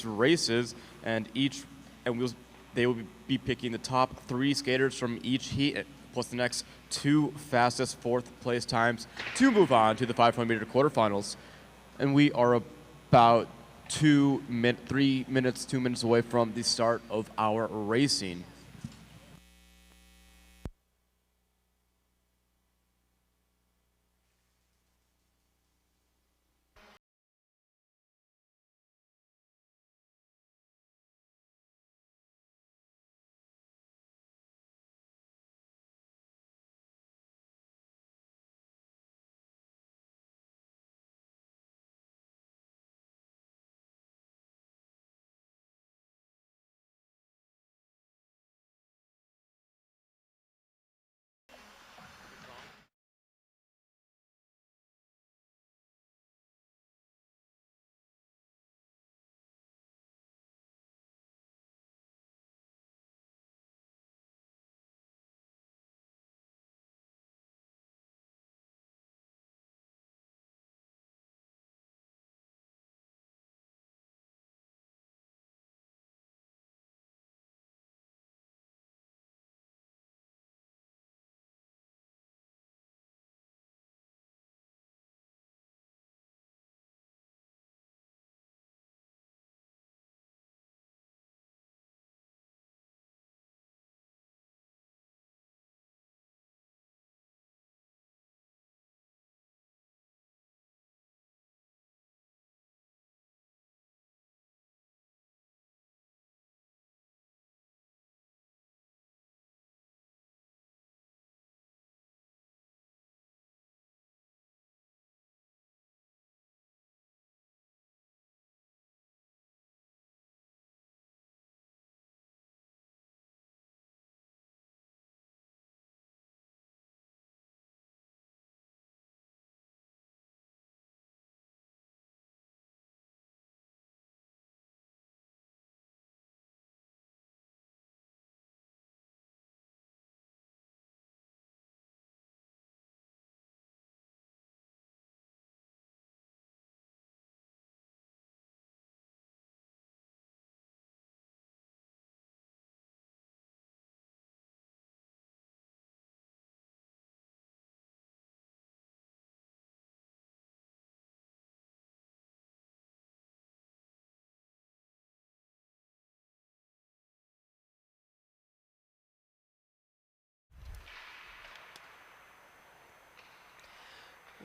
races, and they will be picking the top 3 skaters from each heat, plus the next 2 fastest 4th place times to move on to the 500-meter quarterfinals. And we are about 2 minutes away from the start of our racing.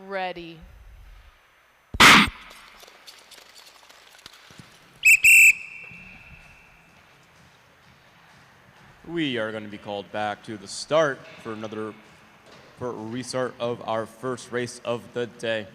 Ready. We are going to be called back to the start for a restart of our first race of the day.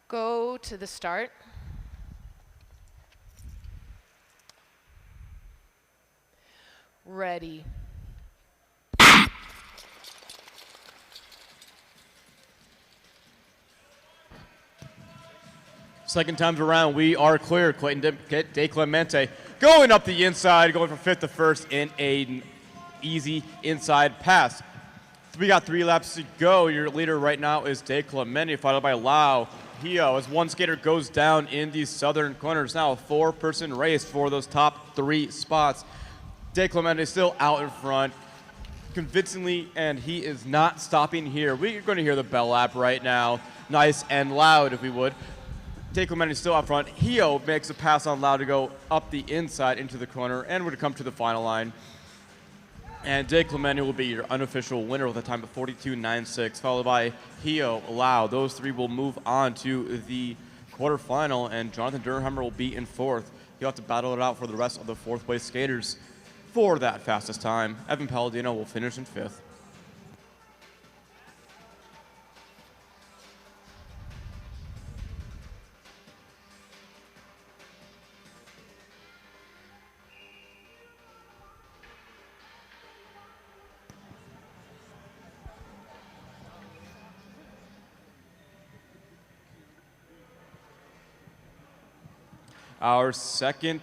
Go to the start. Ready. Second time around, we are clear. Clayton De Clemente going up the inside, going from 5th to 1st in an easy inside pass. We got 3 laps to go. Your leader right now is De Clemente, followed by Lau Hio, as one skater goes down in the southern corners. Now a 4-person race for those top 3 spots. De Clemente still out in front convincingly, and he is not stopping here. We're going to hear the bell lap right now, nice and loud if we would. De Clemente still up front. Hio makes a pass on loud to go up the inside into the corner and would come to the final line. And De Clemente will be your unofficial winner with a time of 42.96, followed by Hio, Lau. Those three will move on to the quarterfinal, and Jonathan Durhammer will be in fourth. He'll have to battle it out for the rest of the fourth place skaters for that fastest time. Evan Palladino will finish in fifth. Our second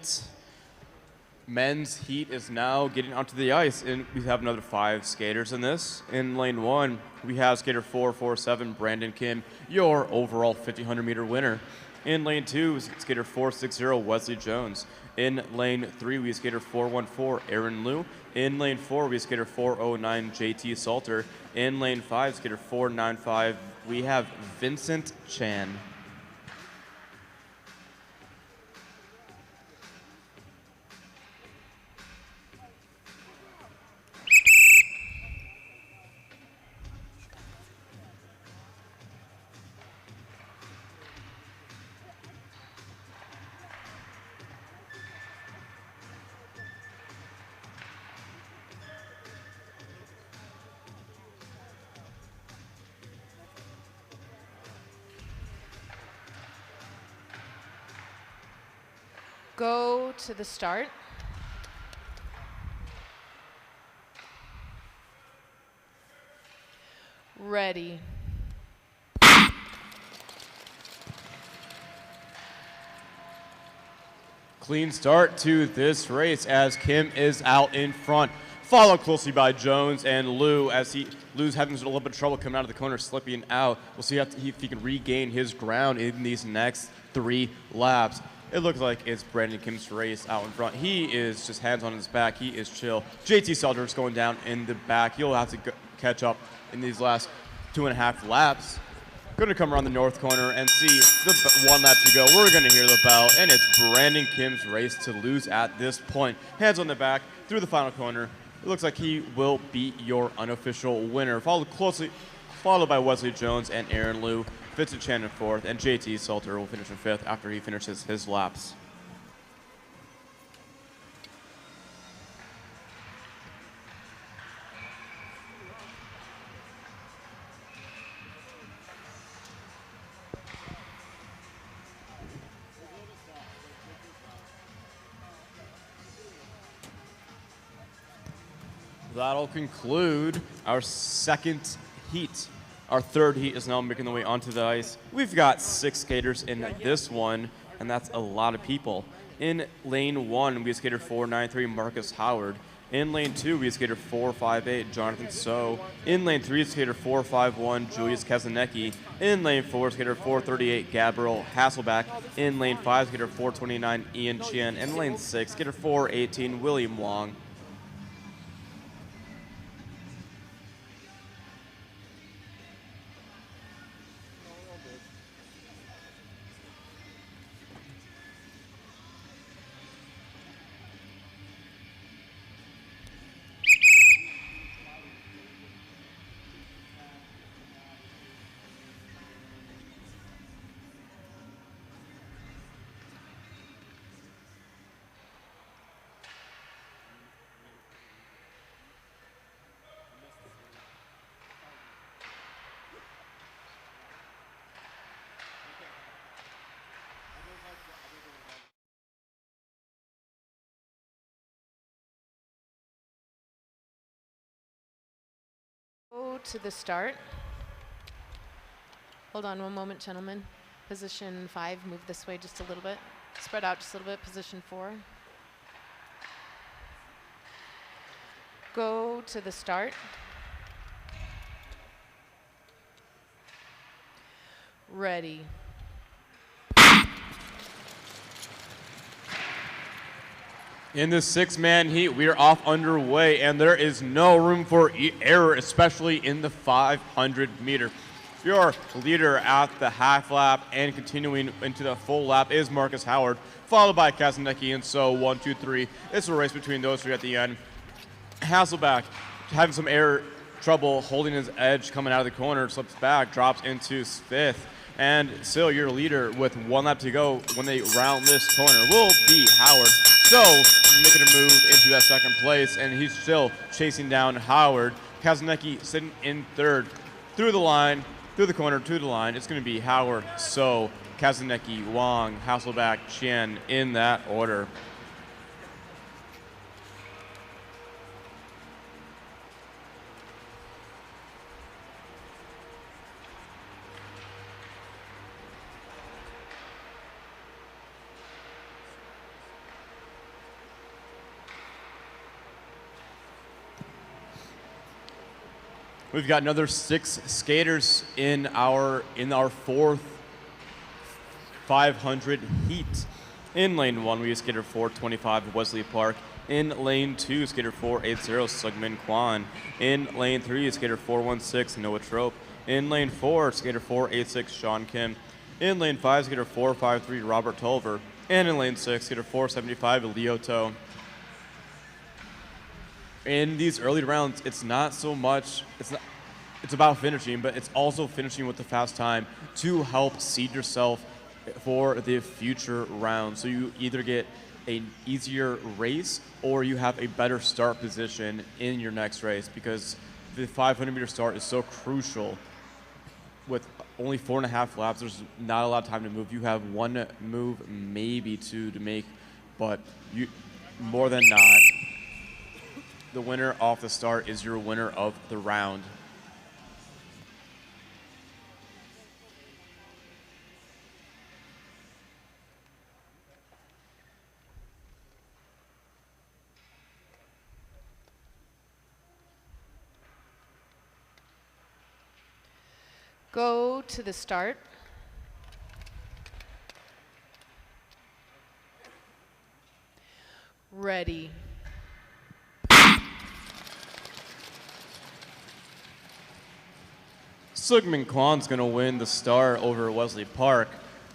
men's heat is now getting onto the ice, and we have another 5 skaters in this. In lane 1, we have skater 447, Brandon Kim, your overall 1500 meter winner. In lane 2, skater 460, Wesley Jones. In lane 3, we have skater 414, Aaron Liu. In lane 4, we have skater 409, JT Salter. In lane 5, skater 495, we have Vincent Chan. Go to the start. Ready. Clean start to this race as Kim is out in front, followed closely by Jones and Liu as Liu's having a little bit of trouble coming out of the corner, slipping out. We'll see if he can regain his ground in these next 3 laps. It looks like it's Brandon Kim's race out in front. He is just hands on his back. He is chill. JT Salter is going down in the back. He'll have to catch up in these last 2.5 laps. Going to come around the north corner and see the 1 lap to go. We're going to hear the bell, and it's Brandon Kim's race to lose at this point. Hands on the back through the final corner. It looks like he will be your unofficial winner, followed by Wesley Jones and Aaron Liu. Vincent Chan in fourth, and JT Salter will finish in fifth after he finishes his laps. That'll conclude our second heat. Our third heat is now making the way onto the ice. We've got 6 skaters in this one, and that's a lot of people. In lane 1, we have skater 493, Marcus Howard. In lane 2, we have skater 458, Jonathan So. In lane 3, skater 451, Julius Kazanecki. In lane 4, skater 438, Gabriel Hasselback. In lane 5, skater 429, Ian Chien. In lane 6, skater 418, William Wong. Go to the start. Hold on one moment, gentlemen. Position 5, move this way just a little bit. Spread out just a little bit. Position 4. Go to the start. Ready. In the 6-man heat, we are off underway, and there is no room for error, especially in the 500 meter. Your leader at the half lap and continuing into the full lap is Marcus Howard, followed by Kazanecki, and so 1, 2, 3. It's a race between those three at the end. Hasselback having some air trouble holding his edge coming out of the corner, slips back, drops into 5th. And still your leader with 1 lap to go when they round this corner will be Howard. So making a move into that 2nd place, and he's still chasing down Howard. Kazanecki sitting in 3rd. Through the line, through the corner, to the line, it's going to be Howard, So, Kazanecki, Wang, Hasselback, Chen in that order. We've got another 6 skaters in our 4th 500 heat. In lane 1, we have skater 425 Wesley Park. In lane 2, skater 480 Sugmin Kwan. In lane 3, skater 416 Noah Trope. In lane 4, skater 486 Sean Kim. In lane 5, skater 453 Robert Tolver. And in lane 6, skater 475 Leo To. In these early rounds, it's not so much, it's about finishing, but it's also finishing with a fast time to help seed yourself for the future rounds. So you either get an easier race or you have a better start position in your next race, because the 500-meter start is so crucial. With only 4.5 laps, there's not a lot of time to move. You have 1 move, maybe 2 to make, but you more than not, the winner off the start is your winner of the round. Go to the start. Ready. Sugmin Kwan's going to win the start over Wesley Park,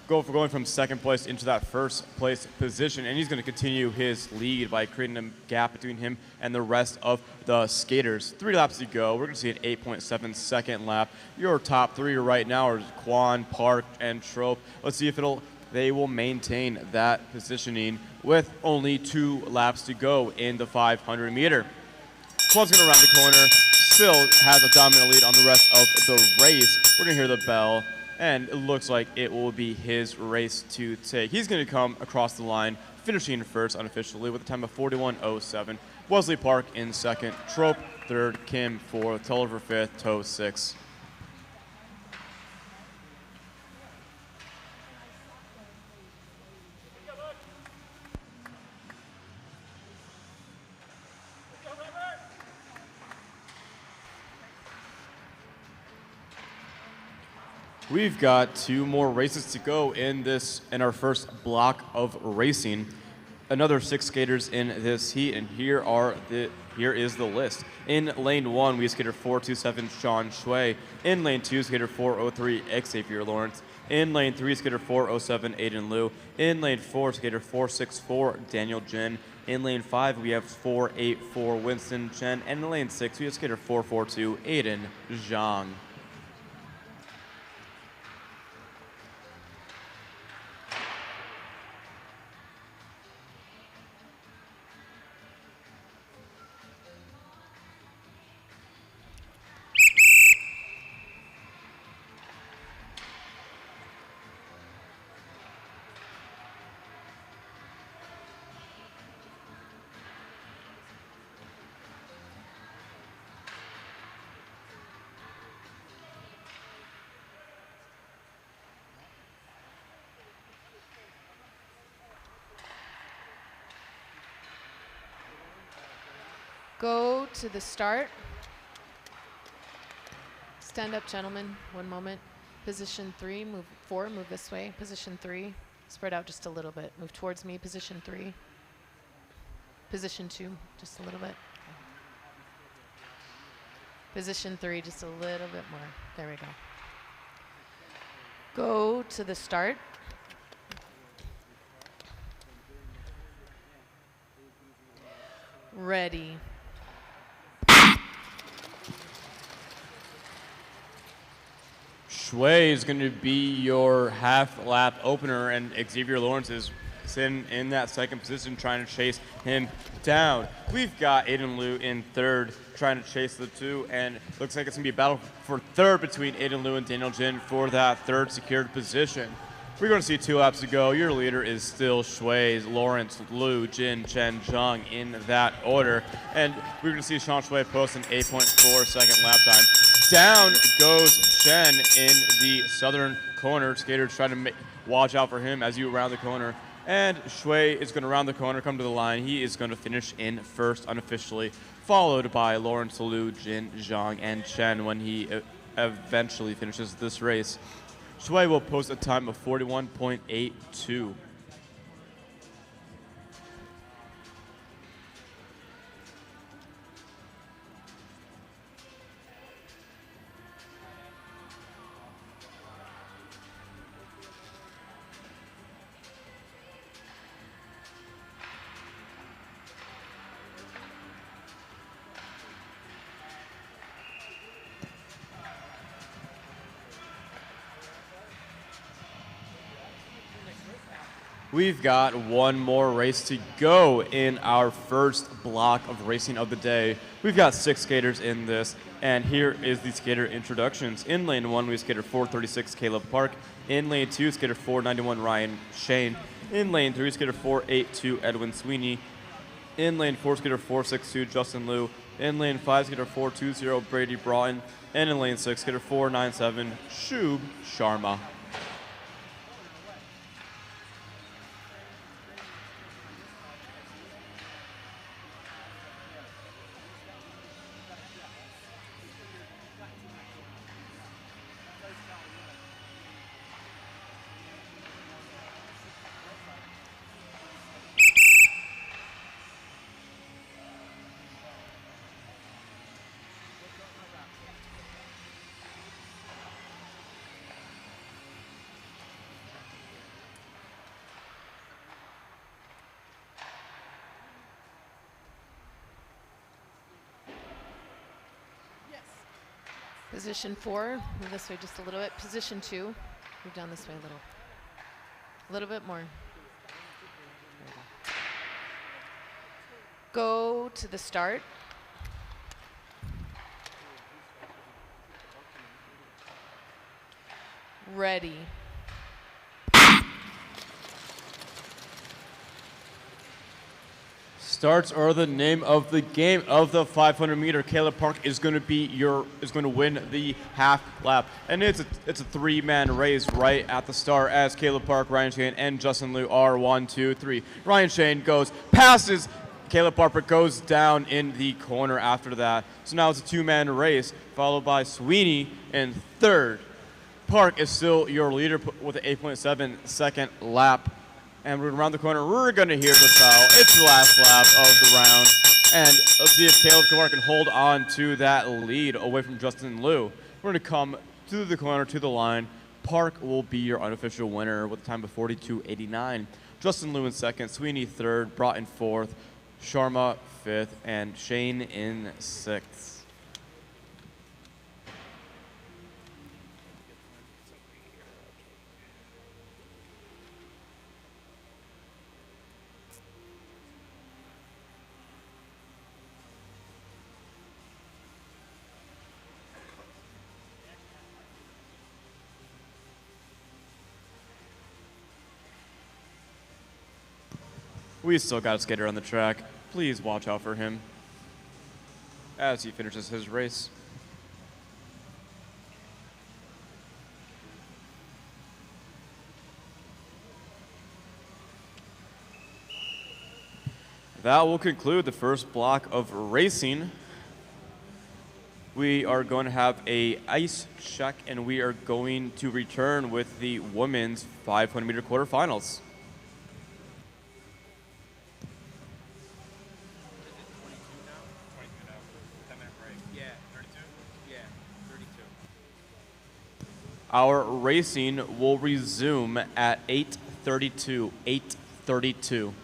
going from 2nd place into that 1st place position, and he's going to continue his lead by creating a gap between him and the rest of the skaters. 3 laps to go. We're going to see an 8.7 second lap. Your top 3 right now are Kwan, Park, and Trope. Let's see if they will maintain that positioning with only 2 laps to go in the 500 meter. Kwan's going to round the corner. Still has a dominant lead on the rest of the race. We're going to hear the bell, and it looks like it will be his race to take. He's going to come across the line, finishing 1st unofficially with a time of 41.07. Wesley Park in 2nd, Trope 3rd, Kim 4th, Tulliver 5th, To 6th. We've got 2 more races to go in our first block of racing. Another 6 skaters in this heat, and here is the list. In lane 1, we have skater 427 Sean Shui. In lane 2, skater 403 Xavier Lawrence. In lane 3, skater 407 Aiden Liu. In lane 4, skater 464 Daniel Jin. In lane 5, we have 484 Winston Chen. And in lane 6, we have skater 442 Aiden Zhang. Go to the start. Stand up, gentlemen. 1 moment. Position 3, move 4, move this way. Position 3, spread out just a little bit. Move towards me, position 3. Position 2, just a little bit. Position 3, just a little bit more. There we go. Go to the start. Ready. Shui is going to be your half lap opener, and Xavier Lawrence is sitting in that second position trying to chase him down. We've got Aiden Liu in third trying to chase the two, and looks like it's going to be a battle for third between Aiden Liu and Daniel Jin for that third secured position. We're going to see 2 laps to go. Your leader is still Shui, Lawrence, Liu, Jin, Chen, Zhang in that order. And we're going to see Sean Shui post an 8.4 second lap time. Down goes Chen in the southern corner. Skaters trying to watch out for him as you round the corner. And Shui is going to round the corner, come to the line. He is going to finish in first unofficially, followed by Lawrence, Liu, Jin, Zhang, and Chen when he eventually finishes this race. Shui will post a time of 41.82. We've got one more race to go in our first block of racing of the day. We've got 6 skaters in this, and here is the skater introductions. In lane 1, we have skater 436, Caleb Park. In lane 2, skater 491, Ryan Shane. In lane 3, skater 482, Edwin Sweeney. In lane 4, skater 462, Justin Liu. In lane 5, skater 420, Brady Broughton. And in lane 6, skater 497, Shub Sharma. Position 4, move this way just a little bit. Position 2, move down this way a little bit more. Go to the start. Ready. Starts are the name of the game of the 500 meter. Caleb Park is going to win the half lap, and it's a 3-man race right at the start as Caleb Park, Ryan Shane, and Justin Liu are 1, 2, 3. Ryan Shane passes Caleb Park, but goes down in the corner after that. So now it's a 2-man race, followed by Sweeney in third. Park is still your leader with an 8.7 second lap. And we're around the corner. We're going to hear the bell. It's the last lap of the round. And let's see if Caleb Park can hold on to that lead away from Justin Liu. We're going to come to the corner, to the line. Park will be your unofficial winner with a time of 42.89. Justin Liu in second, Sweeney third, Broughton fourth, Sharma fifth, and Shane in sixth. We still got a skater on the track. Please watch out for him as he finishes his race. That will conclude the first block of racing. We are going to have a ice check, and we are going to return with the women's 500-meter quarterfinals. Our racing will resume at 8:32. 8:32.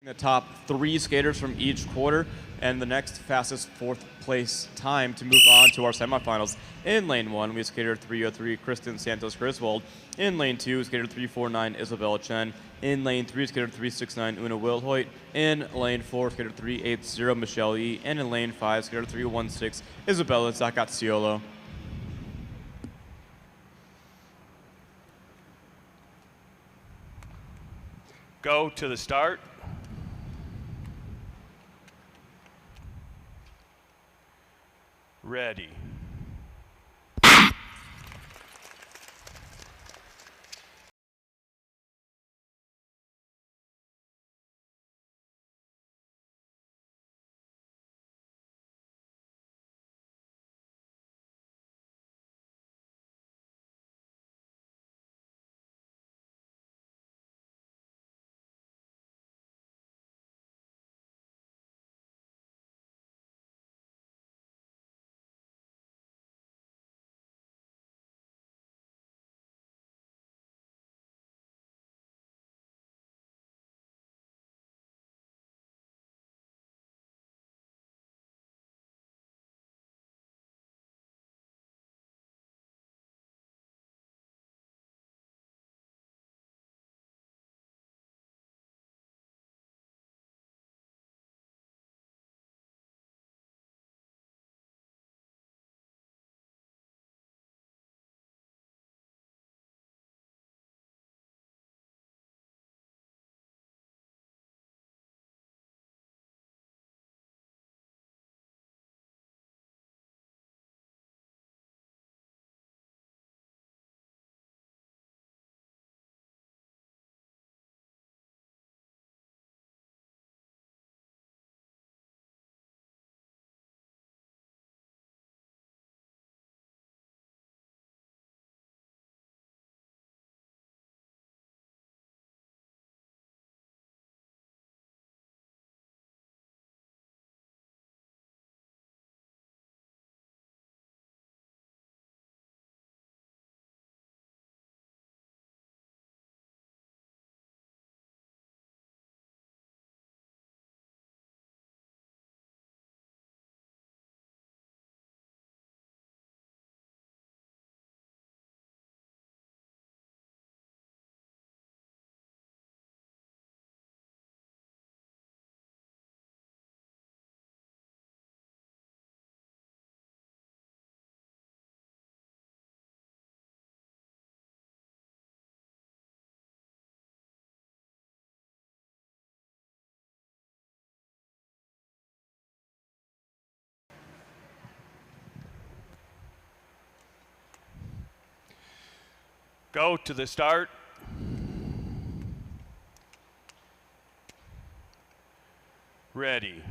The top 3 skaters from each quarter, and the next fastest 4th place time to move on to our semifinals. In lane 1, we have skater 303, Kristen Santos Griswold. In lane 2, skater 349, Isabella Chen. In lane 3, skater 369, Una Wilhoit. In lane 4, skater 380, Michelle E. And in lane 5, skater 316, Isabella Zaccaziolo. Go to the start. Ready. Go to the start. Ready.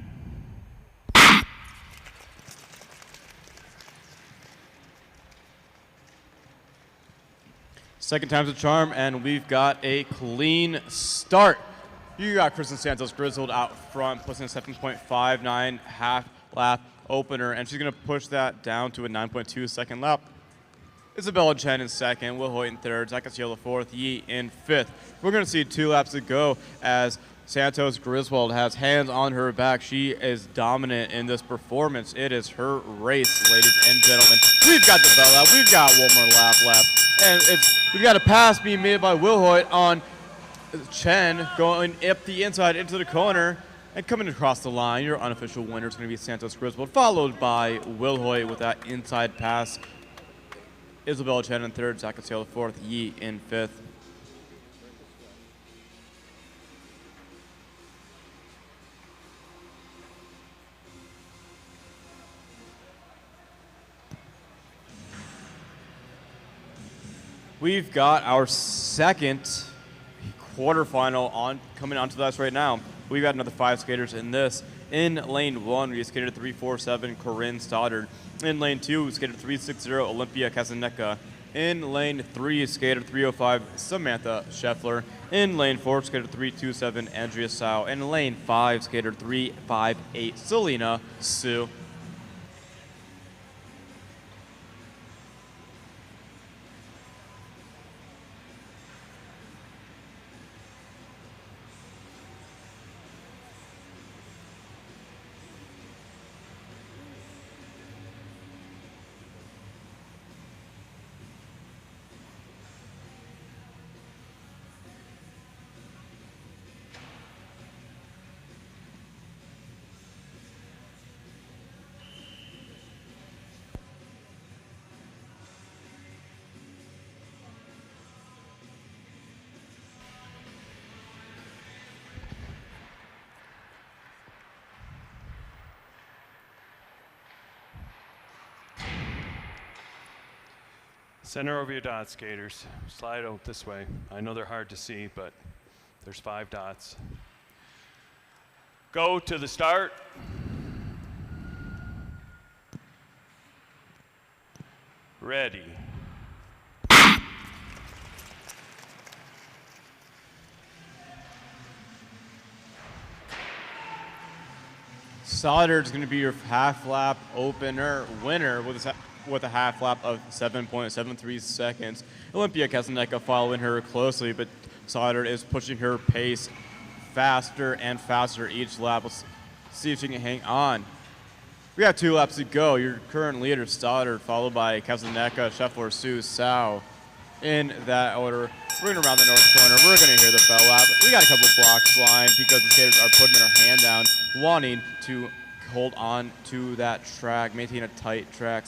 Second time's a charm, and we've got a clean start. You got Kristen Santos Griswold out front, pushing a 7.59 half lap opener, and she's going to push that down to a 9.2 second lap. Isabella Chen in second, Will Hoyt in third, Zaccaziolo fourth, Yi in fifth. We're going to see 2 laps to go as Santos Griswold has hands on her back. She is dominant in this performance. It is her race, ladies and gentlemen. We've got the bell out. We've got one more lap left. And we've got a pass being made by Will Hoyt on Chen going up the inside into the corner. And coming across the line, your unofficial winner is going to be Santos Griswold, followed by Will Hoyt with that inside pass. Isabella Chen in third, Zaccaziolo fourth, Yi in fifth. We've got our second quarterfinal coming onto us right now. We've got another 5 skaters in this. In lane 1, we skated 347, Corinne Stoddard. In lane 2, we skated 360, Olympia Casanecca. In lane 3, skater 305, Samantha Scheffler. In lane 4, skater 327, Andrea Sau. In lane 5, skater 358, Selena Sue. Center over your dots, skaters. Slide out this way. I know they're hard to see, but there's 5 dots. Go to the start. Ready. Solder is going to be your half lap opener winner with a half lap of 7.73 seconds. Olympia Kasaneka following her closely, but Solder is pushing her pace faster and faster each lap. Let's see if she can hang on. We got 2 laps to go. Your current leader, Stoddard, followed by Kasaneka, Scheffler, Sue, Sao. In that order, we're going to round the north corner. We're going to hear the bell lap. We got a couple blocks flying because the skaters are putting their hand down, wanting to hold on to that track, maintain a tight track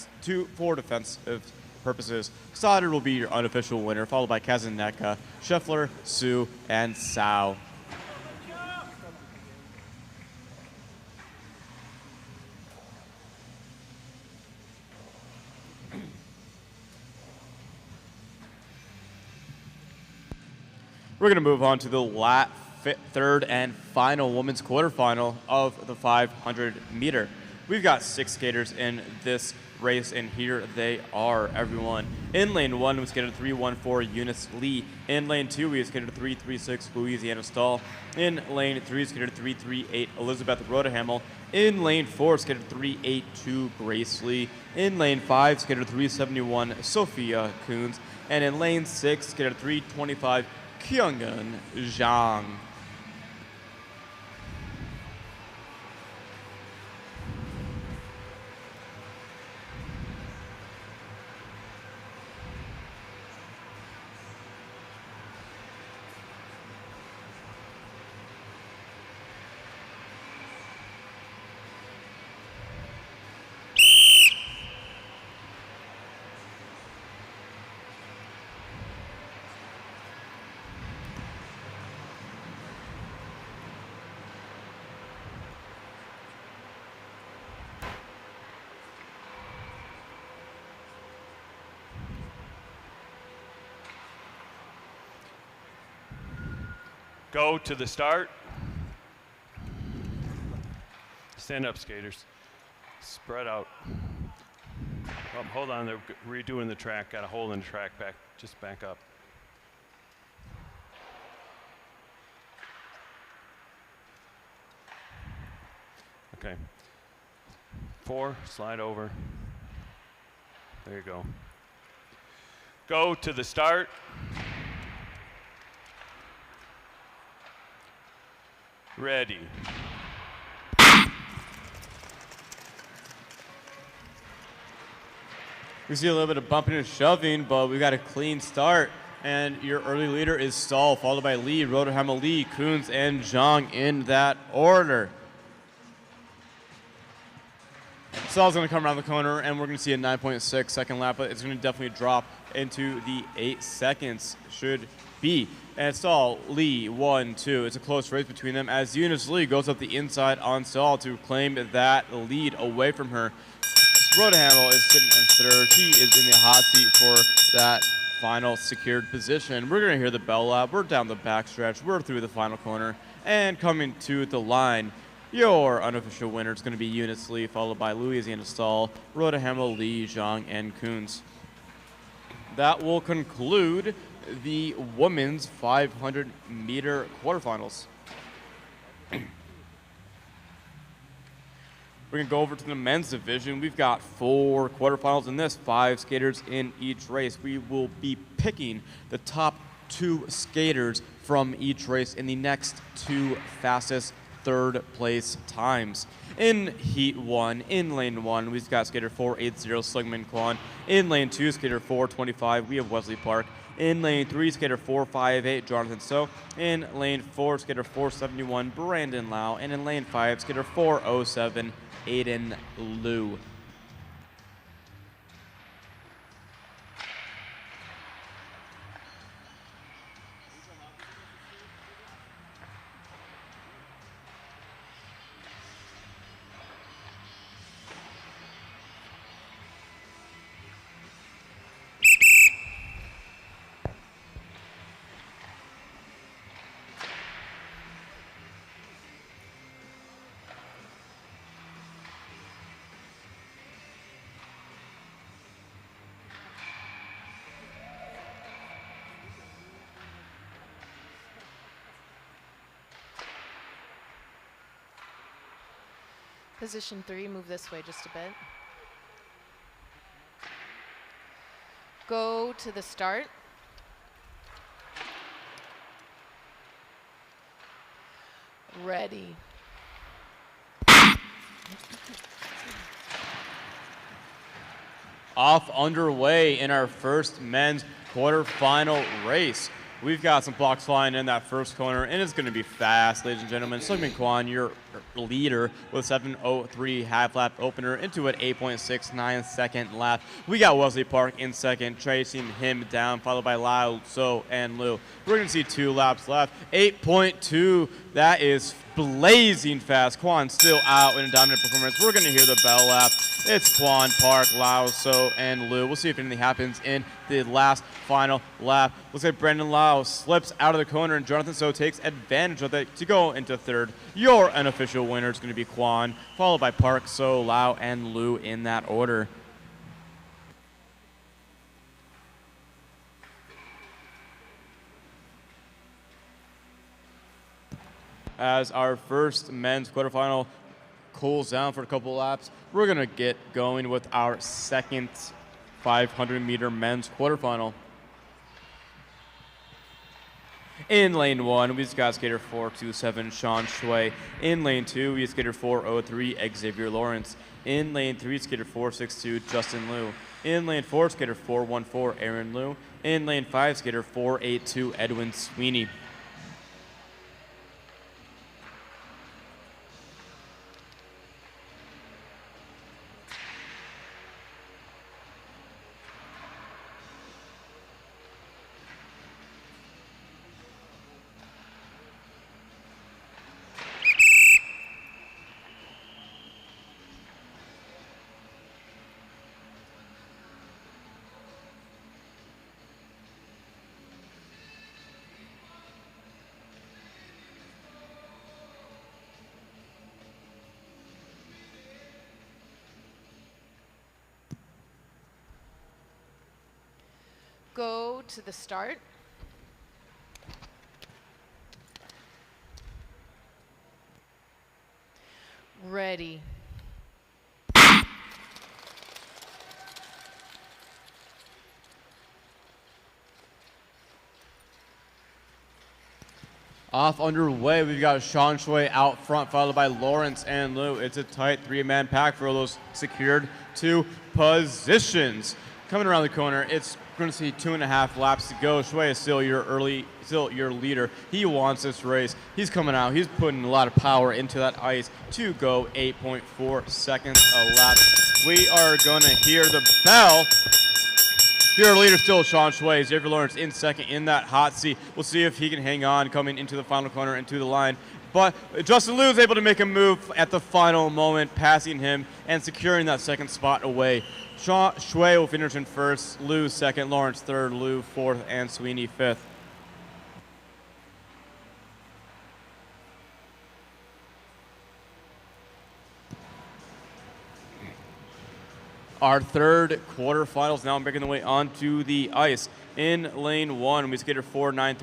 for defensive purposes. Stoddard will be your unofficial winner, followed by Kasaneka, Scheffler, Sue, and Sao. We're going to move on to the third and final women's quarterfinal of the 500 meter. We've got 6 skaters in this race, and here they are, everyone. In lane 1, we skated 314 Eunice Lee. In lane 2, we skated 336 Louisiana Stahl. In lane 3, skated 338 Elizabeth Rodehamel. In lane 4, skated 382 Grace Lee. In lane 5, skated 371 Sophia Coons. And in lane 6, skated 325 Kyungun Zhang. Go to the start. Stand up, skaters. Spread out. Oh, hold on, they're redoing the track. Got a hole in the track. Just back up. Okay. 4, slide over. There you go. Go to the start. Ready. We see a little bit of bumping and shoving, but we got a clean start. And your early leader is Stahl, followed by Lee, Rodehamel, Lee, Coons, and Zhang in that order. Stahl's going to come around the corner, and we're going to see a 9.6 second lap, but it's going to definitely drop into the 8 seconds, should be. And Stahl, Lee, 1, 2. It's a close race between them as Eunice Lee goes up the inside on Stahl to claim that lead away from her. Rodehamel is sitting in third. She is in the hot seat for that final secured position. We're going to hear the bell lap. We're down the backstretch. We're through the final corner. And coming to the line, your unofficial winner is going to be Eunice Lee, followed by Louisiana Stahl, Rodehamel, Lee, Zhang, and Coons. That will conclude the women's 500 meter quarterfinals. We're going to go over to the men's division. We've got 4 quarterfinals in this, 5 skaters in each race. We will be picking the top 2 skaters from each race in the next 2 fastest third place times. In Heat 1, in Lane 1, we've got skater 480 Slingman Kwan. In Lane 2, skater 425, we have Wesley Park. In Lane 3, skater 458, Jonathan So. In Lane 4, skater 471, Brandon Lau. And in Lane 5, skater 407, Aiden Liu. Position 3, move this way just a bit. Go to the start. Ready. Off underway in our first men's quarterfinal race. We've got some blocks flying in that first corner, and it's going to be fast, ladies and gentlemen. Sungmin Kwan, your leader, with 7:03 half lap opener into an 8.69 second lap. We got Wesley Park in second, chasing him down, followed by Lao, So, and Liu. We're going to see 2 laps left. 8.2, that is blazing fast. Kwan still out in a dominant performance. We're going to hear the bell lap. It's Kwan, Park, Lao, So, and Liu. We'll see if anything happens in the last final lap. Looks like Brendan Lau slips out of the corner, and Jonathan So takes advantage of it to go into third. Your unofficial winner is going to be Kwan, followed by Park, So, Lau, and Liu in that order. As our first men's quarterfinal cools down for a couple laps, we're going to get going with our second 500-meter men's quarterfinal. In lane 1, we just got skater 427, Sean Shui. In lane 2, we have skater 403, Xavier Lawrence. In lane 3, skater 462, Justin Liu. In lane 4, skater 414, Aaron Liu. In lane 5, skater 482, Edwin Sweeney. Go to the start. Ready. Off underway, we've got Sean Shui out front, followed by Lawrence and Liu. It's a tight 3-man pack for those secured 2 positions. Coming around the corner, it's going to see 2.5 laps to go. Shui is still your leader. He wants this race. He's coming out. He's putting a lot of power into that ice to go 8.4 seconds a lap. We are going to hear the bell. Your leader still Sean Shui. Xavier Lawrence in second in that hot seat. We'll see if he can hang on coming into the final corner into the line. But Justin Liu is able to make a move at the final moment, passing him and securing that second spot away. Sean Shui will finish in first, Liu second, Lawrence third, Liu fourth, and Sweeney fifth. Our third quarterfinals now making the way onto the ice. In lane 1, we skater 493.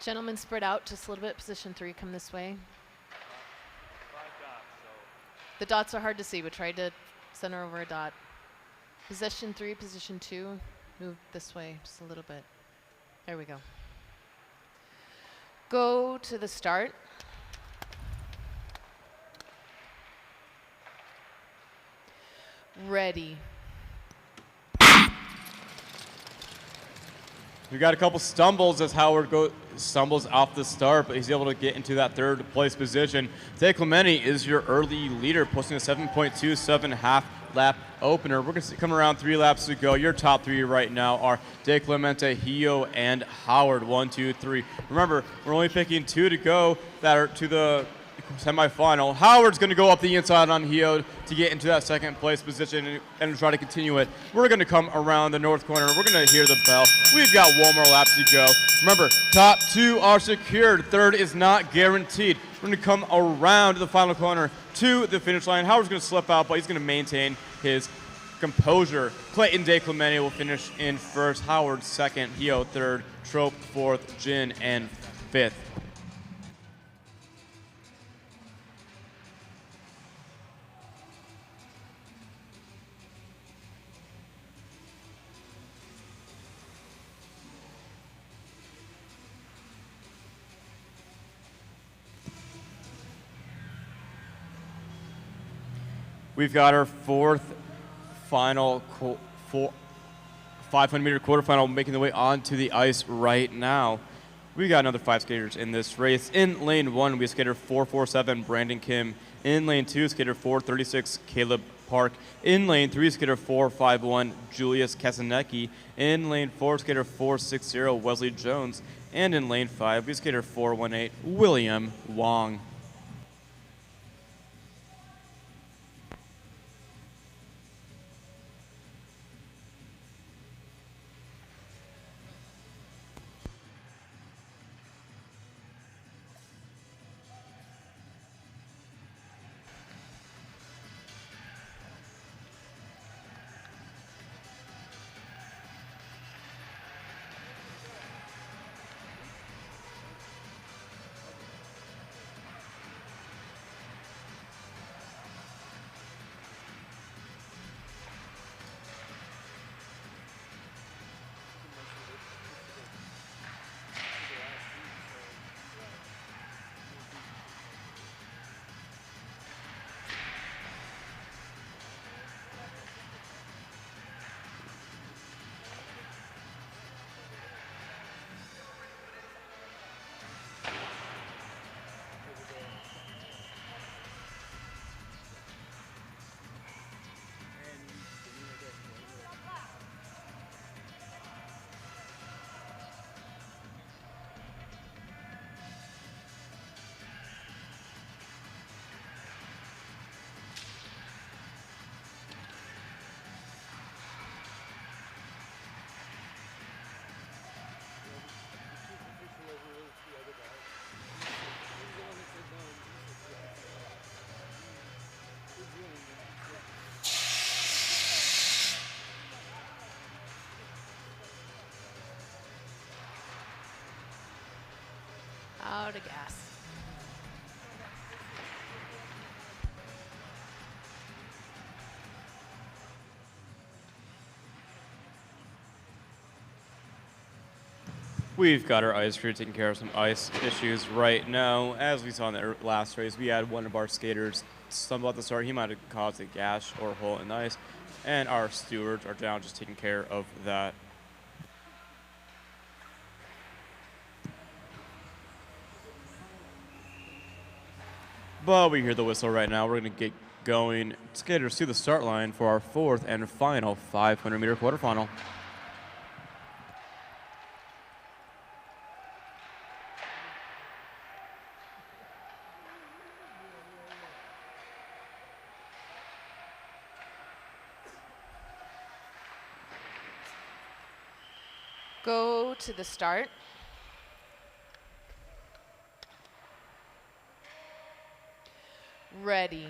Gentlemen, spread out just a little bit. Position 3, come this way. The dots are hard to see, but try to center over a dot. Position 3, position 2, move this way just a little bit. There we go. Go to the start. Ready. We got a couple stumbles as Howard stumbles off the start, but he's able to get into that third place position. De Clemente is your early leader, posting a 7.27 half lap opener. We're going to come around 3 laps to go. Your top 3 right now are De Clemente, Hio, and Howard. 1, 2, 3. Remember, we're only picking 2 to go that are to the semifinal. Howard's going to go up the inside on Hio to get into that second place position and try to continue it. We're going to come around the north corner. We're going to hear the bell. We've got 1 more lap to go. Remember, top 2 are secured. Third is not guaranteed. We're going to come around the final corner to the finish line. Howard's going to slip out, but he's going to maintain his composure. Clayton De Clemente will finish in first. Howard second. Hio third. Trope fourth. Jin and fifth. We've got our fourth final 500-meter quarterfinal making the way onto the ice right now. We got another 5 skaters in this race. In lane 1, we have skater 447, Brandon Kim. In lane 2, skater 436, Caleb Park. In lane 3, skater 451, Julius Kasanecki. In lane 4, skater 460, Wesley Jones. And in lane 5, we have skater 418, William Wong. Out of gas. We've got our ice crew taking care of some ice issues right now. As we saw in the last race, we had one of our skaters stumble at the start. He might have caused a gash or hole in the ice, and our stewards are down just taking care of that. But we hear the whistle right now. We're going to get going. Skaters to the start line for our fourth and final 500-meter quarterfinal. Go to the start. Ready.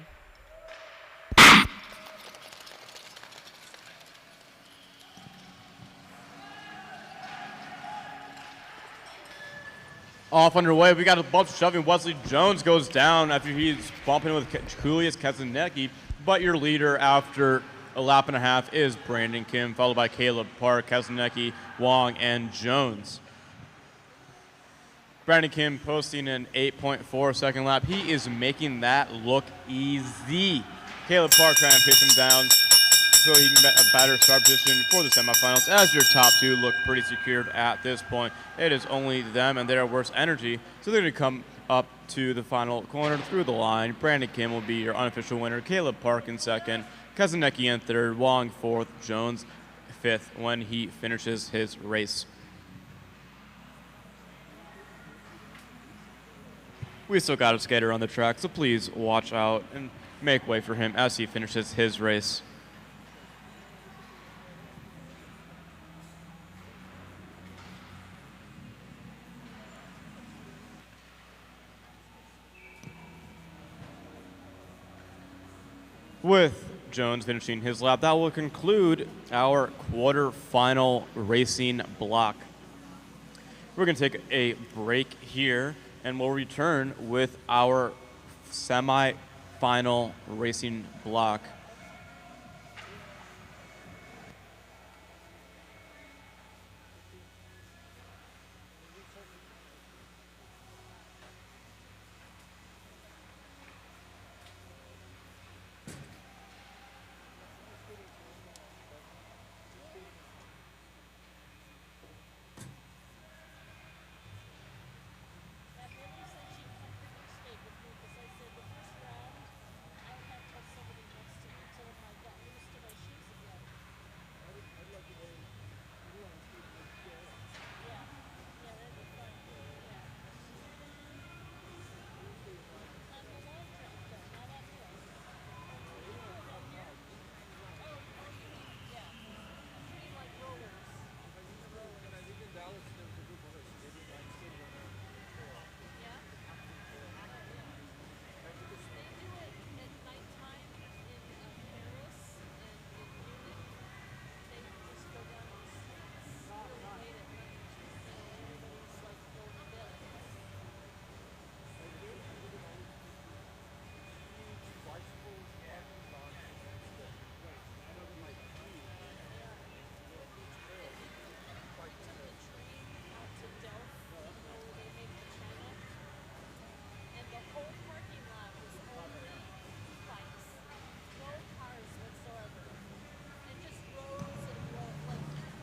Off underway, we got a bunch of shoving. Wesley Jones goes down after he's bumping with Julius Kasanecki, but your leader after a lap and a half is Brandon Kim, followed by Caleb Park, Kasanecki, Wong, and Jones. Brandon Kim posting an 8.4 second lap. He is making that look easy. Caleb Park trying to pace him down so he can get a better start position for the semifinals, as your top two look pretty secured at this point. It is only them and their worst energy, so they're going to come up to the final corner through the line. Brandon Kim will be your unofficial winner, Caleb Park in second, Kazanecki in third, Wong fourth, Jones fifth when he finishes his race. We still got a skater on the track, so please watch out and make way for him as he finishes his race. With Jones finishing his lap, that will conclude our quarterfinal racing block. We're going to take a break here, and we'll return with our semi-final racing block.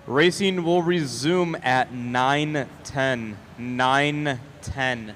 Racing will resume at 9:10. 9:10.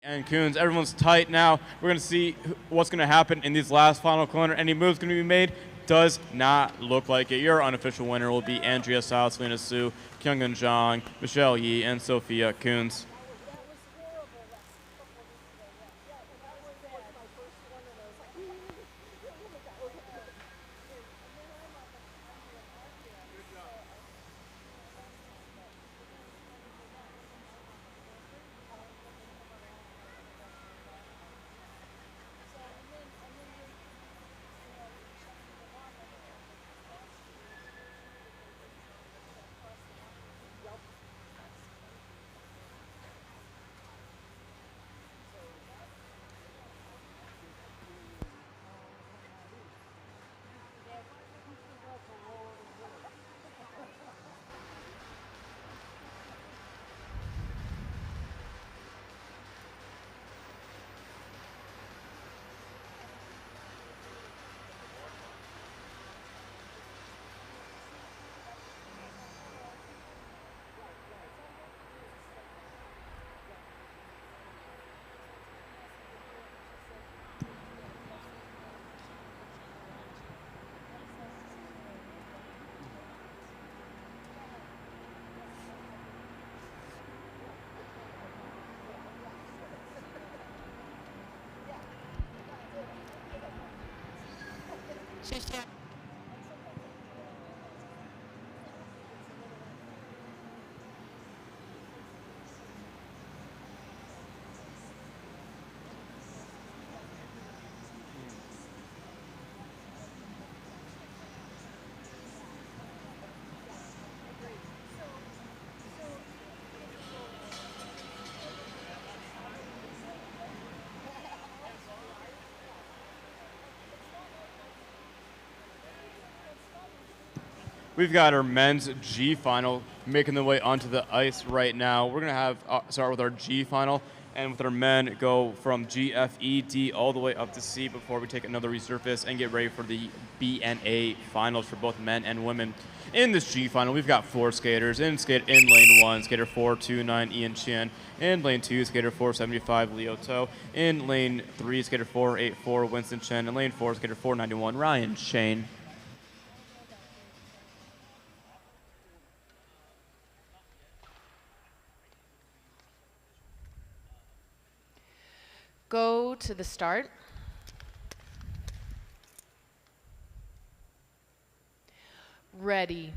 And Coons, everyone's tight now. We're going to see what's going to happen in these last final corner. Any moves going to be made? Does not look like it. Your unofficial winner will be Andrea Stiles, Selena Sue, Kyunggun Zhang, Michelle Yi, and Sophia Coons. We've got our men's G final making their way onto the ice right now. We're going to have start with our G final, and with our men go from G, F, E, D all the way up to C before we take another resurface and get ready for the B and A finals for both men and women. In this G final, we've got 4 skaters. In lane 1, skater 429 Ian Chen. In lane 2, skater 475 Leo To. In lane 3, skater 484 Winston Chen. In lane 4, skater 491 Ryan Shane. Go to the start. Ready.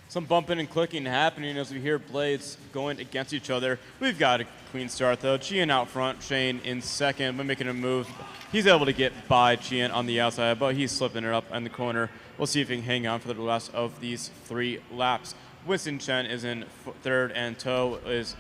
Some bumping and clicking happening as we hear blades going against each other. We've got a clean start though. Chien out front, Shane in second, but making a move. He's able to get by Chien on the outside, but he's slipping it up in the corner. We'll see if he can hang on for the rest of these 3 laps. Winston Chen is in third, and To is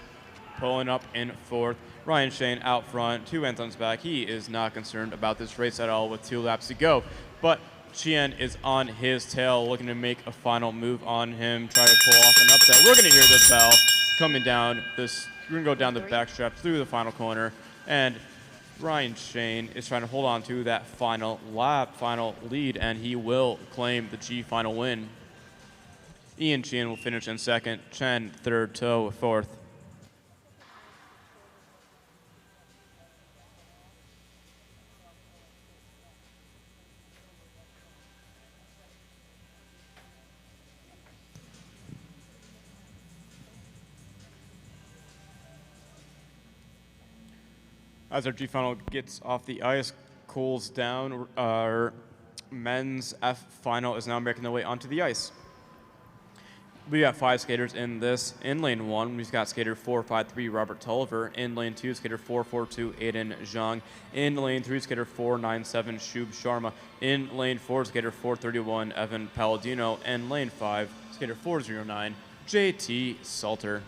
pulling up in fourth. Ryan Shane out front, 2 Anthons back. He is not concerned about this race at all with 2 laps to go. But Chien is on his tail, looking to make a final move on him, try to pull off an upset. We're going to hear the bell coming down this. We're going to go down the backstretch through the final corner, and Ryan Shane is trying to hold on to that final lap, final lead, and he will claim the G final win. Ian Chien will finish in second, Chen third, To fourth. As our G final gets off the ice, cools down, our men's F final is now making their way onto the ice. We got 5 skaters in this. In lane 1, we've got skater 453 Robert Tulliver. In lane 2, skater 442 Aiden Zhang. In lane 3, skater 497 Shubh Sharma. In lane 4, skater 431 Evan Palladino. And lane 5, skater 409 JT Salter.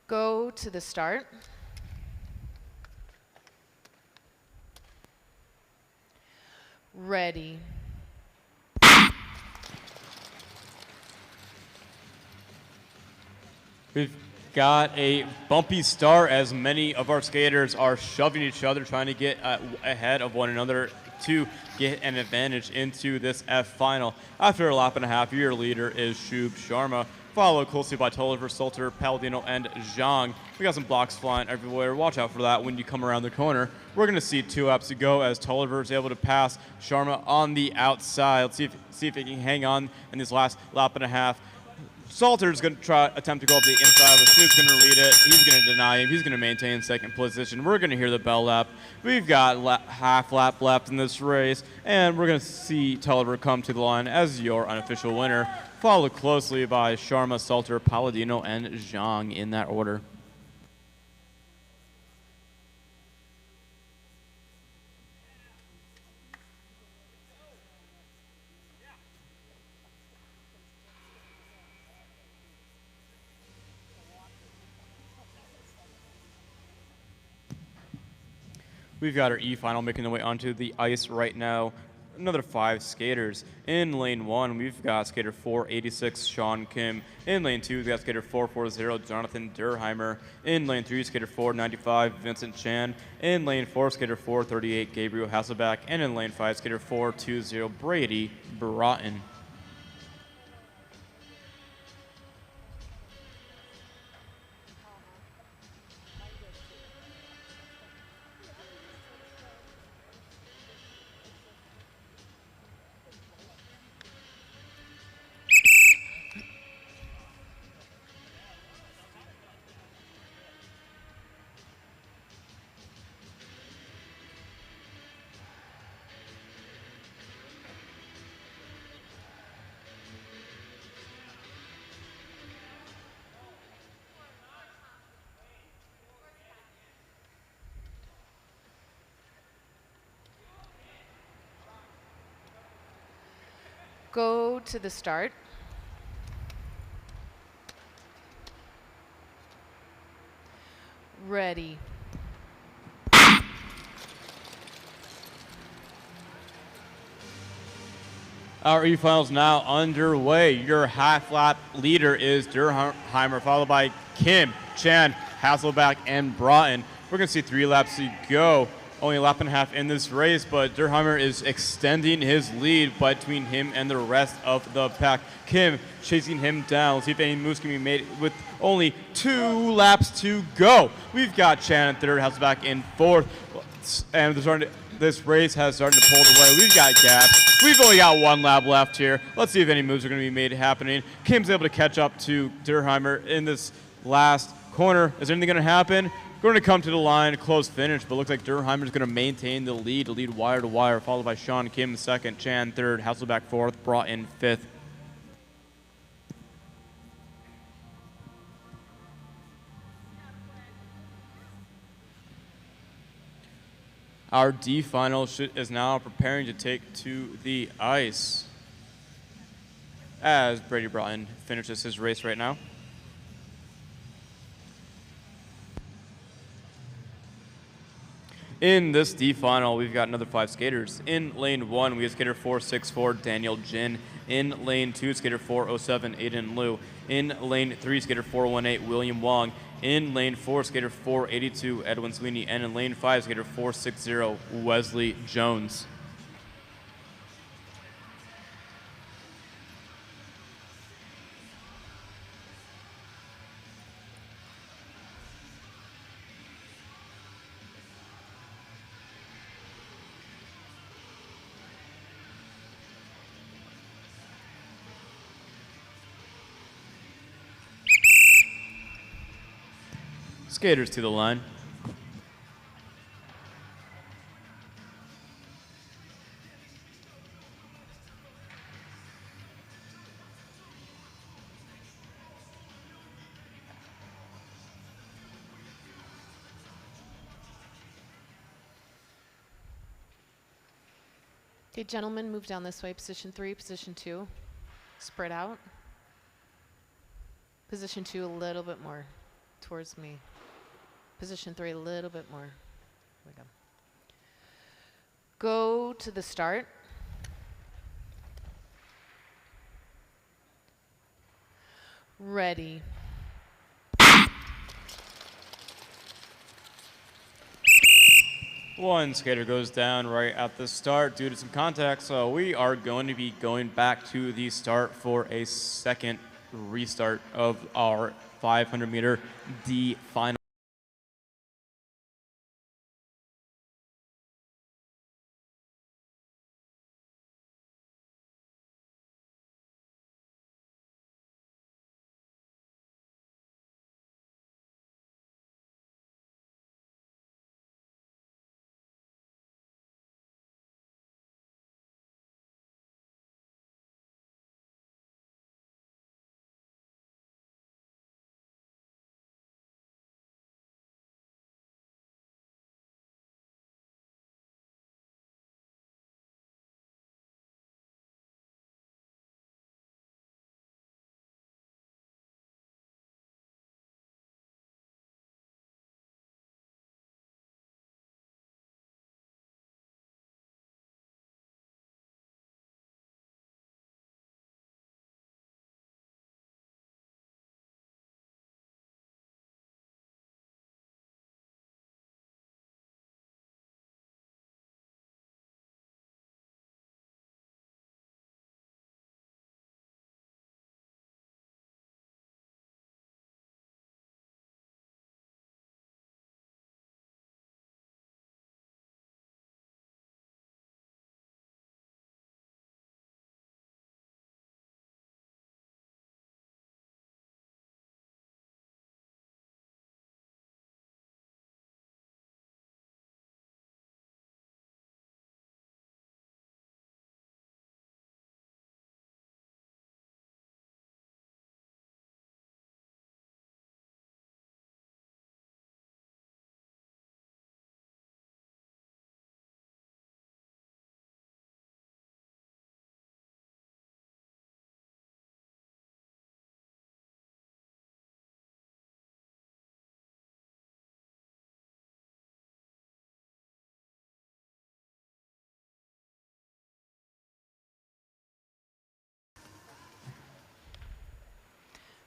Go to the start. Ready. We've got a bumpy start as many of our skaters are shoving each other, trying to get ahead of one another to get an advantage into this F final. After a lap and a half, your leader is Shub Sharma, followed closely by Toliver, Salter, Palladino, and Zhang. We got some blocks flying everywhere. Watch out for that when you come around the corner. We're going to see 2 laps to go as Toliver is able to pass Sharma on the outside. Let's see if he can hang on in this last lap and a half. Salter's going to attempt to go up the inside, but Shub's going to lead it. He's going to deny him. He's going to maintain second position. We're going to hear the bell lap. We've got half lap left in this race, and we're going to see Toliver come to the line as your unofficial winner, followed closely by Sharma, Salter, Palladino, and Zhang in that order. We've got our E-final making their way onto the ice right now. Another 5 skaters. In lane 1, we've got skater 486, Sean Kim. In lane 2, we've got skater 440, Jonathan Durheimer. In lane 3, skater 495, Vincent Chan. In lane 4, skater 438, Gabriel Hasselback. And in lane 5, skater 420, Brady Broughton. Go to the start. Ready. Our E-finals now underway. Your half lap leader is Durheimer, followed by Kim, Chan, Hasselback, and Broughton. We're going to see 3 laps to go. Only a lap and a half in this race, but Durheimer is extending his lead between him and the rest of the pack. Kim chasing him down. Let's see if any moves can be made with only 2 laps to go. We've got Chan in third, Hasselback in fourth, and this race has started to pull away. We've got gaps. We've only got 1 lap left here. Let's see if any moves are going to be made happening. Kim's able to catch up to Durheimer in this last corner. Is anything going to happen? Going to come to the line, close finish, but looks like Durheimer's going to maintain the lead wire to wire, followed by Sean Kim second, Chan third, Hasselback fourth, Broughton fifth. Our D final is now preparing to take to the ice as Brady Broughton finishes his race right now. In this D final, we've got another 5 skaters. In lane 1, we have skater 464, Daniel Jin. In lane 2, skater 407, Aiden Liu. In lane 3, skater 418, William Wong. In lane 4, skater 482, Edwin Sweeney. And in lane 5, skater 460, Wesley Jones. Skaters to the line. Okay, gentlemen, move down this way. Position 3, position 2. Spread out. Position 2 a little bit more. towards me. Position 3, a little bit more. Here we go. Go to the start. Ready. One skater goes down right at the start due to some contact, so we are going to be going back to the start for a second restart of our 500-meter D final.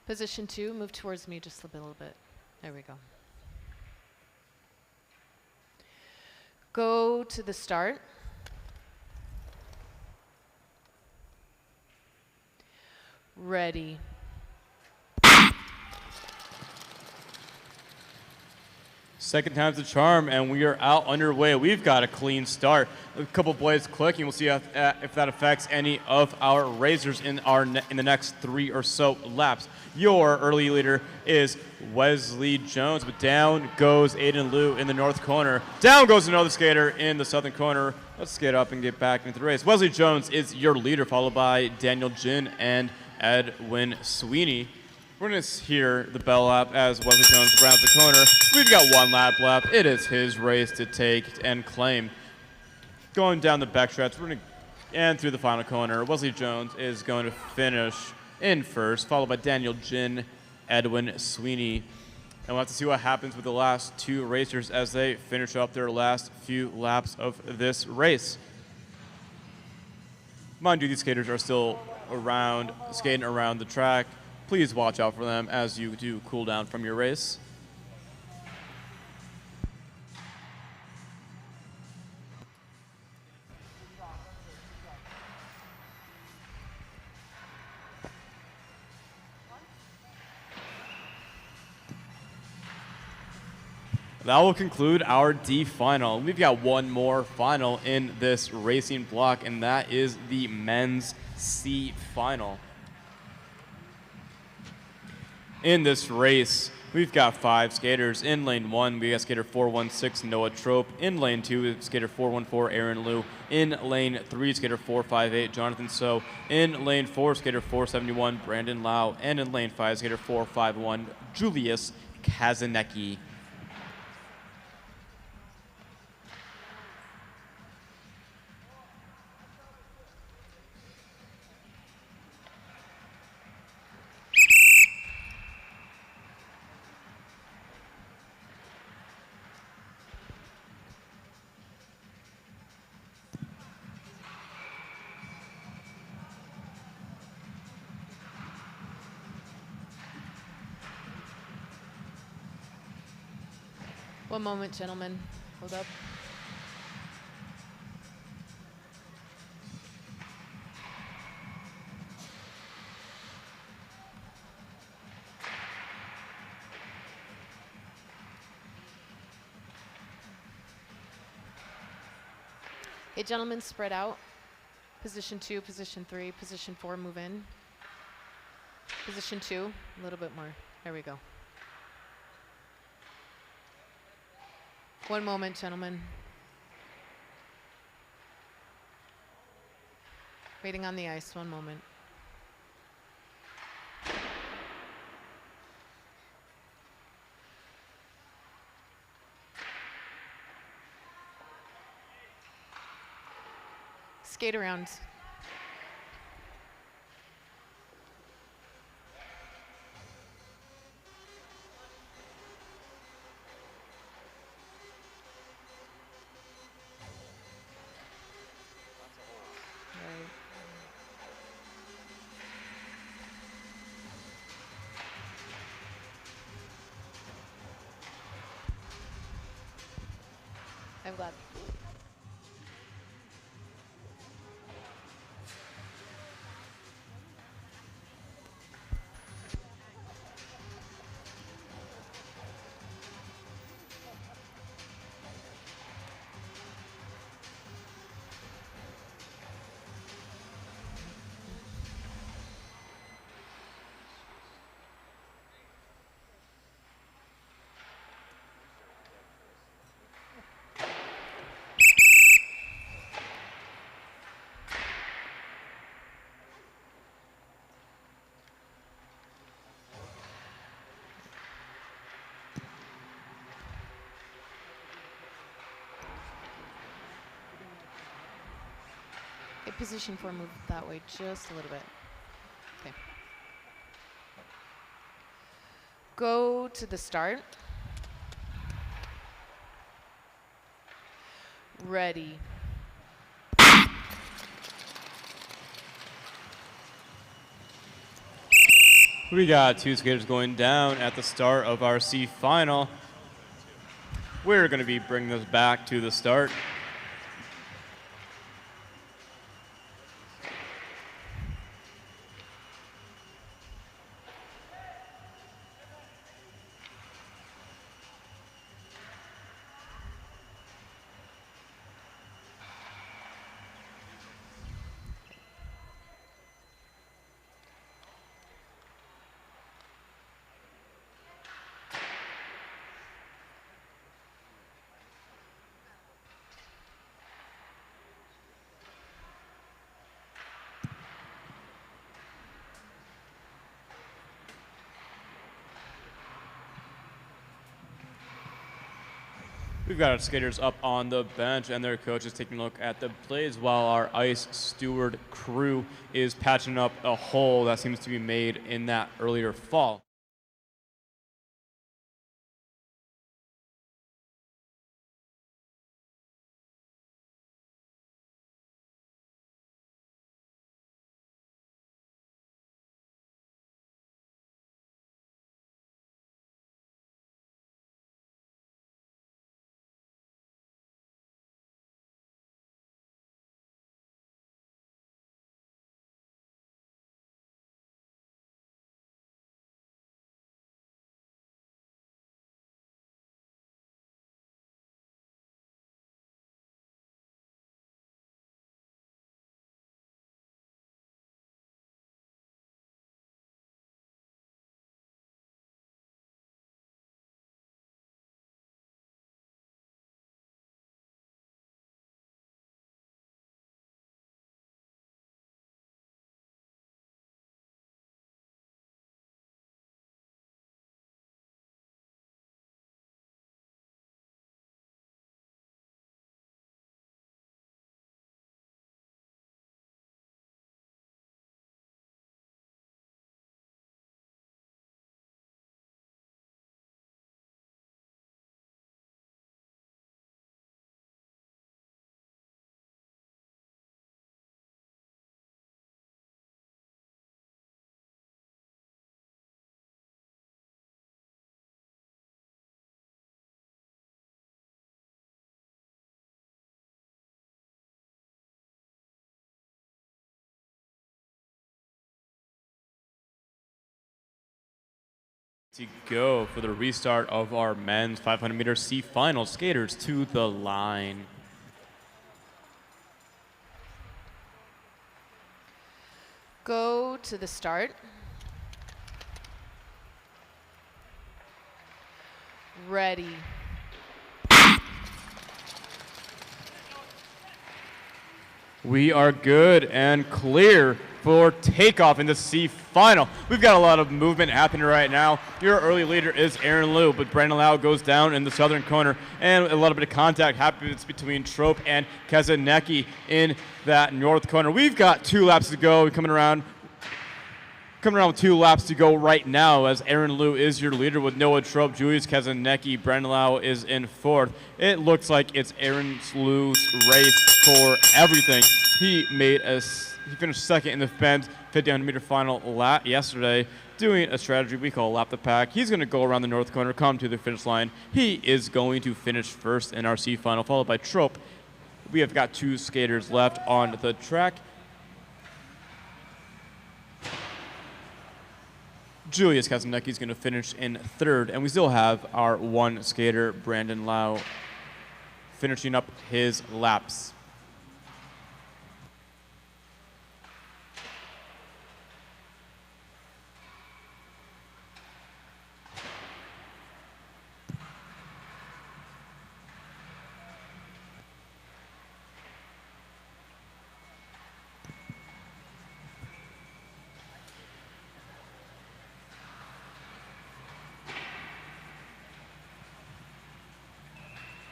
Position 2, move towards me just a little bit. There we go. Go to the start. Ready. Second time's the charm, and we are out underway. We've got a clean start. A couple blades clicking. We'll see if that affects any of our racers in the next 3 or so laps. Your early leader is Wesley Jones, but down goes Aiden Liu in the north corner. Down goes another skater in the southern corner. Let's get up and get back into the race. Wesley Jones is your leader, followed by Daniel Jin and Edwin Sweeney. We're going to hear the bell up as Wesley Jones rounds the corner. We've got 1 lap left. It is his race to take and claim. Going down the backstretch, and through the final corner, Wesley Jones is going to finish in first, followed by Daniel Jin, Edwin Sweeney. And we'll have to see what happens with the last 2 racers as they finish up their last few laps of this race. Mind you, these skaters are still skating around the track. Please watch out for them as you do cool down from your race. That will conclude our D final. We've got one more final in this racing block, and that is the men's C final. In this race, we've got 5 skaters. In lane 1, we got skater 416, Noah Trope. In lane 2, skater 414, Aaron Liu. In lane 3, skater 458, Jonathan So. In lane 4, skater 471, Brandon Lau. And in lane 5, skater 451, Julius Kazanecki. One moment, gentlemen. Hold up. Okay, gentlemen, spread out. Position 2, position 3, position 4, move in. Position 2, a little bit more. There we go. One moment, gentlemen. Waiting on the ice, one moment. Skate around. Right. I'm glad. Okay, position 4, move that way just a little bit. Okay. Go to the start. Ready. We got 2 skaters going down at the start of our C final. We're going to be bringing this back to the start. We've got our skaters up on the bench and their coach is taking a look at the plays while our ice steward crew is patching up a hole that seems to be made in that earlier fall. To go for the restart of our men's 500-meter C final. Skaters to the line. Go to the start. Ready. We are good and clear for takeoff in the C final. We've got a lot of movement happening right now. Your early leader is Aaron Liu, but Brandon Lau goes down in the southern corner, and a little bit of contact happens between Trope and Kazanecki in that north corner. We've got 2 laps to go. Coming around with 2 laps to go right now, as Aaron Liu is your leader with Noah Trope, Julius Kazanecki, Brandon Lau is in 4th. It looks like it's Aaron Liu's race for everything. He finished 2nd in the men's 50-meter final yesterday, doing a strategy we call lap the pack. He's going to go around the north corner, come to the finish line. He is going to finish 1st in our C final, followed by Trope. We have got 2 skaters left on the track. Julius Kazanecki is going to finish in 3rd, and we still have our 1 skater, Brandon Lau, finishing up his laps.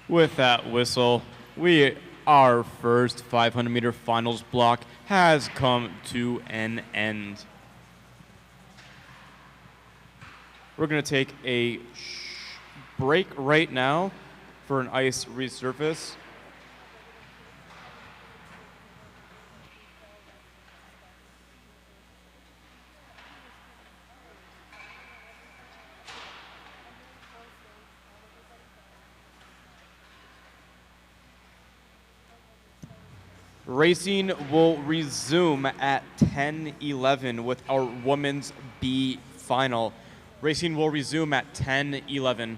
With that whistle, our first 500-meter finals block has come to an end. We're going to take a break right now for an ice resurface. Racing will resume at 10:11 with our women's B final. Racing will resume at 10:11.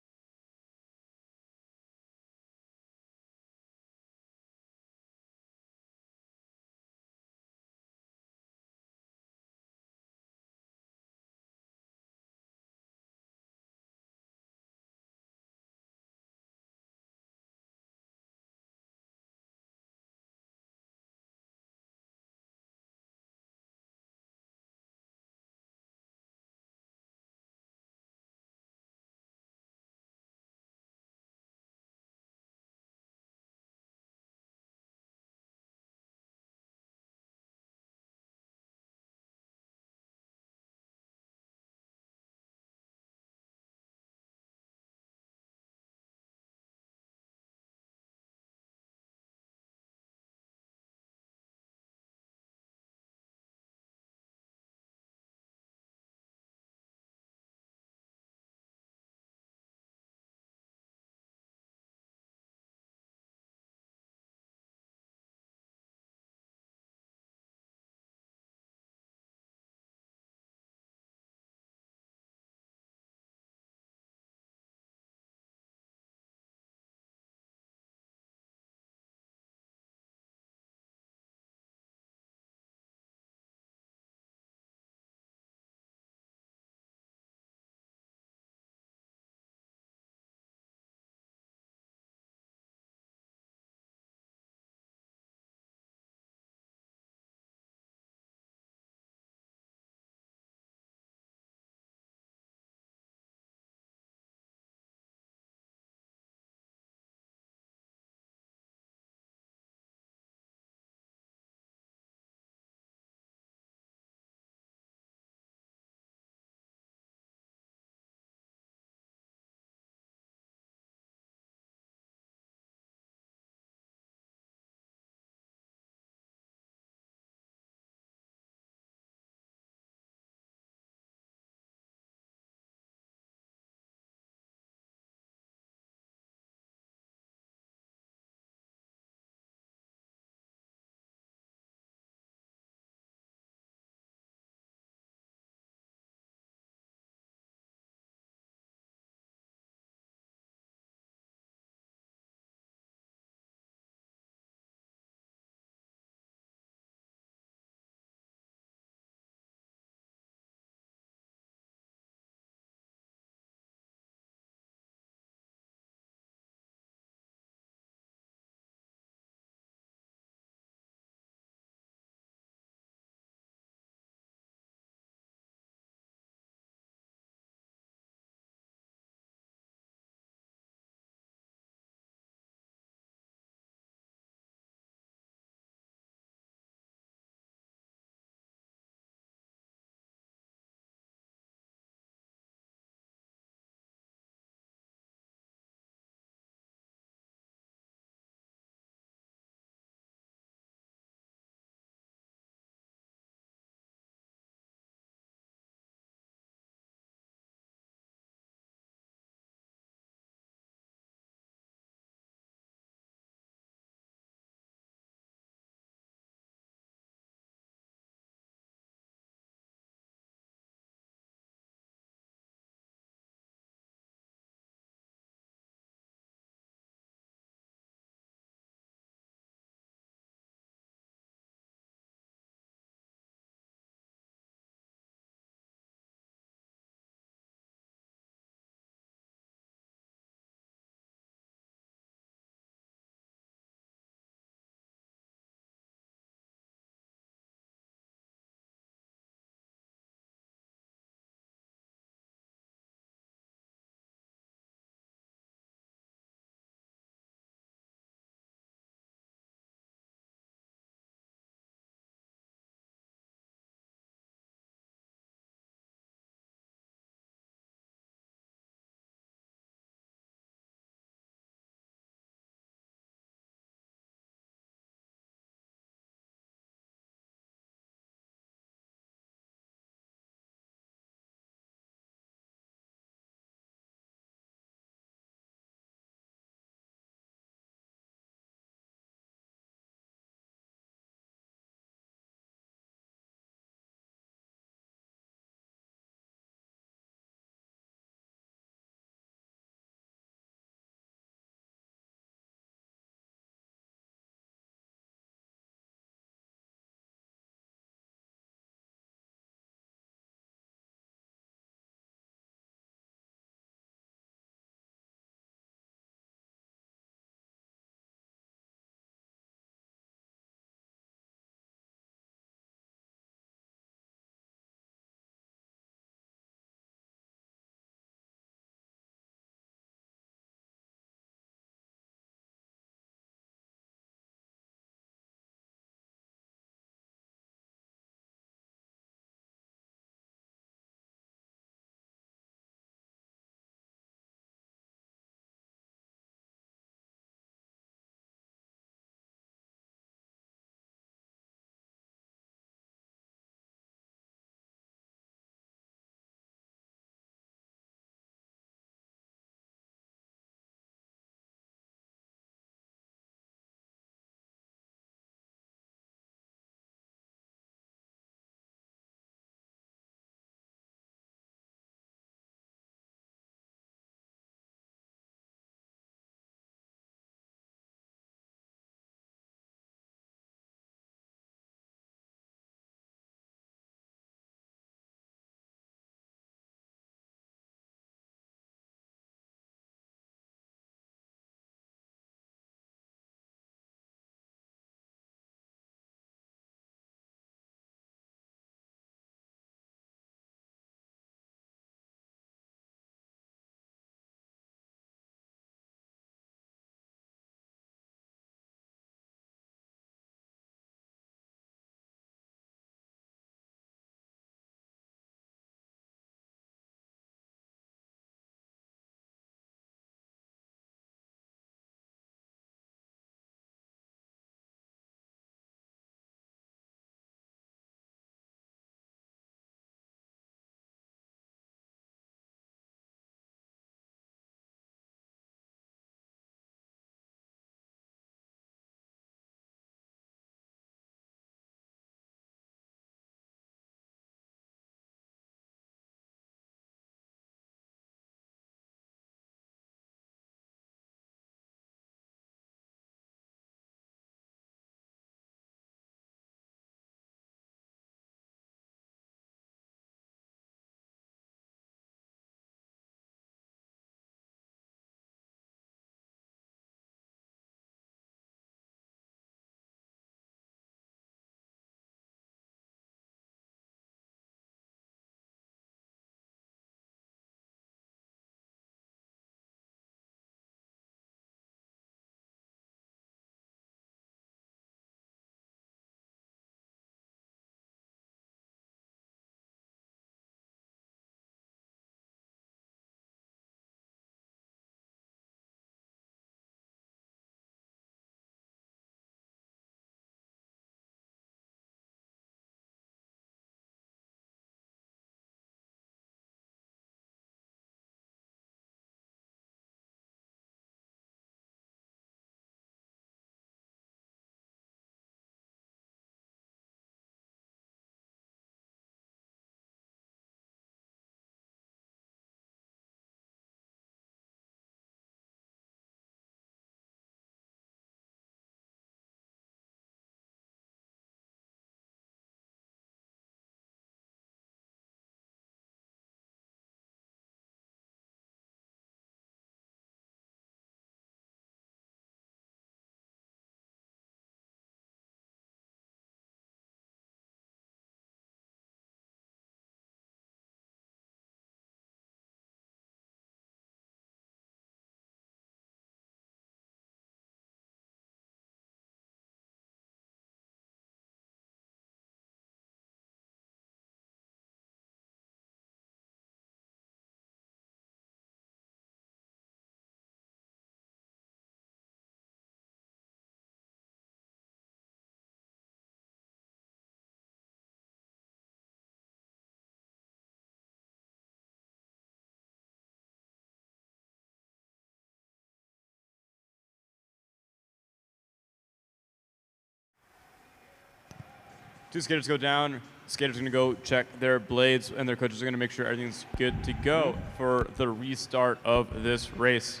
Two skaters go down. Skaters are going to go check their blades, and their coaches are going to make sure everything's good to go for the restart of this race.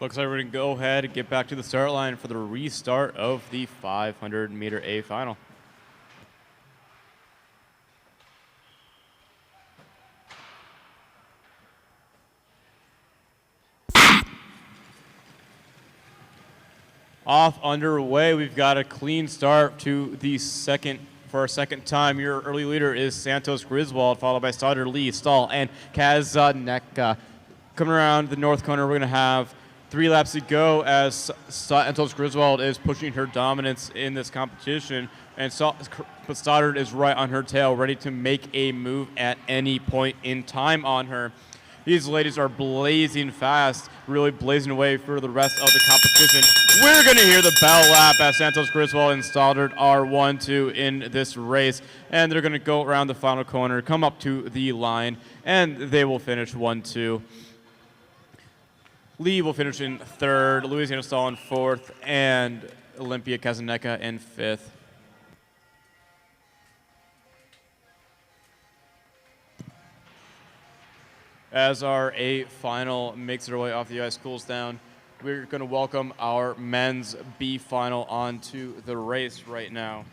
Looks like we're going to go ahead and get back to the start line for the restart of the 500-meter A final. Off underway, we've got a clean start to the second. For a second time, your early leader is Santos Griswold, followed by Stoddard, Lee, Stahl, and Kazaneka. Coming around the north corner, we're going to have 3 laps to go as Santos Griswold is pushing her dominance in this competition, but Stoddard is right on her tail, ready to make a move at any point in time on her. These ladies are blazing fast, really blazing away for the rest of the competition. We're going to hear the bell lap as Santos Griswold and Stoddard are 1-2 in this race, and they're going to go around the final corner, come up to the line, and they will finish 1-2. Lee will finish in 3rd, Louisiana Stahl in 4th, and Olympia Kazaneka in 5th. As our A final makes their way off the ice, cools down, we're going to welcome our men's B final onto the race right now.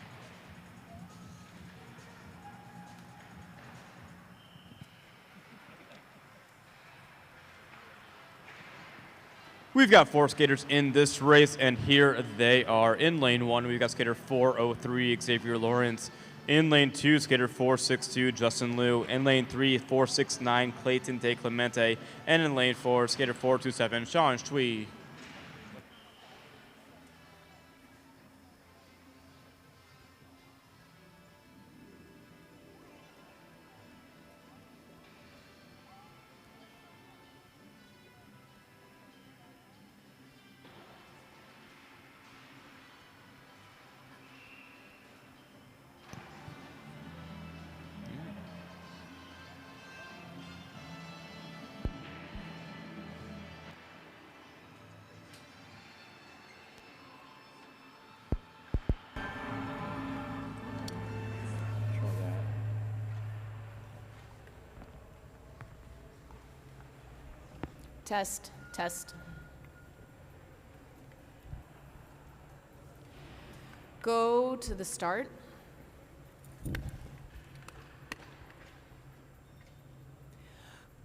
We've got 4 skaters in this race, and here they are. In lane 1, we've got skater 403, Xavier Lawrence. In lane 2, skater 462, Justin Liu. In lane 3, 469, Clayton De Clemente. And in lane 4, skater 427, Sean Shui. Test, test. Go to the start.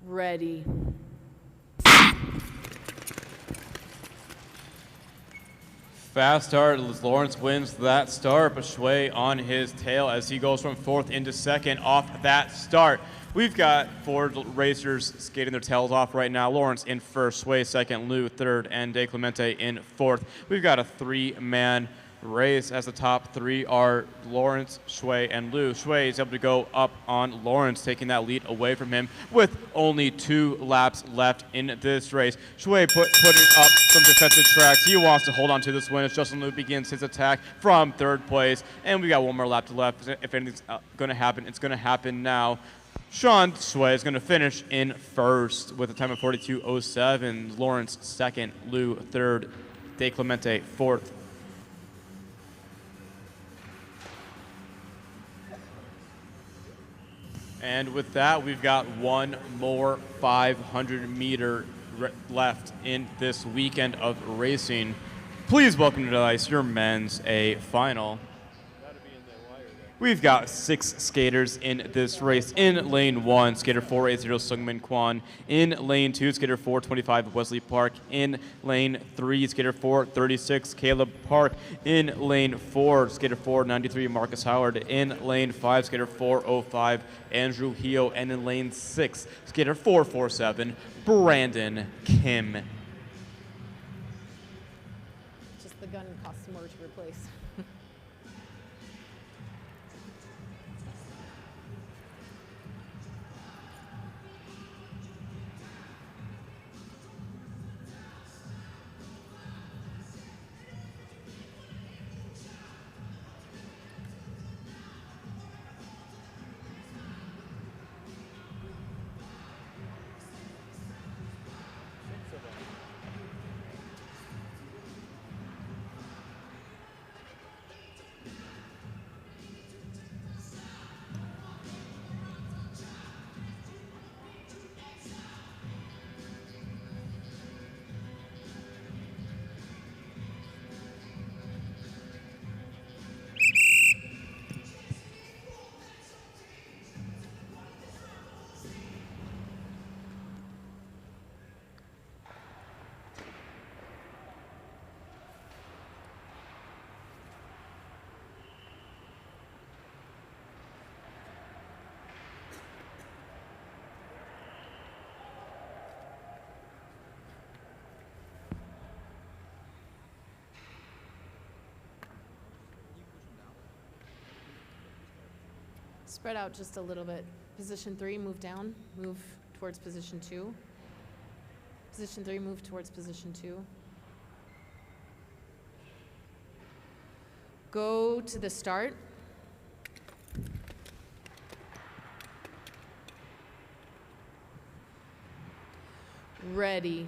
Ready. Fast start. Lawrence wins that start, but Shui on his tail as he goes from 4th into 2nd off that start. We've got 4 racers skating their tails off right now. Lawrence in 1st, Shui 2nd, Lou 3rd, and De Clemente in 4th. We've got a 3-man race as the top 3 are Lawrence, Shui, and Lou. Shui is able to go up on Lawrence, taking that lead away from him with only 2 laps left in this race. Shui putting up some defensive tracks. He wants to hold on to this win as Justin Lou begins his attack from 3rd place. And we got 1 more lap to left. If anything's going to happen, it's going to happen now. Sean Shui is going to finish in 1st with a time of 42:07. Lawrence 2nd, Lou 3rd, De Clemente 4th. And with that, we've got 1 more 500-meter left in this weekend of racing. Please welcome to the ice your men's A final. We've got 6 skaters in this race. In lane 1, skater 480 Sungmin Kwan. In lane 2, skater 425 Wesley Park. In lane 3, skater 436 Caleb Park. In lane 4, skater 493 Marcus Howard. In lane 5, skater 405 Andrew Heo. And in lane 6, skater 447 Brandon Kim. Just the gun costs more to replace. Spread out just a little bit. Position 3, move down. Move towards position 2. Position 3, move towards position 2. Go to the start. Ready.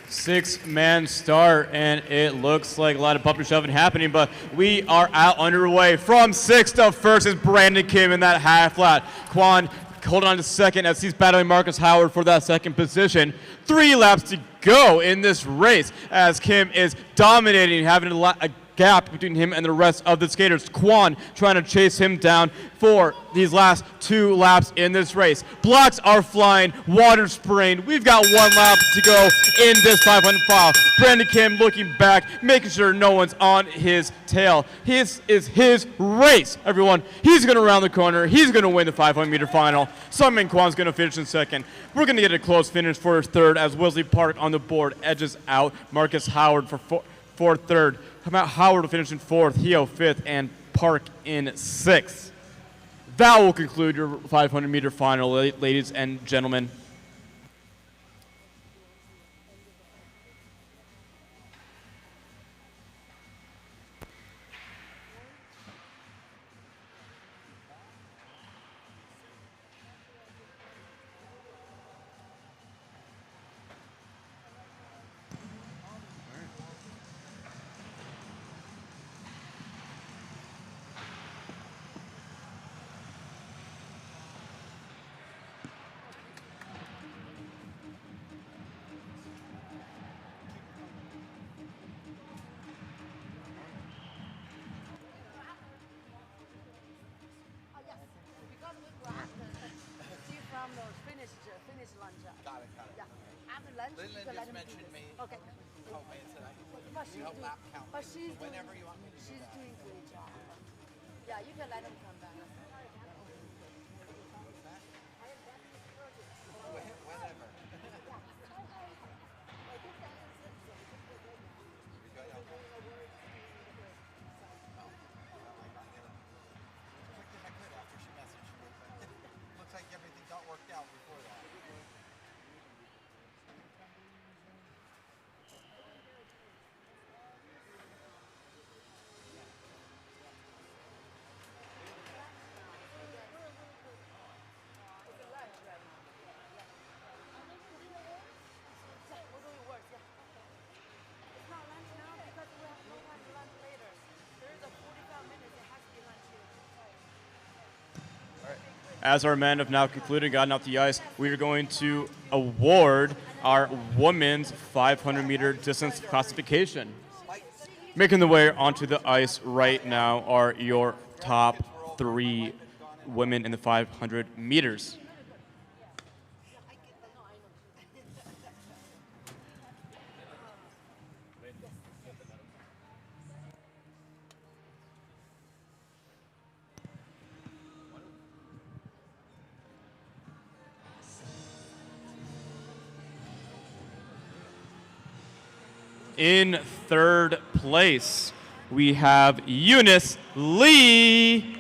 6-man start, and it looks like a lot of puppy shoving happening, but we are out underway. From 6th to 1st is Brandon Kim in that half flat. Quan holding on to 2nd as he's battling Marcus Howard for that 2nd position. 3 laps to go in this race as Kim is dominating, having a gap between him and the rest of the skaters. Quan trying to chase him down for these last 2 laps in this race. Blocks are flying, water spraying. We've got 1 lap to go in this 500 file. Brandon Kim looking back, making sure no one's on his tail. This is his race, everyone. He's going to round the corner. He's going to win the 500-meter final. Sungmin Kwan's going to finish in 2nd. We're going to get a close finish for 3rd as Wesley Park on the board edges out Marcus Howard for 3rd. Howard will finish in 4th, Heo 5th, and Park in 6th. That will conclude your 500-meter final, ladies and gentlemen. abdominals, finish lunge up. Got it. Yeah. After lunge, you can let him do this. Okay. But she's doing, Whenever you want me to do she's that. doing a great job. Yeah, you can let him come back. Whenever. After she messaged me, but looks like everything got worked out before that. We're doing work, yeah. It's not lunch now because we have no time to lunch later. There is a 45 minutes, it has to be lunch here. As our men have now concluded, gotten off the ice, we are going to award our women's 500-meter distance classification. Making the way onto the ice right now are your top 3 women in the 500 meters. In 3rd place, we have Eunice Lee.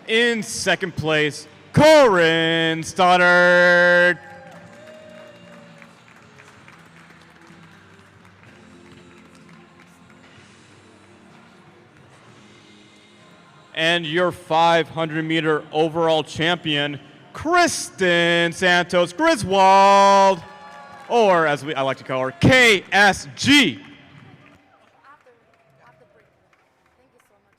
In 2nd place, Corinne Stoddard. And your 500-meter overall champion, Kristen Santos Griswold, or as I like to call her, KSG. After break. Thank you so much.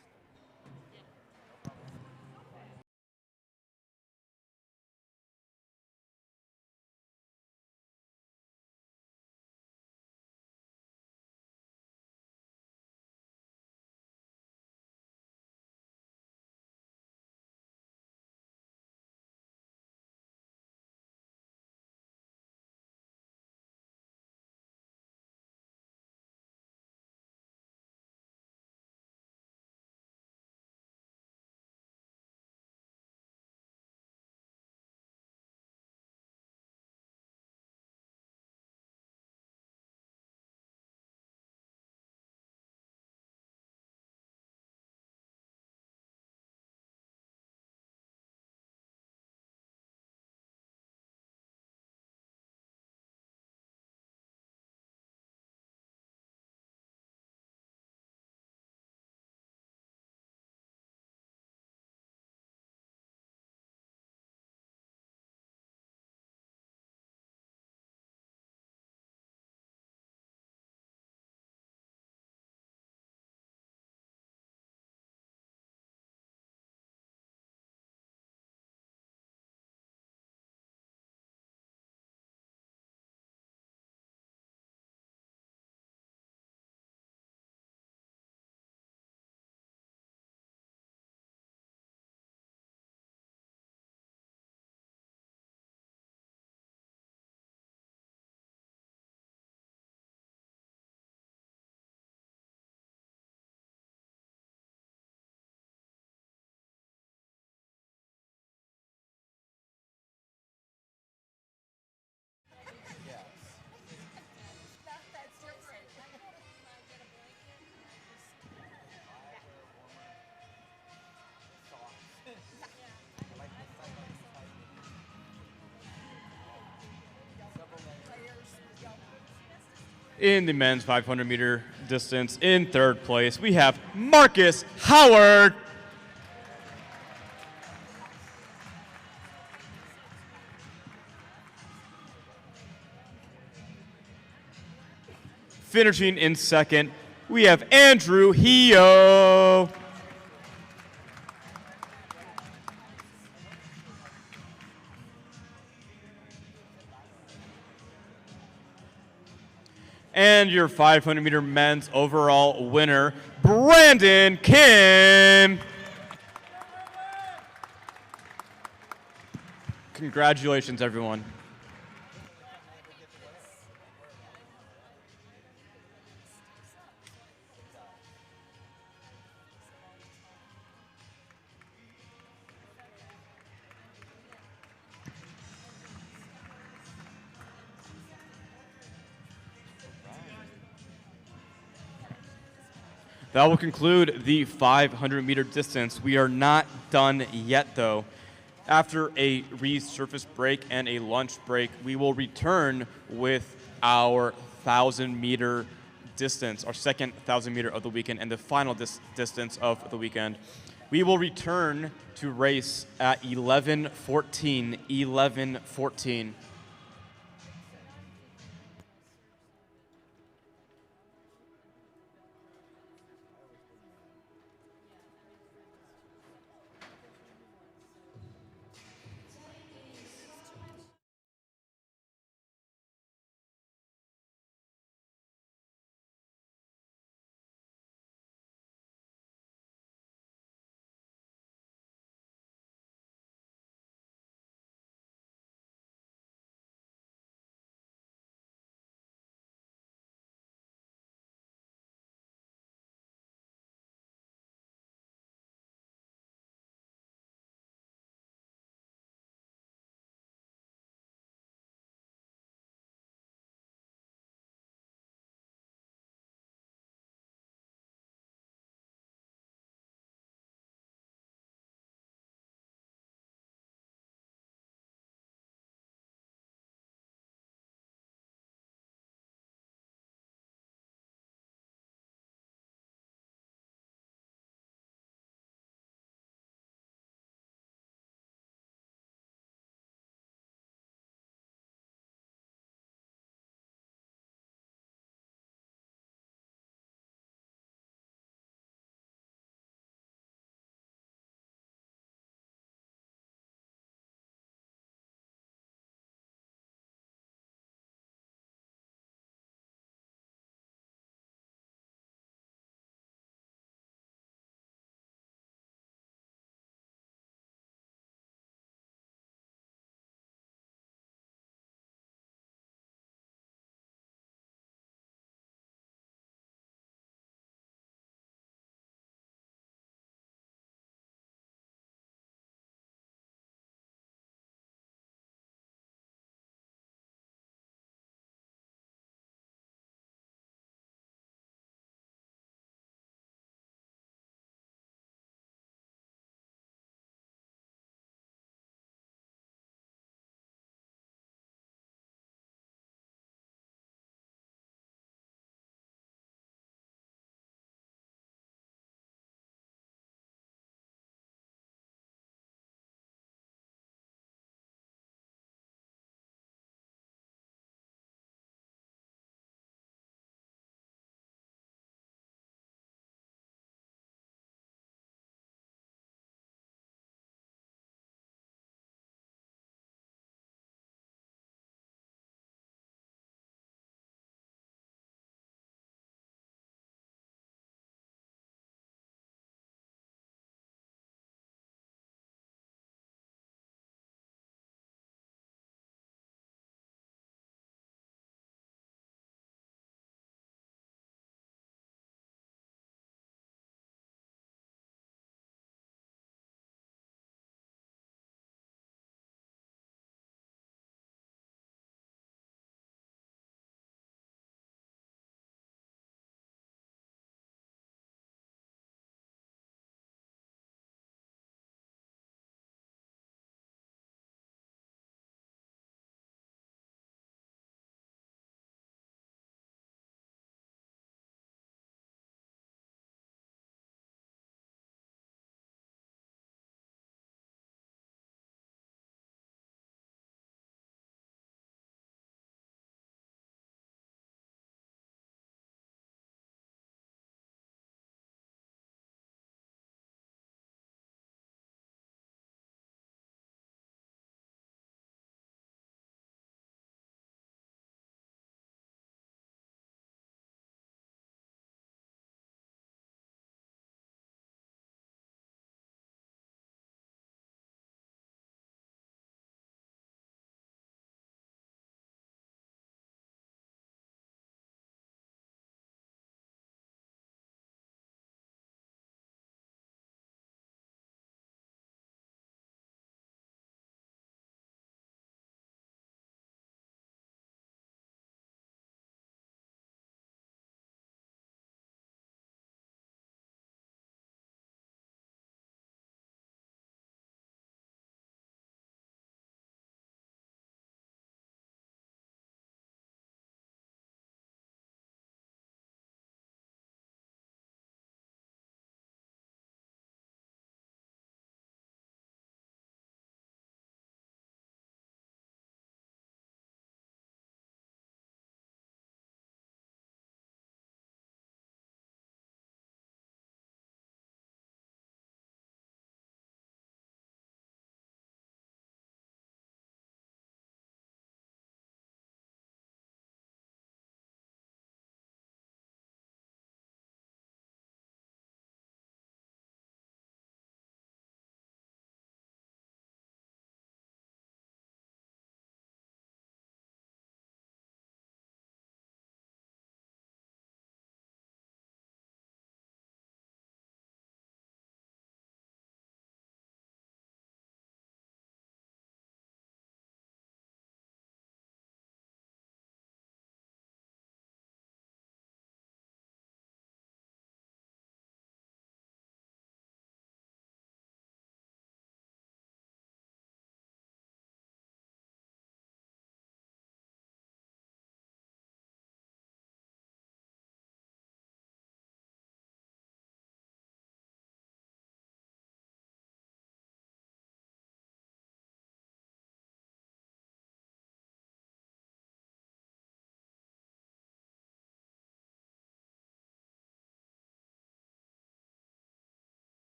In the men's 500-meter distance, in 3rd place, we have Marcus Howard. Finishing in 2nd, we have Andrew Hio. And your 500-meter men's overall winner, Brandon Kim. Congratulations, everyone. That will conclude the 500-meter distance. We are not done yet, though. After a resurface break and a lunch break, we will return with our 1,000-meter distance, our second 1,000-meter of the weekend and the final distance of the weekend. We will return to race at 11:14.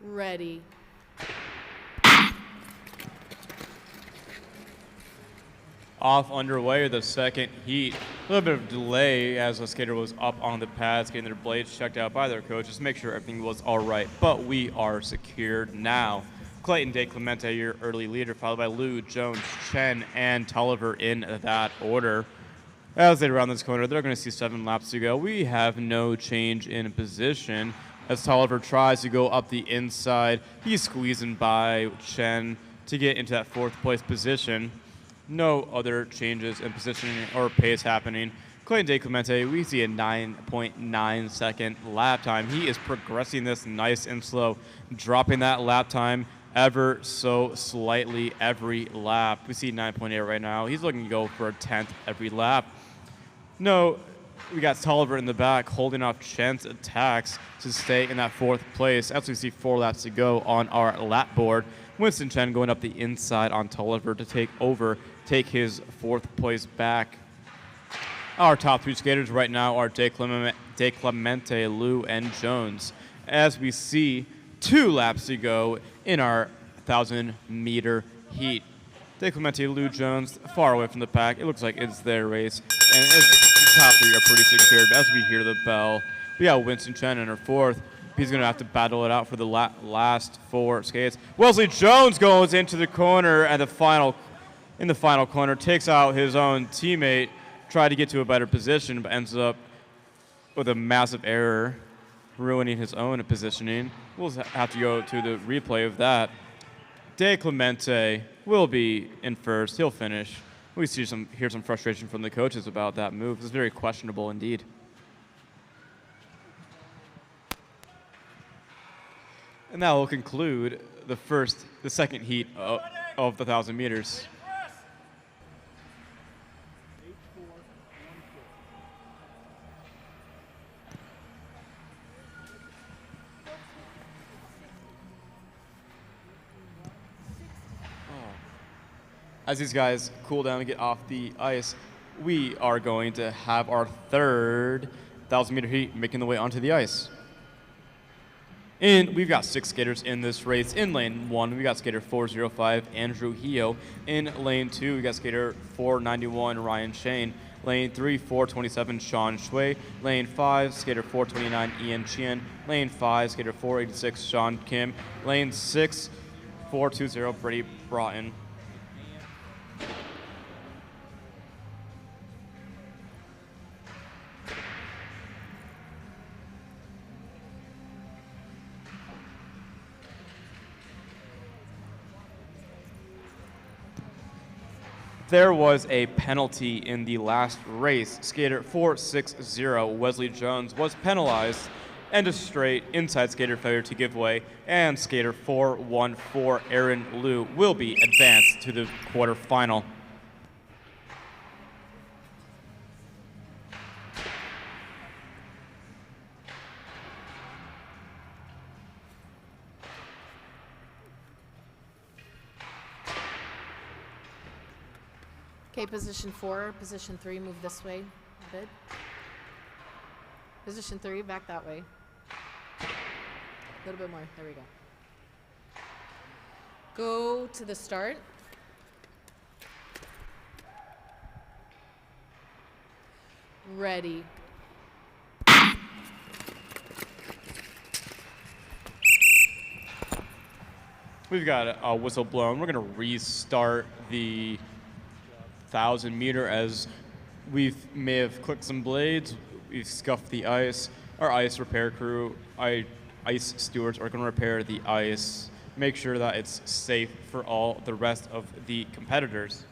Ready. Off underway, the second heat. A little bit of delay as the skater was up on the pads, getting their blades checked out by their coach, just to make sure everything was all right. But we are secured now. Clayton De Clemente, your early leader, followed by Lou, Jones, Chen, and Tolliver in that order. As they round this corner, they're going to see 7 laps to go. We have no change in position as Tolliver tries to go up the inside. He's squeezing by Chen to get into that 4th place position. No other changes in positioning or pace happening. Clayton De Clemente, we see a 9.9 second lap time. He is progressing this nice and slow, dropping that lap time ever so slightly every lap. We see 9.8 right now. He's looking to go for a 10th every lap. No, we got Tolliver in the back holding off Chen's attacks to stay in that 4th place as we see 4 laps to go on our lap board. Winston Chen going up the inside on Tolliver to take his 4th place back. Our top 3 skaters right now are De Clemente, Lou, and Jones. As we see 2 laps to go in our 1,000-meter heat. De Clemente, Lou, Jones, far away from the pack. It looks like it's their race. And the top 3 are pretty secured as we hear the bell. We got Winston Chen in our 4th. He's going to have to battle it out for the last 4 skates. Wesley Jones goes into the corner in the final corner, takes out his own teammate, tried to get to a better position, but ends up with a massive error, ruining his own positioning. We'll have to go to the replay of that. De Clemente will be in 1st. He'll finish. We hear some frustration from the coaches about that move. It's very questionable indeed. And that will conclude the second heat of the 1,000 meters. As these guys cool down and get off the ice, we are going to have our 3rd 1,000-meter heat making the way onto the ice. And we've got 6 skaters in this race. In lane 1, we got skater 405, Andrew Hio. In lane 2, we got skater 491, Ryan Shane. Lane 3, 427, Sean Shui. Lane 5, skater 429, Ian Chien. Lane 5, skater 486, Sean Kim. Lane 6, 420, Brady Broughton. There was a penalty in the last race. Skater 460, Wesley Jones, was penalized, and a straight inside skater failure to give way, and skater 414, Aaron Liu, will be advanced to the quarterfinal. Okay, position 4, position 3, move this way a bit. Position 3, back that way. A little bit more, there we go. Go to the start. Ready. We've got a whistle blown. We're going to restart the 1,000-meter as we may have clicked some blades. We've scuffed the ice. Our ice repair crew, ice stewards are going to repair the ice, make sure that it's safe for all the rest of the competitors.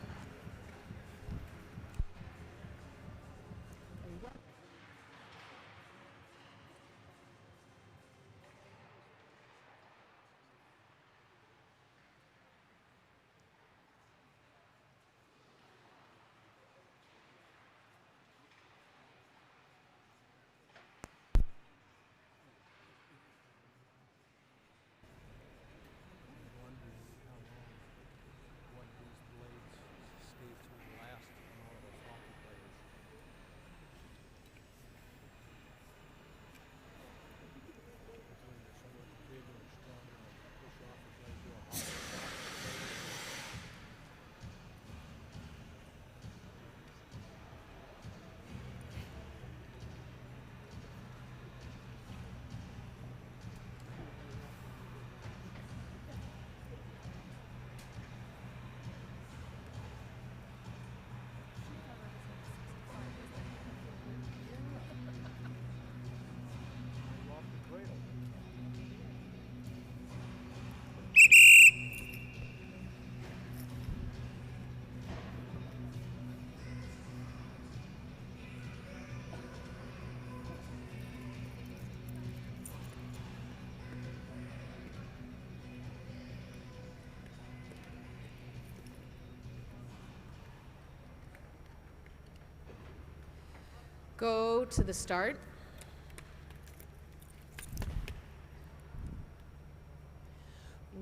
Go to the start.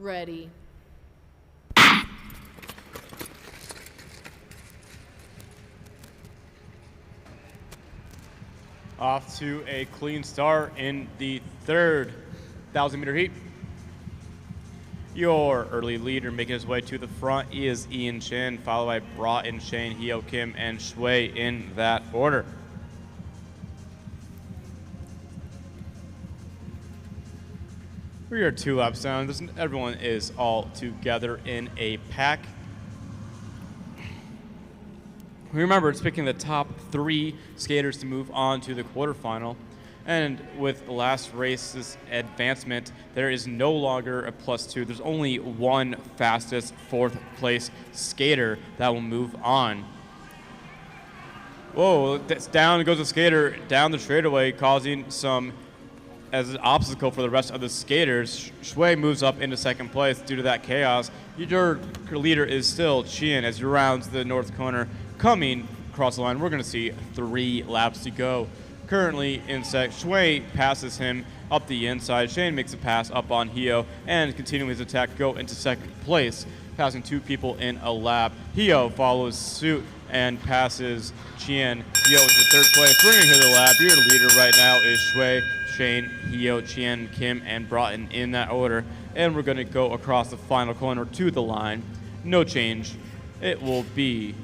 Ready. Off to a clean start in the third 1,000-meter heat. Your early leader making his way to the front is Ian Chin, followed by Broughton, Shane, Hyo Kim, and Shui in that order. We are 2 laps down. Everyone is all together in a pack. Remember, it's picking the top 3 skaters to move on to the quarterfinal. And with last race's advancement, there is no longer a +2. There's only one fastest 4th place skater that will move on. Whoa, that's down goes the skater down the straightaway, causing some as an obstacle for the rest of the skaters. Shui moves up into 2nd place due to that chaos. Your leader is still Chien as he rounds the north corner. Coming across the line, we're going to see 3 laps to go. Currently in Shui passes him up the inside. Shane makes a pass up on Hyo and continuing his attack go into 2nd place, passing 2 people in a lap. Hyo follows suit and passes Chien. Hyo into 3rd place. We're going to hear the lap. Your leader right now is Shui, Shane, Hyo, Chien, Kim, and Broughton in that order. And we're going to go across the final corner to the line. No change. It will be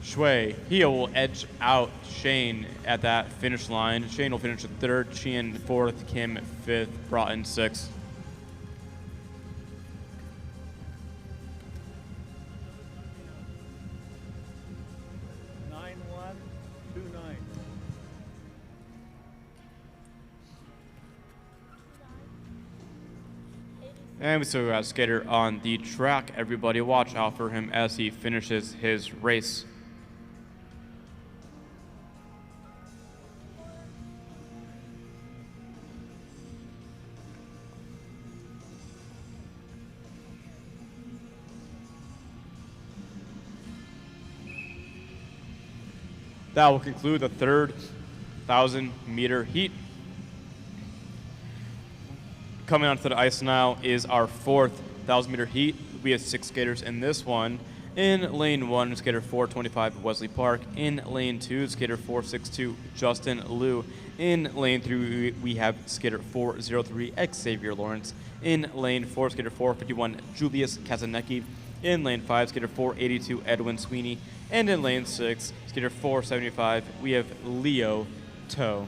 Shui. Hyo will edge out Shane at that finish line. Shane will finish at 3rd, Chien 4th, Kim 5th, Broughton 6th. And we still got a skater on the track. Everybody watch out for him as he finishes his race. That will conclude the third 1,000-meter heat. Coming onto the ice now is our fourth 1,000-meter heat. We have 6 skaters in this one. In lane 1, skater 425, Wesley Park. In lane 2, skater 462, Justin Liu. In lane 3, we have skater 403, Xavier Lawrence. In lane 4, skater 451, Julius Kazanecki. In lane 5, skater 482, Edwin Sweeney. And in lane 6, skater 475, we have Leo Toe.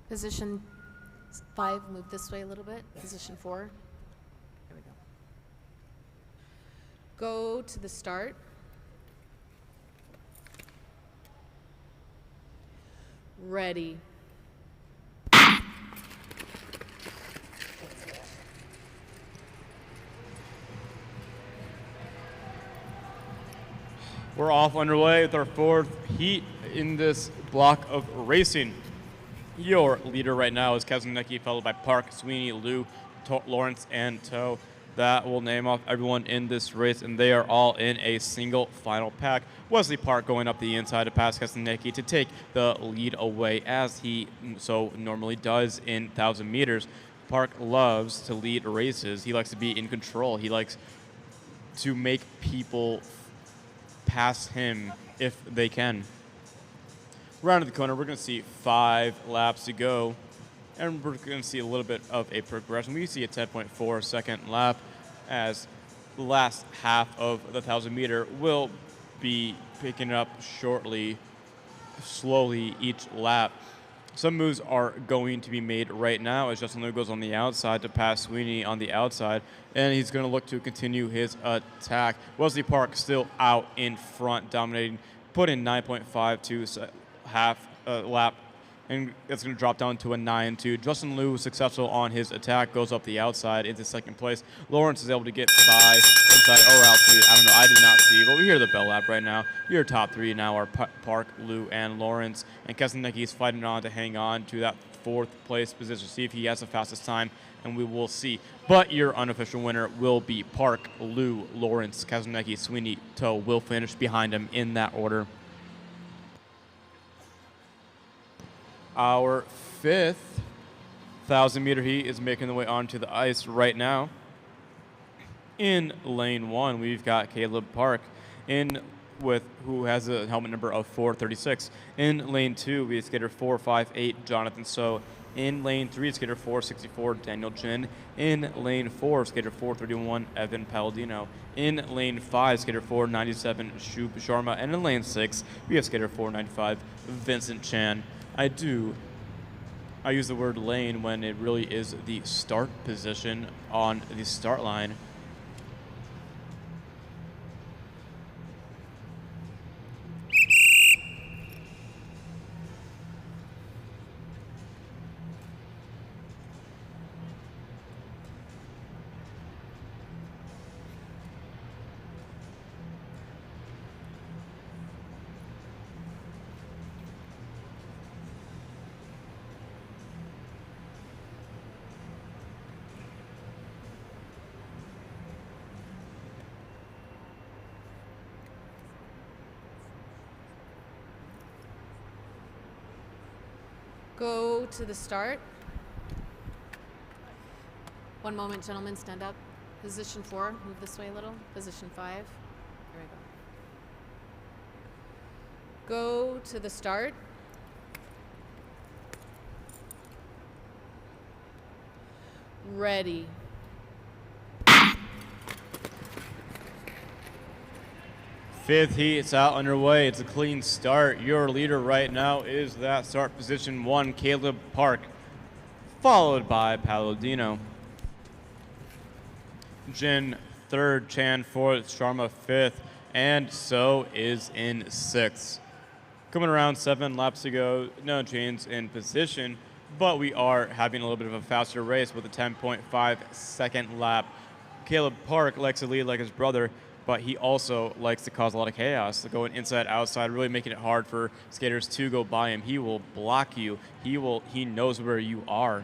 Position 5, move this way a little bit. Position 4. There we go. Go to the start. Ready. We're off underway with our fourth heat in this block of racing. Your leader right now is Kazanecki, followed by Park, Sweeney, Liu, Lawrence, and Toe. That will name off everyone in this race, and they are all in a single final pack. Wesley Park going up the inside to pass Kazanecki to take the lead away, as he so normally does in 1,000 meters. Park loves to lead races. He likes to be in control. He likes to make people pass him if they can. Round of the corner, we're going to see 5 laps to go, and we're going to see a little bit of a progression. We see a 10.4 second lap, as the last half of the 1,000 meter will be picking up shortly, slowly each lap. some moves are going to be made right now as Justin Liu goes on the outside to pass Sweeney on the outside, and he's going to look to continue his attack. Wesley Park still out in front, dominating, put in 9.5 to half lap, and it's going to drop down to a 9-2. Justin Liu successful on his attack, goes up the outside into second place. Lawrence is able to get by inside or out to, I don't know, I did not see, but we hear the bell lap right now. Your top three now are Park, Liu, and Lawrence, and Keselnicki is fighting on to hang on to that fourth place position, see if he has the fastest time, and we will see. But your unofficial winner will be Park, Liu, Lawrence, Keselnicki, Sweeney, Toe will finish behind him in that order. Our fifth 1,000-meter heat is making the way onto the ice right now. In lane 1, we've got Caleb Park who has a helmet number of 436. In lane 2, we have skater 458, Jonathan So. In lane 3, skater 464, Daniel Jin. In lane 4, skater 431, Evan Palladino. In lane 5, skater 497, Shub Sharma. And in lane 6, we have skater 495, Vincent Chan. I use the word lane when it really is the start position on the start line. Go to the start. One moment, gentlemen, stand up. Position 4, move this way a little. Position 5, here we go. Go to the start. Ready. Fifth heat, it's out underway. It's a clean start. Your leader right now is that start position 1, Caleb Park, followed by Palladino. Jin third, Chan fourth, Sharma fifth, and So is in sixth. Coming around 7 laps to go, no change in position, but we are having a little bit of a faster race with a 10.5 second lap. Caleb Park likes to lead like his brother, but he also likes to cause a lot of chaos, going inside, outside, really making it hard for skaters to go by him. He will block you. He knows where you are.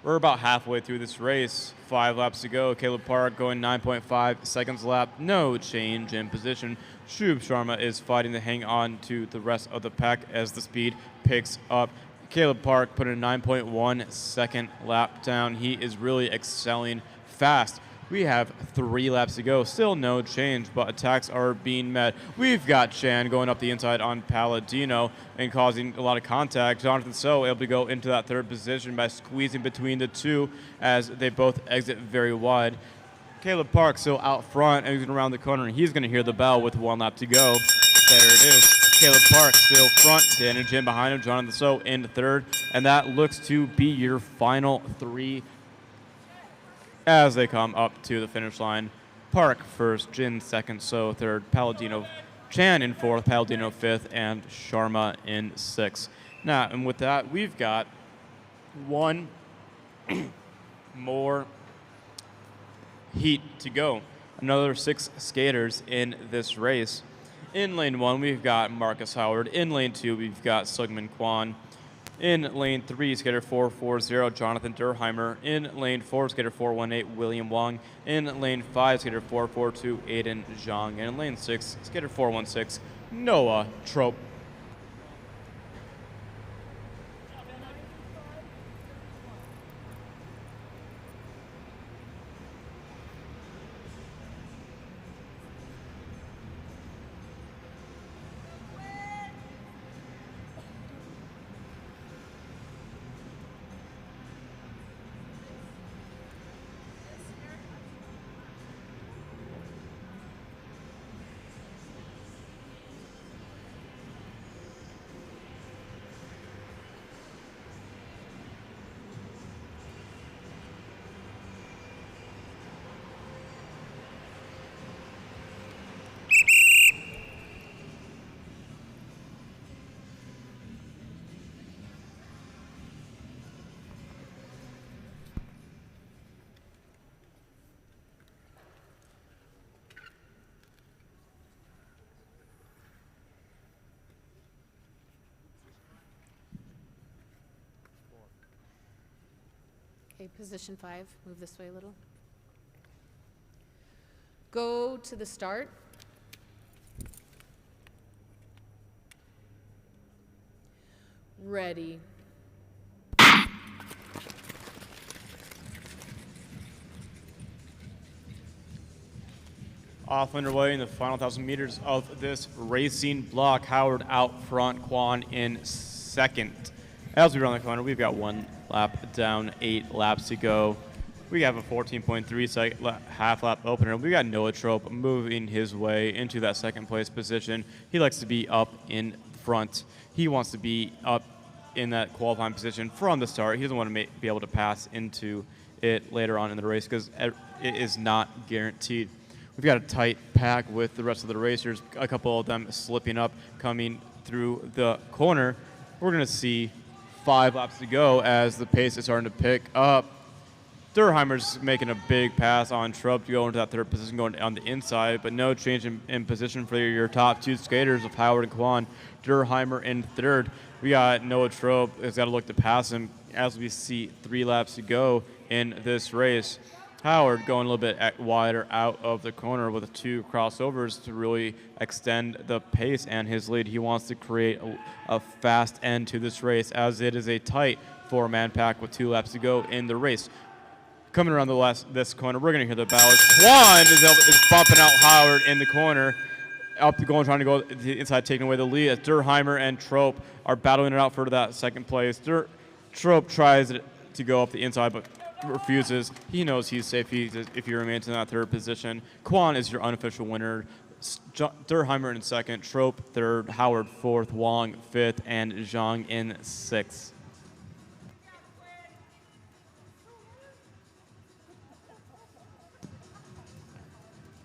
We're about halfway through this race. 5 laps to go. Caleb Park going 9.5 seconds lap. No change in position. Shub Sharma is fighting to hang on to the rest of the pack as the speed picks up. Caleb Park put a 9.1 second lap down. He is really excelling fast. We have 3 laps to go. Still no change, but attacks are being met. We've got Chan going up the inside on Palladino and causing a lot of contact. Jonathan So able to go into that third position by squeezing between the two as they both exit very wide. Caleb Park still out front, exiting around the corner, and he's going to hear the bell with 1 lap to go. There it is. Caleb Park still front. Daniel Jin behind him. Jonathan So in third. And that looks to be your final 3 as they come up to the finish line. Park first, Jin second, So third, Palladino, Chan in fourth, Palladino fifth, and Sharma in sixth. Now, and with that, we've got 1 more heat to go. Another 6 skaters in this race. In lane 1, we've got Marcus Howard. In lane 2, we've got Sugman Kwan. In lane 3, skater 440, Jonathan Durheimer. In lane 4, skater 418, William Wong. In lane 5, skater 442, Aiden Zhang. And in lane 6, skater 416, Noah Trope. Okay, position 5, move this way a little. Go to the start. Ready. Off underway in the final 1,000 meters of this racing block. Howard out front, Quan in second. As we run the corner, we've got 1 lap down, 8 laps to go. We have a 14.3 half lap opener. We got Noah Trope moving his way into that second place position. He likes to be up in front. He wants to be up in that qualifying position from the start. He doesn't want to be able to pass into it later on in the race because it is not guaranteed. We've got a tight pack with the rest of the racers, a couple of them slipping up, coming through the corner. We're going to see 5 laps to go as the pace is starting to pick up. Durheimer's making a big pass on Trupp to go into that third position, going on the inside, but no change in position for your top 2 skaters of Howard and Quan. Durheimer in third. We got Noah Trupp has got to look to pass him as we see 3 laps to go in this race. Howard going a little bit wider out of the corner with 2 crossovers to really extend the pace and his lead. He wants to create a fast end to this race as it is a tight 4-man pack with 2 laps to go in the race. Coming around this corner, we're going to hear the bells. Quan is bumping out Howard in the corner. Up the goal, trying to go inside, taking away the lead as Durheimer and Trope are battling it out for that second place. Trope tries to go up the inside, but refuses. He knows he's safe if he remains in that third position. Quan is your unofficial winner. Durheimer in second, Trope third, Howard fourth, Wong fifth, and Zhang in sixth.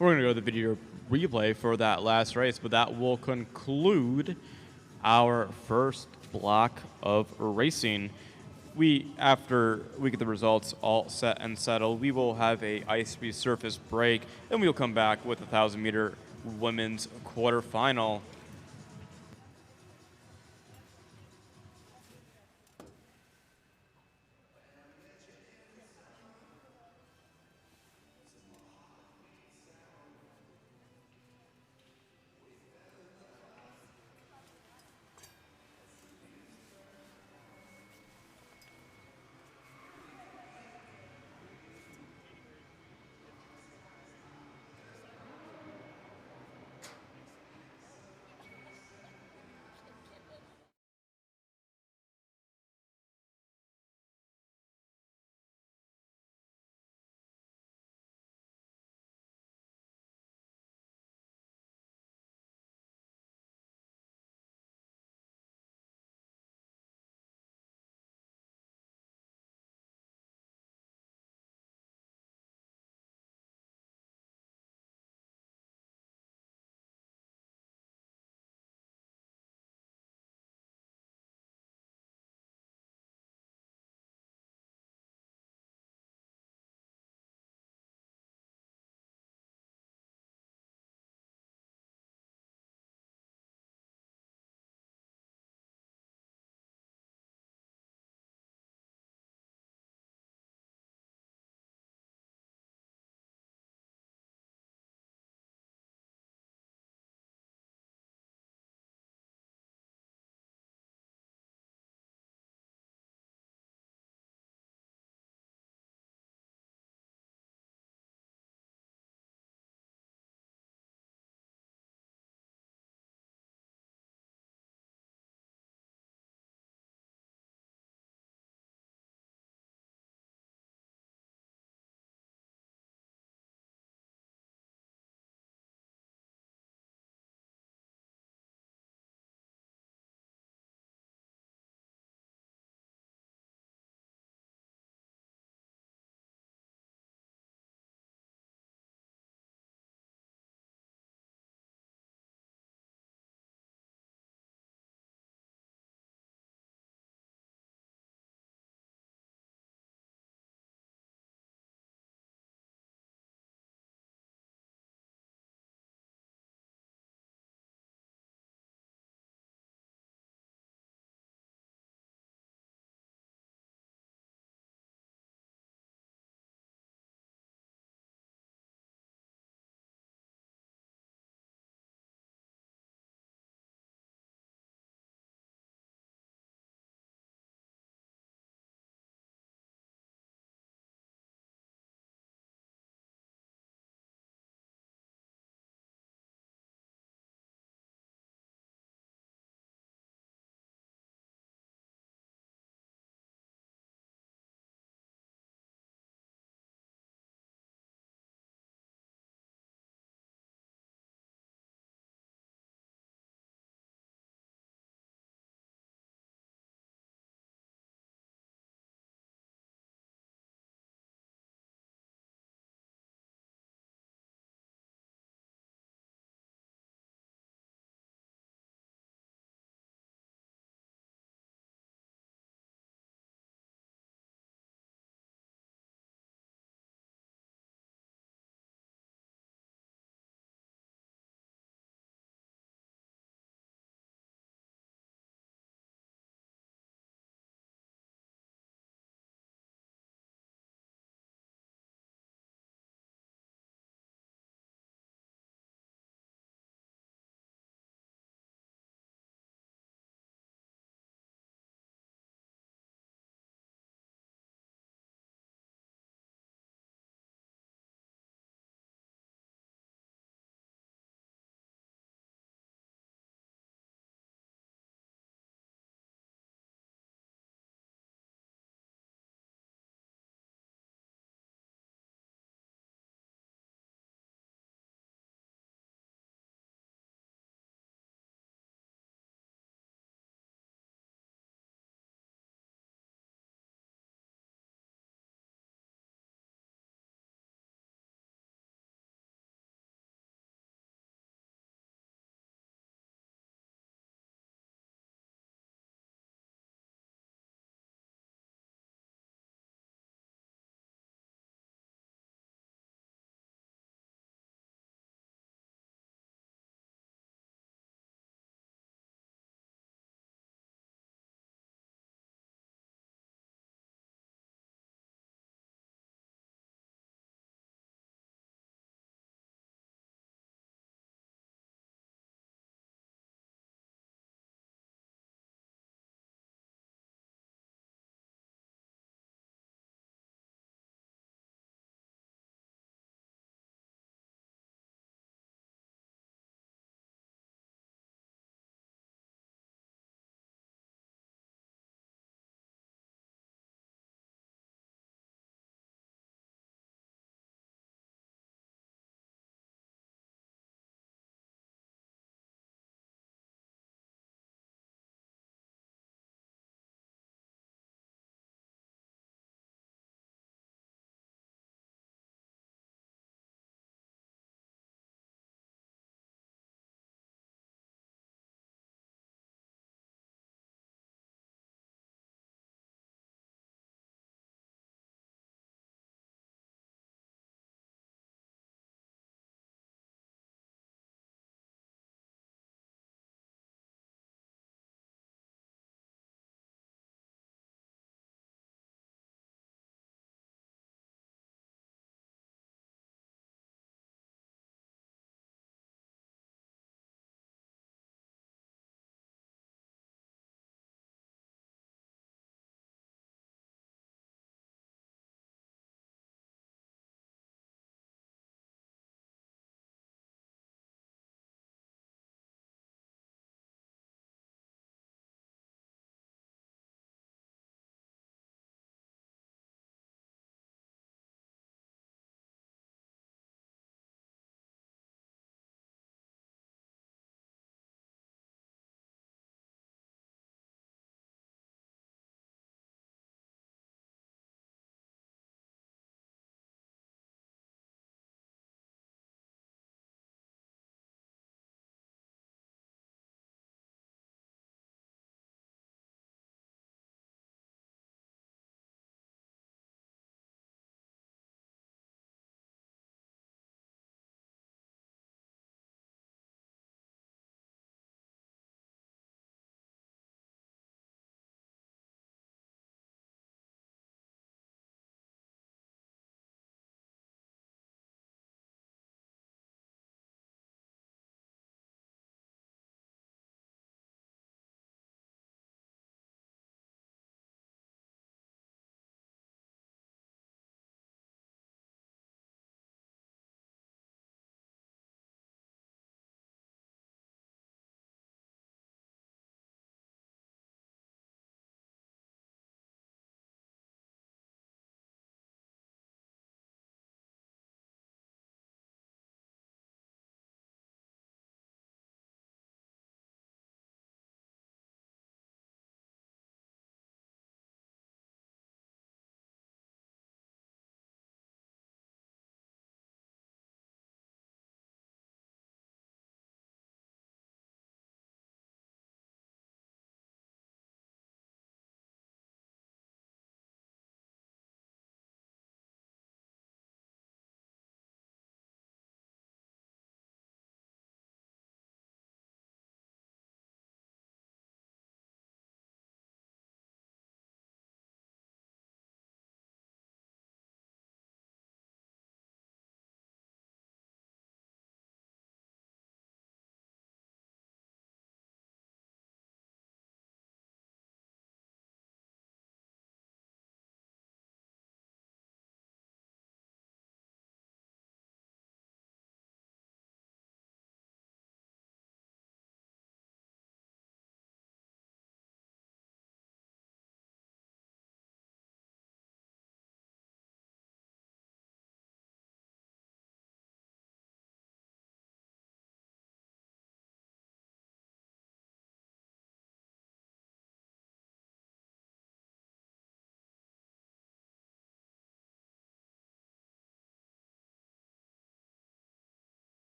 We're going to go to the video replay for that last race, but that will conclude our first block of racing. After we get the results all set and settled, we will have a ice resurface break, and we'll come back with the 1,000-meter women's quarterfinal.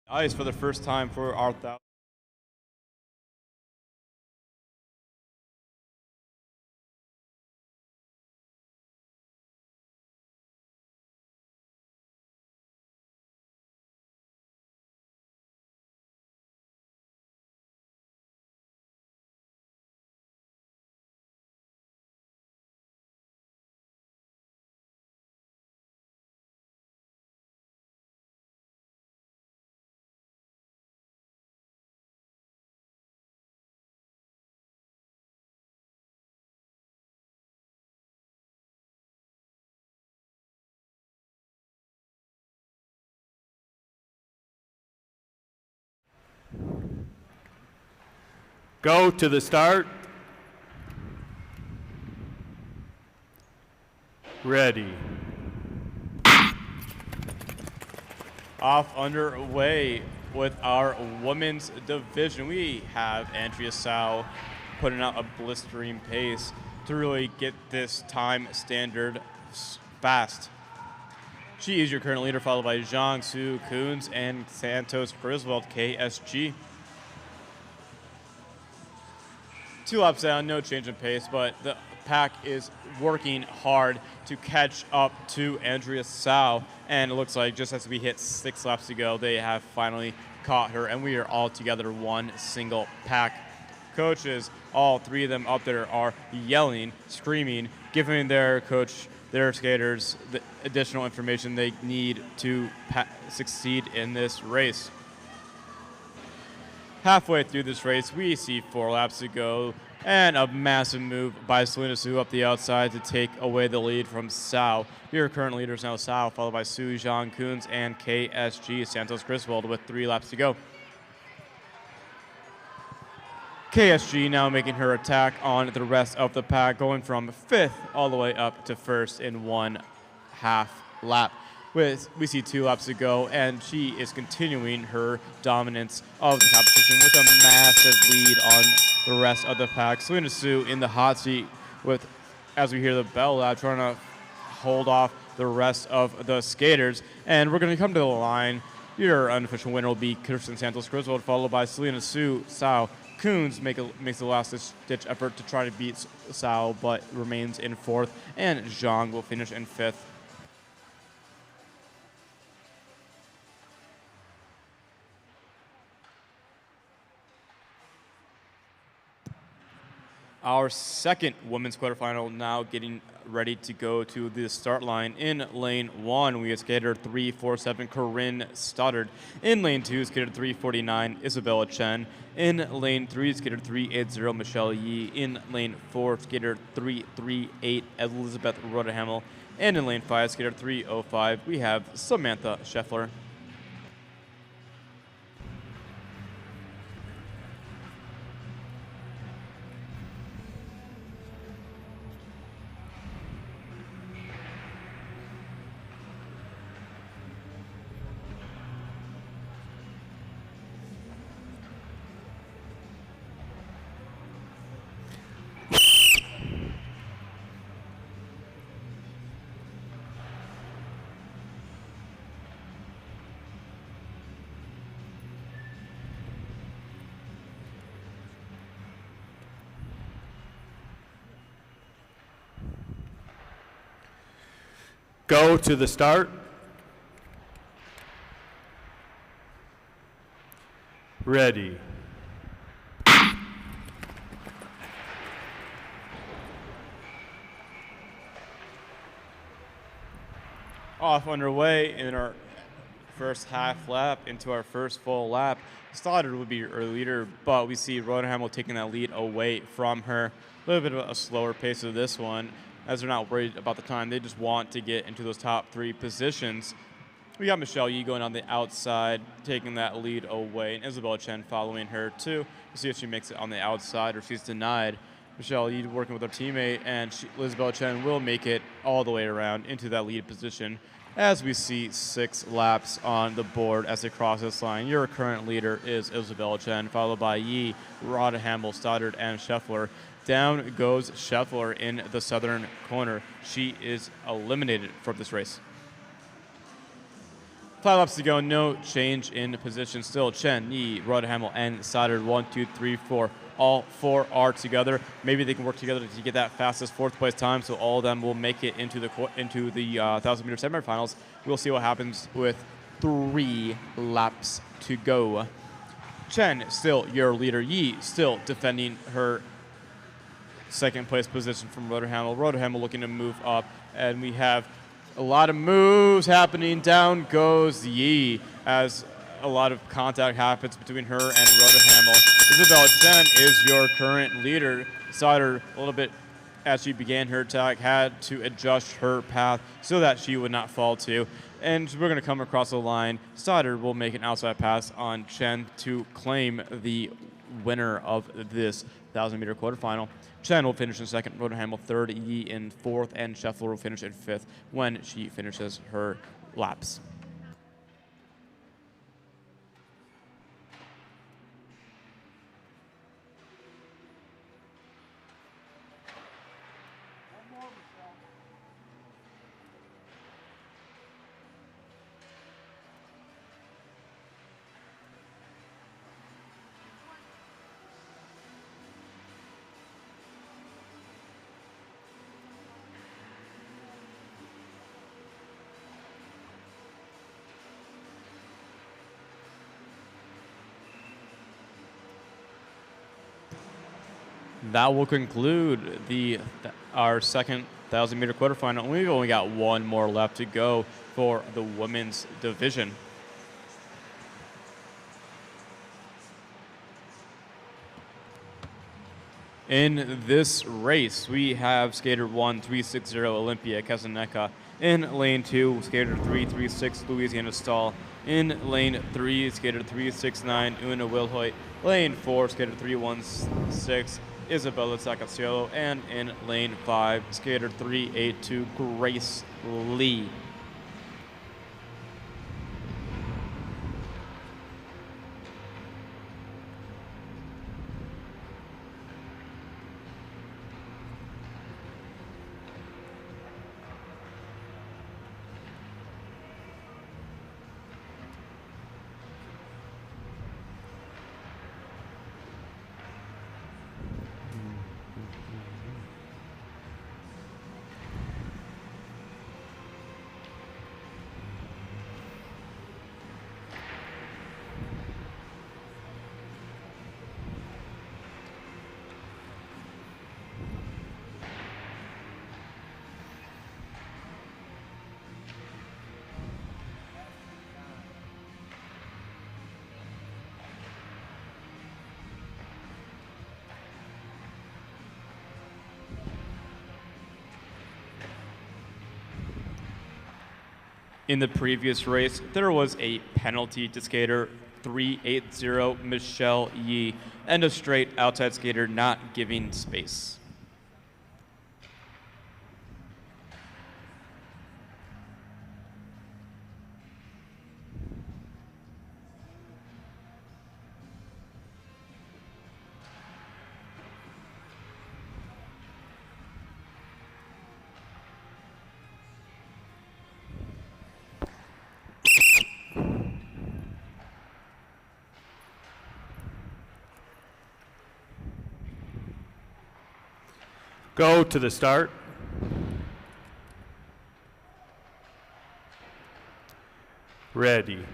Ice for the first time for our 1,000. Go to the start. Ready. Off underway with our women's division. We have Andrea Sau putting out a blistering pace to really get this time standard fast. She is your current leader, followed by Zhang Su Coons and Santos Griswold KSG. 2 laps down, no change in pace, but the pack is working hard to catch up to Andrea Sau. And it looks like just as we hit 6 laps to go, they have finally caught her, and we are all together one single pack. Coaches, all 3 of them up there, are yelling, screaming, giving their coach, their skaters, the additional information they need to succeed in this race. Halfway through this race, we see 4 laps to go, and a massive move by Selena Su up the outside to take away the lead from Sau. Your current leaders now Sau, followed by Su Zhang Coons and KSG Santos Griswold with 3 laps to go. KSG now making her attack on the rest of the pack, going from 5th all the way up to 1st in 1/2 lap. We see 2 laps to go, and she is continuing her dominance of the competition with a massive lead on the rest of the pack. Selena Su in the hot seat with, as we hear the bell loud, trying to hold off the rest of the skaters. And we're going to come to the line. Your unofficial winner will be Kristen Santos Griswold, followed by Selena Su. Sau Coons makes the last-ditch effort to try to beat Sau, but remains in 4th, and Zhang will finish in 5th. Our second women's quarterfinal now getting ready to go to the start line. In lane 1, we have skater 347 Corinne Stoddard. In lane 2, skater 349 Isabella Chen. In lane 3, skater 380 Michelle Yi. In lane 4, skater 338 Elizabeth Rodehamel. And in lane 5, skater 305, we have Samantha Scheffler. Go to the start. Ready. Off underway in our first half lap into our first full lap. Stoddard would be our leader, but we see Rodenhamel taking that lead away from her. A little bit of a slower pace of this one, as they're not worried about the time. They just want to get into those top 3 positions. We got Michelle Yi going on the outside, taking that lead away, and Isabella Chen following her too. We'll see if she makes it on the outside or if she's denied. Michelle Yi working with her teammate, and Isabella Chen will make it all the way around into that lead position as we see 6 laps on the board as they cross this line. Your current leader is Isabella Chen, followed by Yi, Rodehamel, Stoddard, and Scheffler. Down goes Scheffler in the southern corner. She is eliminated from this race. 5 laps to go, no change in position. Still Chen, Yi, Rotherham, and Sider. 1, 2, 3, 4. All 4 are together. Maybe they can work together to get that fastest 4th place time, so all of them will make it into the 1,000-meter semifinals. We'll see what happens with 3 laps to go. Chen, still your leader. Yi, still defending her 2nd place position from Rotherham. Rotherham looking to move up, and we have a lot of moves happening. Down goes Yi as a lot of contact happens between her and Rotherham. Isabella Chen is your current leader. Sider, a little bit as she began her attack, had to adjust her path so that she would not fall too. And we're going to come across the line. Sider will make an outside pass on Chen to claim the winner of this 1,000-meter quarterfinal. Chen will finish in 2nd, Rotherham 3rd, Yi in 4th, and Scheffler will finish in 5th when she finishes her laps. That will conclude our 2nd 1,000-meter quarterfinal. We've only got 1 more left to go for the women's division. In this race, we have skater 1, 360 Olympia Kasaneka. In lane 2, skater 336 Louisiana Stahl. In lane 3, skater 369 Una Wilhoit. Lane 4, skater 316 Isabella Zaccaciolo. And in lane 5, skater 382 Grace Lee. In the previous race, there was a penalty to skater 380 Michelle Yi and a straight outside skater not giving space. Go to the start. Ready.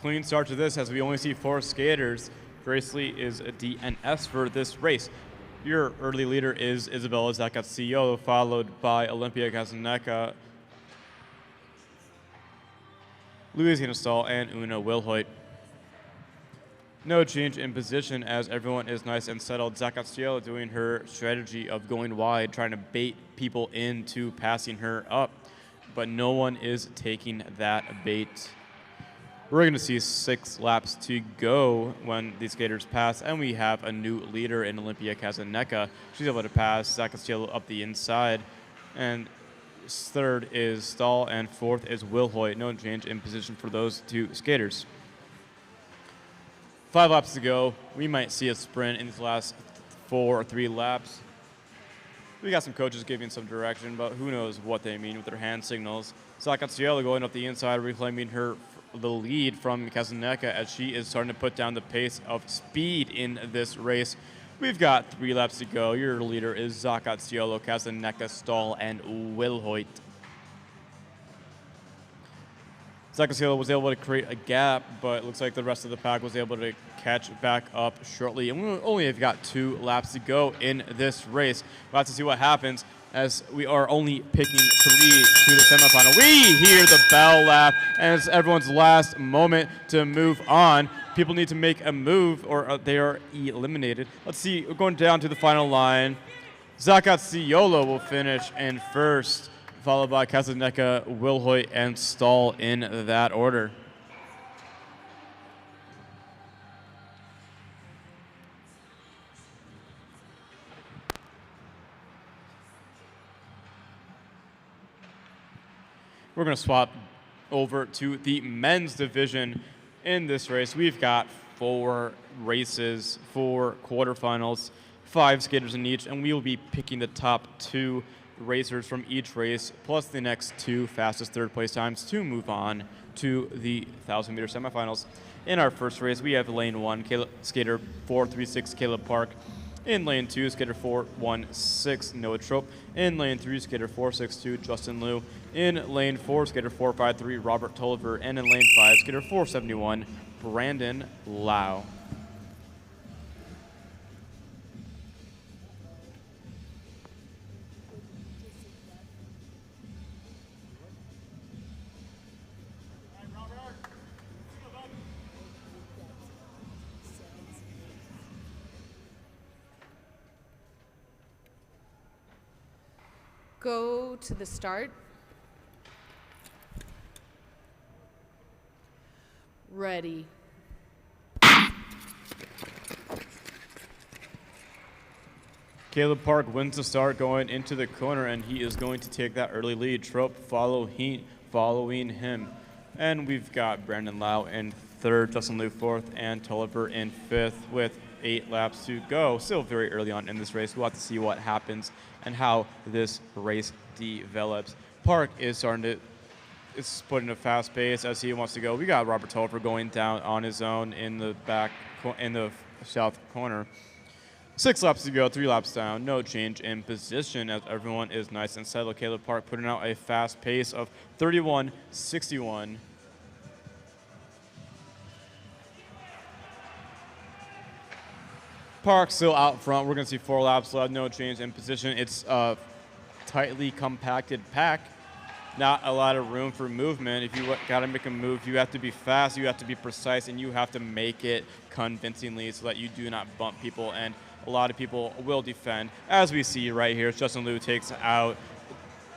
Clean start to this as we only see 4 skaters. Grace Lee is a DNS for this race. Your early leader is Isabella Zaccaciolo, followed by Olympia Kasaneka, Louisiana Stahl, and Una Wilhoit. No change in position as everyone is nice and settled. Zaccaciolo doing her strategy of going wide, trying to bait people into passing her up, but no one is taking that bait. We're going to see 6 laps to go when these skaters pass, and we have a new leader in Olympia Kasaneka. She's able to pass Zaccaciolo up the inside, and 3rd is Stahl, and 4th is Wilhoit. No change in position for those 2 skaters. 5 laps to go. We might see a sprint in these last 4 or 3 laps. We got some coaches giving some direction, but who knows what they mean with their hand signals. Sakatsiela going up the inside, reclaiming the lead from Kazaneka as she is starting to put down the pace of speed in this race. We've got 3 laps to go. Your leader is Zakatsielo, Kazaneka, Stahl, and Wilhoit. Zakatsielo was able to create a gap, but it looks like the rest of the pack was able to catch back up shortly. And we only have got 2 laps to go in this race. We'll have to see what happens as we are only picking 3 to the semifinal. We hear the bell lap, and it's everyone's last moment to move on. People need to make a move or they are eliminated. Let's see, we're going down to the final line. Zakatsielo will finish in first, followed by Kazaneka, Wilhoit, and Stahl in that order. We're going to swap over to the men's division in this race. We've got 4 races, 4 quarterfinals, 5 skaters in each, and we will be picking the top 2 racers from each race, plus the next 2 fastest third place times to move on to the 1,000-meter semifinals. In our first race, we have lane 1, skater 436, Caleb Park. In lane 2, skater 416, Noah Trope. In lane 3, skater 462, Justin Liu. In lane 4, skater 453, Robert Tolliver. And in lane 5, skater 471, Brandon Lau. Go to the start. Ready. Caleb Park wins the start going into the corner, and he is going to take that early lead. Trope following him. And we've got Brandon Lau in third, Justin Liu fourth, and Tolliver in fifth with 8 laps to go. Still very early on in this race. We'll have to see what happens and how this race develops. Park is putting a fast pace as he wants to go. We got Robert Tolliver going down on his own in the south corner. 6 laps to go, 3 laps down, no change in position as everyone is nice and settled. Caleb Park putting out a fast pace of 31.61. Park still out front. We're going to see 4 laps left, no change in position. It's a tightly compacted pack. Not a lot of room for movement. If you got to make a move, you have to be fast, you have to be precise, and you have to make it convincingly so that you do not bump people, and a lot of people will defend. As we see right here, Justin Liu takes out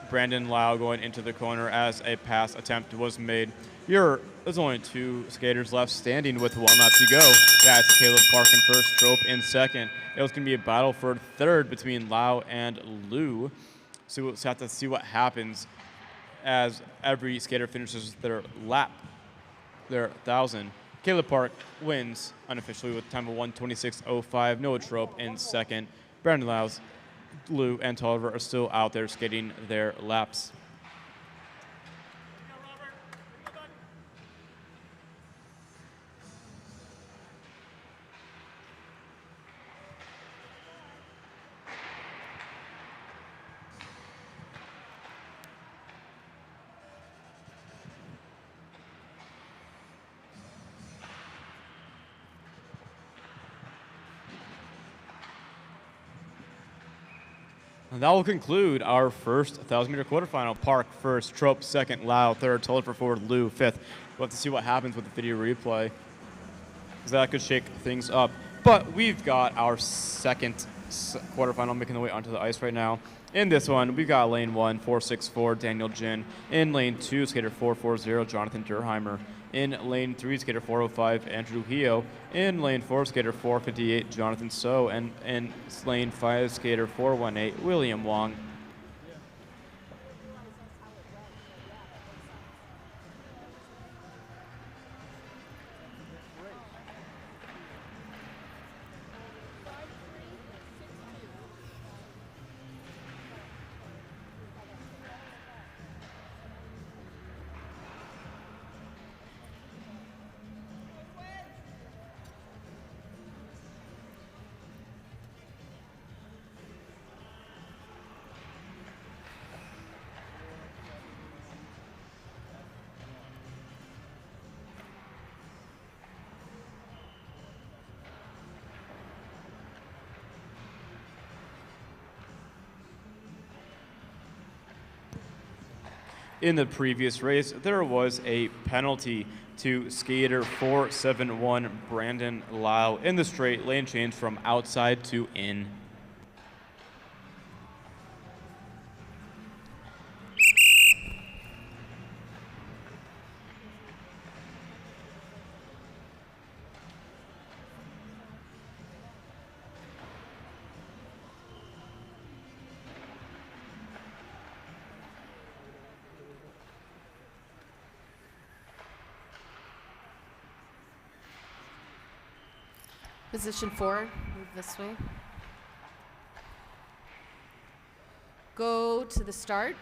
Brandon Lau going into the corner as a pass attempt was made. There's only 2 skaters left standing with 1 lap to go. That's Caleb Park in first, Trope in second. It was going to be a battle for third between Lau and Liu. So we'll have to see what happens as every skater finishes their lap, their 1,000. Caleb Park wins unofficially with a time of 1:26.05. Noah Trope in second. Brandon Liu and Tolliver are still out there skating their laps. And that will conclude our first 1,000-meter quarterfinal. Park first, Trope second, Lau third, Tolliver fourth, Liu fifth. We'll have to see what happens with the video replay, because that could shake things up. But we've got our second quarterfinal making the way onto the ice right now. In this one, we've got lane 1, 464, Daniel Jin. In lane 2, skater 440, Jonathan Durheimer. In lane 3, skater 405, Andrew Hio. In lane 4, skater 458, Jonathan So. And in lane 5, skater 418, William Wong. In the previous race, there was a penalty to skater 471 Brandon Lau in the straight lane change from outside to in. Position 4, move this way. Go to the start.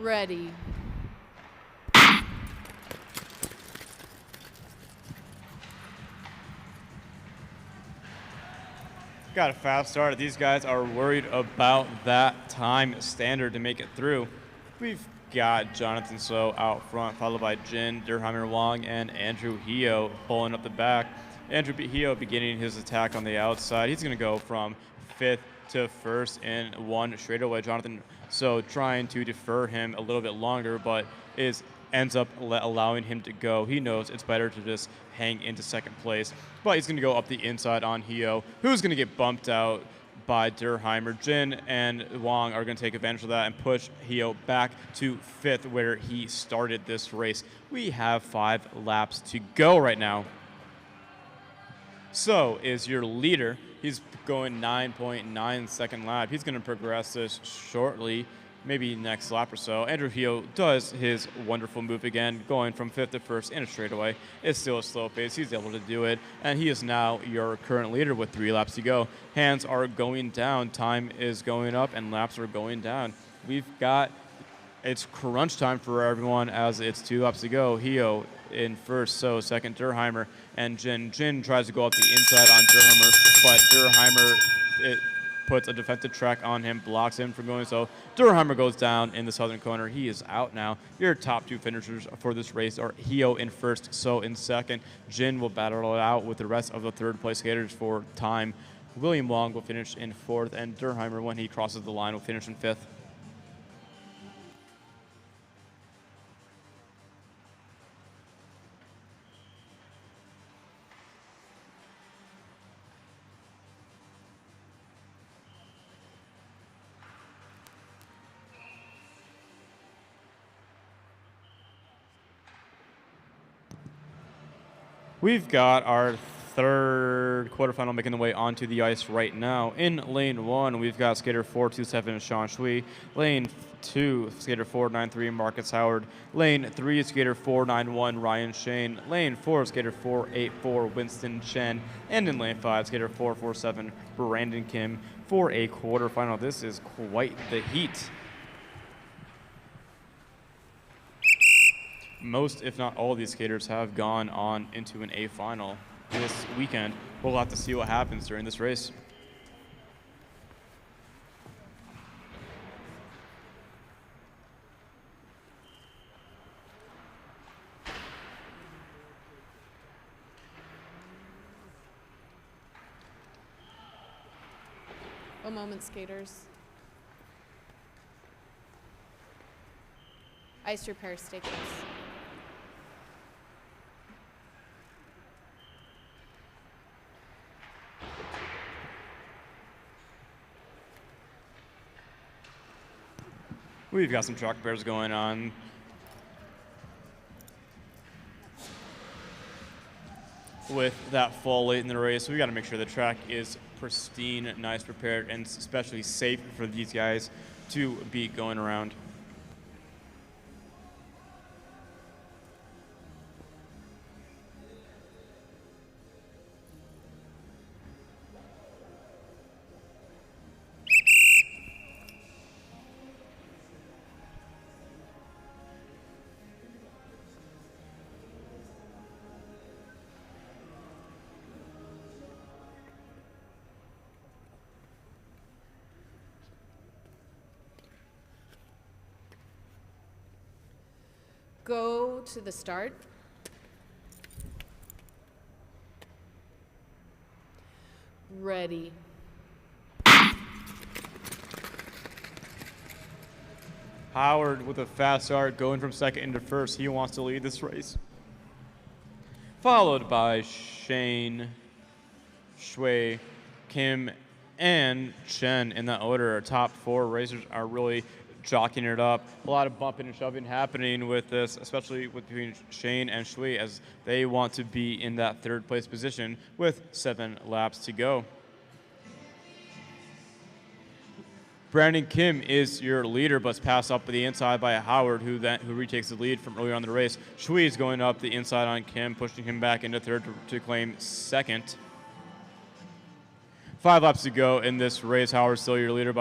Ready. Got a fast start. These guys are worried about that time standard to make it through. We've got Jonathan So out front, followed by Jin, Durheimer Wong, and Andrew Hio pulling up the back. Andrew Hio beginning his attack on the outside. He's going to go from 5th to 1st in one straightaway. Jonathan So trying to defer him a little bit longer, but ends up allowing him to go. He knows it's better to just hang into 2nd place, but he's going to go up the inside on Hio, who's going to get bumped out by Durheimer. Jin and Wong are going to take advantage of that and push Hio back to 5th where he started this race. We have 5 laps to go right now. So is your leader. He's going 9.9 second lap. He's going to progress this shortly, maybe next lap or so. Andrew Hio does his wonderful move again, going from 5th to 1st in a straightaway. It's still a slow pace. He's able to do it, and he is now your current leader with 3 laps to go. Hands are going down, time is going up, and laps are going down. It's crunch time for everyone as it's 2 laps to go. Hio in 1st, So 2nd Durheimer, and Jin. Jin tries to go up the inside on Durheimer, but Durheimer puts a defensive track on him, blocks him from going so. Durheimer goes down in the southern corner. He is out now. Your top 2 finishers for this race are Hio in 1st, So in 2nd. Jin will battle it out with the rest of the 3rd place skaters for time. William Wong will finish in 4th, and Durheimer, when he crosses the line, will finish in 5th. We've got our 3rd quarterfinal making the way onto the ice right now. In lane 1, we've got skater 427 Sean Shui. Lane 2, skater 493 Marcus Howard. Lane 3, skater 491 Ryan Shane. Lane 4, skater 484 Winston Chen. And in lane 5, skater 447 Brandon Kim for a quarterfinal. This is quite the heat. Most, if not all, of these skaters have gone on into an A final this weekend. We'll have to see what happens during this race. One moment, skaters. Ice repair stations. We've got some track repairs going on. With that fall late in the race, we got to make sure the track is pristine, nice, prepared, and especially safe for these guys to be going around. Go to the start. Ready. Howard with a fast start going from second into first. He wants to lead this race. Followed by Shane, Shui, Kim, and Chen in that order. Our top 4 racers are really jockeying it up. A lot of bumping and shoving happening with this, especially between Shane and Shui, as they want to be in that 3rd place position with 7 laps to go. Brandon Kim is your leader, but it's passed up to the inside by Howard, who retakes the lead from earlier on the race. Shui is going up the inside on Kim, pushing him back into 3rd to claim 2nd. 5 laps to go in this race. Howard's still your leader,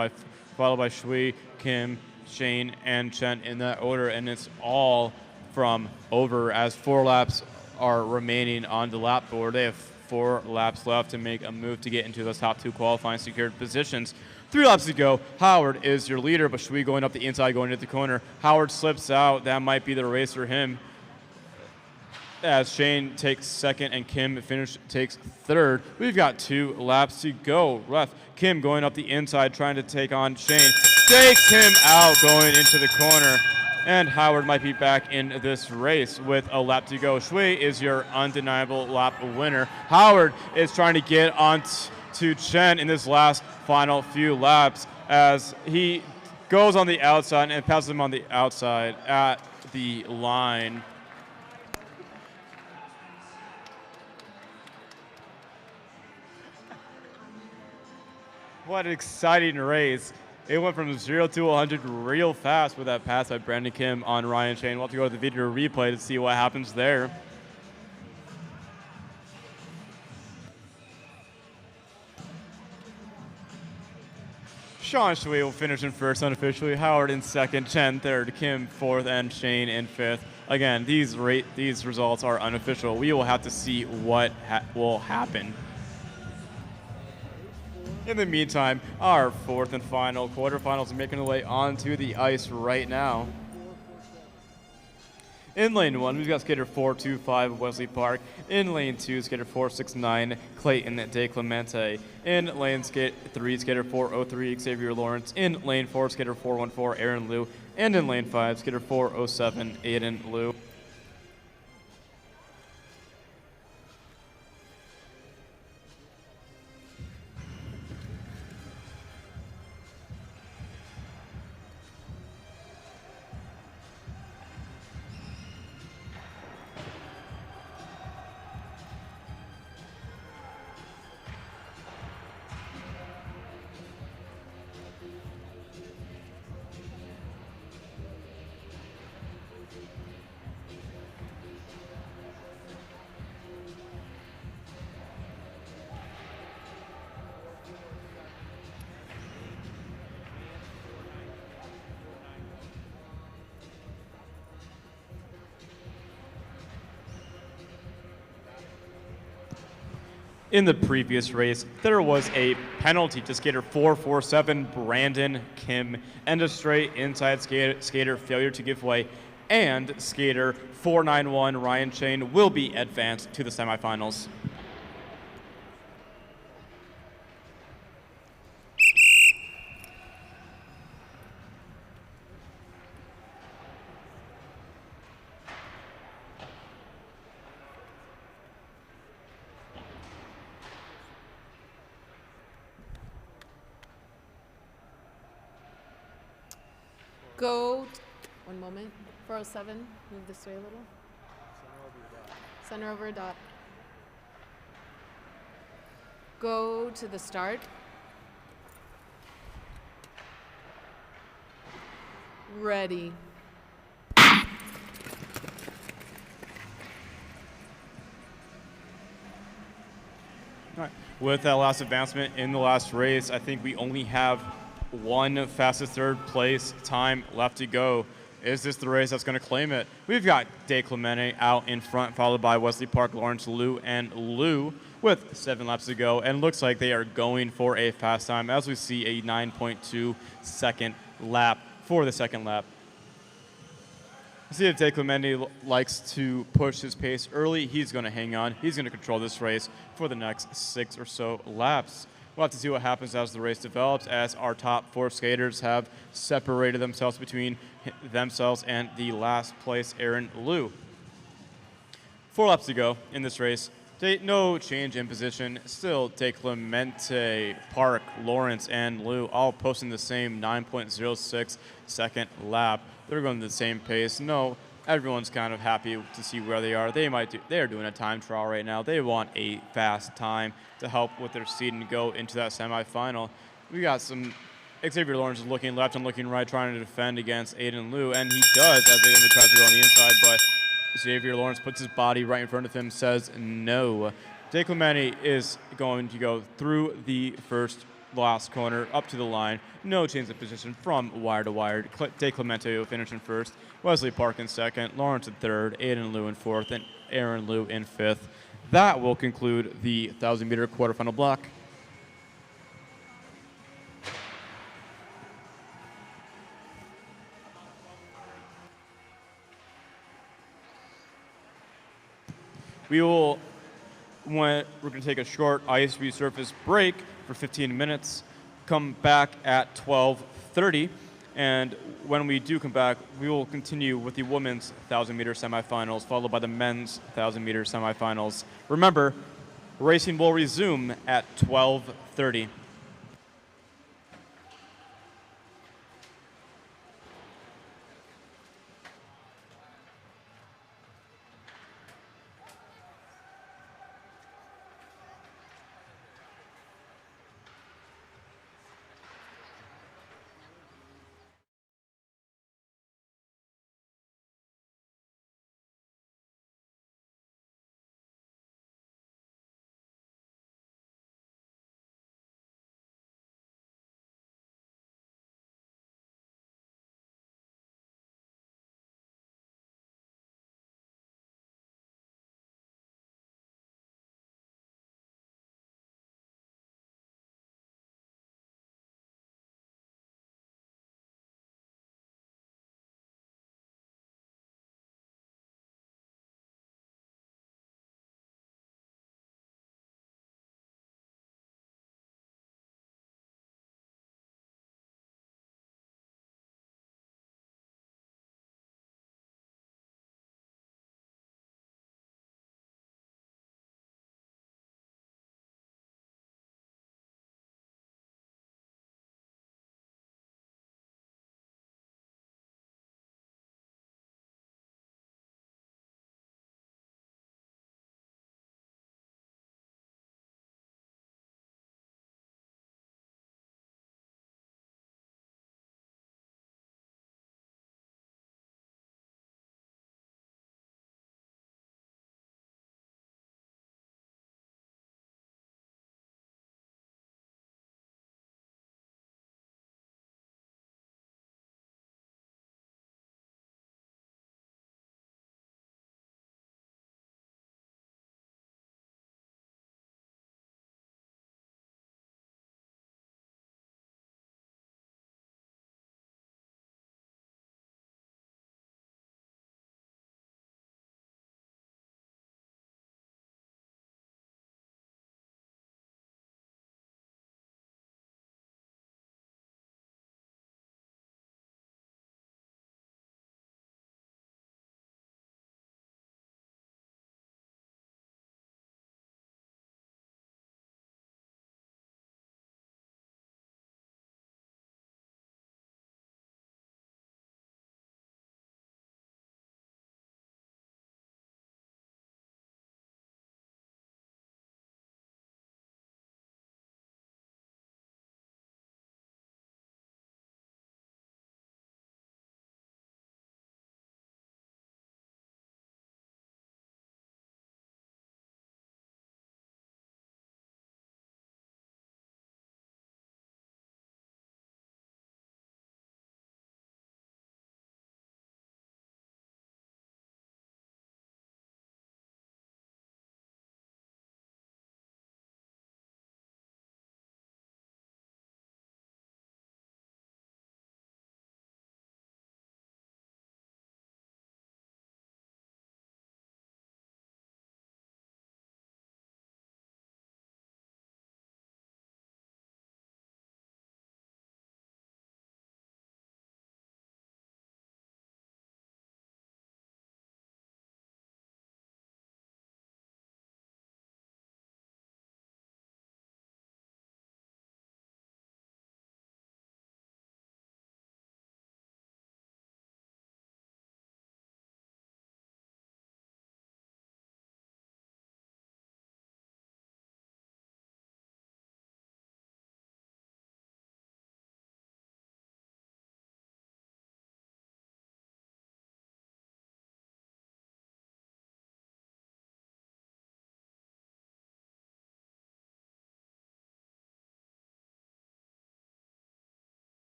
followed by Shui, Kim, Shane, and Chen in that order, and it's all from over as 4 laps are remaining on the lap board. They have 4 laps left to make a move to get into those top 2 qualifying secured positions. 3 laps to go. Howard is your leader, but Shui going up the inside, going into the corner. Howard slips out. That might be the race for him, as Shane takes 2nd and Kim takes 3rd. We've got 2 laps to go left. Kim going up the inside, trying to take on Shane. Takes him out going into the corner. And Howard might be back in this race with a lap to go. Shui is your undeniable lap winner. Howard is trying to get on to Chen in this last final few laps, as he goes on the outside and passes him on the outside at the line. What an exciting race. It went from 0 to 100 real fast with that pass by Brandon Kim on Ryan Shane. We'll have to go to the video replay to see what happens there. Sean Shui will finish in 1st unofficially, Howard in 2nd, Chen 3rd, Kim 4th, and Shane in 5th. Again, these results are unofficial. We will have to see what will happen. In the meantime, our 4th and final quarterfinals are making their way onto the ice right now. In lane 1, we've got skater 425 Wesley Park. In lane 2, skater 469 Clayton De Clemente. In lane 3, skater 403 Xavier Lawrence. In lane 4, skater 414 Aaron Liu. And in lane 5, skater 407 Aiden Liu. In the previous race, there was a penalty to skater 447 Brandon Kim and a straight inside skater failure to give way, and skater 491 Ryan Shane will be advanced to the semifinals. Go, 1 moment, 407, move this way a little. Center over a dot. Go to the start. Ready. All right. With that last advancement in the last race, I think we only have one fastest 3rd place time left to go. Is this the race that's going to claim it? We've got De Clemente out in front, followed by Wesley Park, Lawrence, Liu, and Liu with 7 laps to go. And looks like they are going for a fast time, as we see a 9.2 second lap for the 2nd lap. See if De Clemente likes to push his pace early. He's going to hang on. He's going to control this race for the next 6 or so laps. We'll have to see what happens as the race develops, as our top 4 skaters have separated themselves between themselves and the last place, Aaron Liu. 4 laps to go in this race. No change in position. Still, De Clemente, Park, Lawrence, and Liu all posting the same 9.06 second lap. They're going the same pace. No, everyone's kind of happy to see where they are. They are doing a time trial right now. They want a fast time to help with their seed and go into that semifinal. We got some Xavier Lawrence is looking left and looking right, trying to defend against Aiden Liu, and he does as Aiden Liu tries to go on the inside, but Xavier Lawrence puts his body right in front of him, says no. De Clemente is going to go through the last corner up to the line. No change of position from wire to wire. De Clemente will finish in first. Wesley Park in second. Lawrence in third. Aiden Liu in fourth. And Aaron Liu in fifth. That will conclude the 1,000-meter quarterfinal block. We're going to take a short ice resurface break for 15 minutes, come back at 12:30, and when we do come back, we will continue with the women's 1,000-meter semifinals, followed by the men's 1,000-meter semifinals. Remember, racing will resume at 12:30.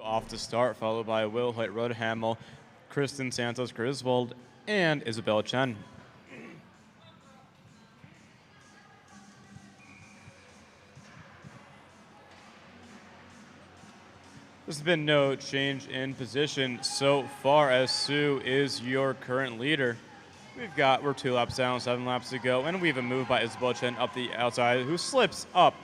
off to start, followed by Will Hoyt, Rhoda Hamill, Kristen Santos, Griswold, and Isabella Chen. There's been no change in position so far, as Sue is your current leader. We're 2 laps down, 7 laps to go, and we have a move by Isabella Chen up the outside, who slips up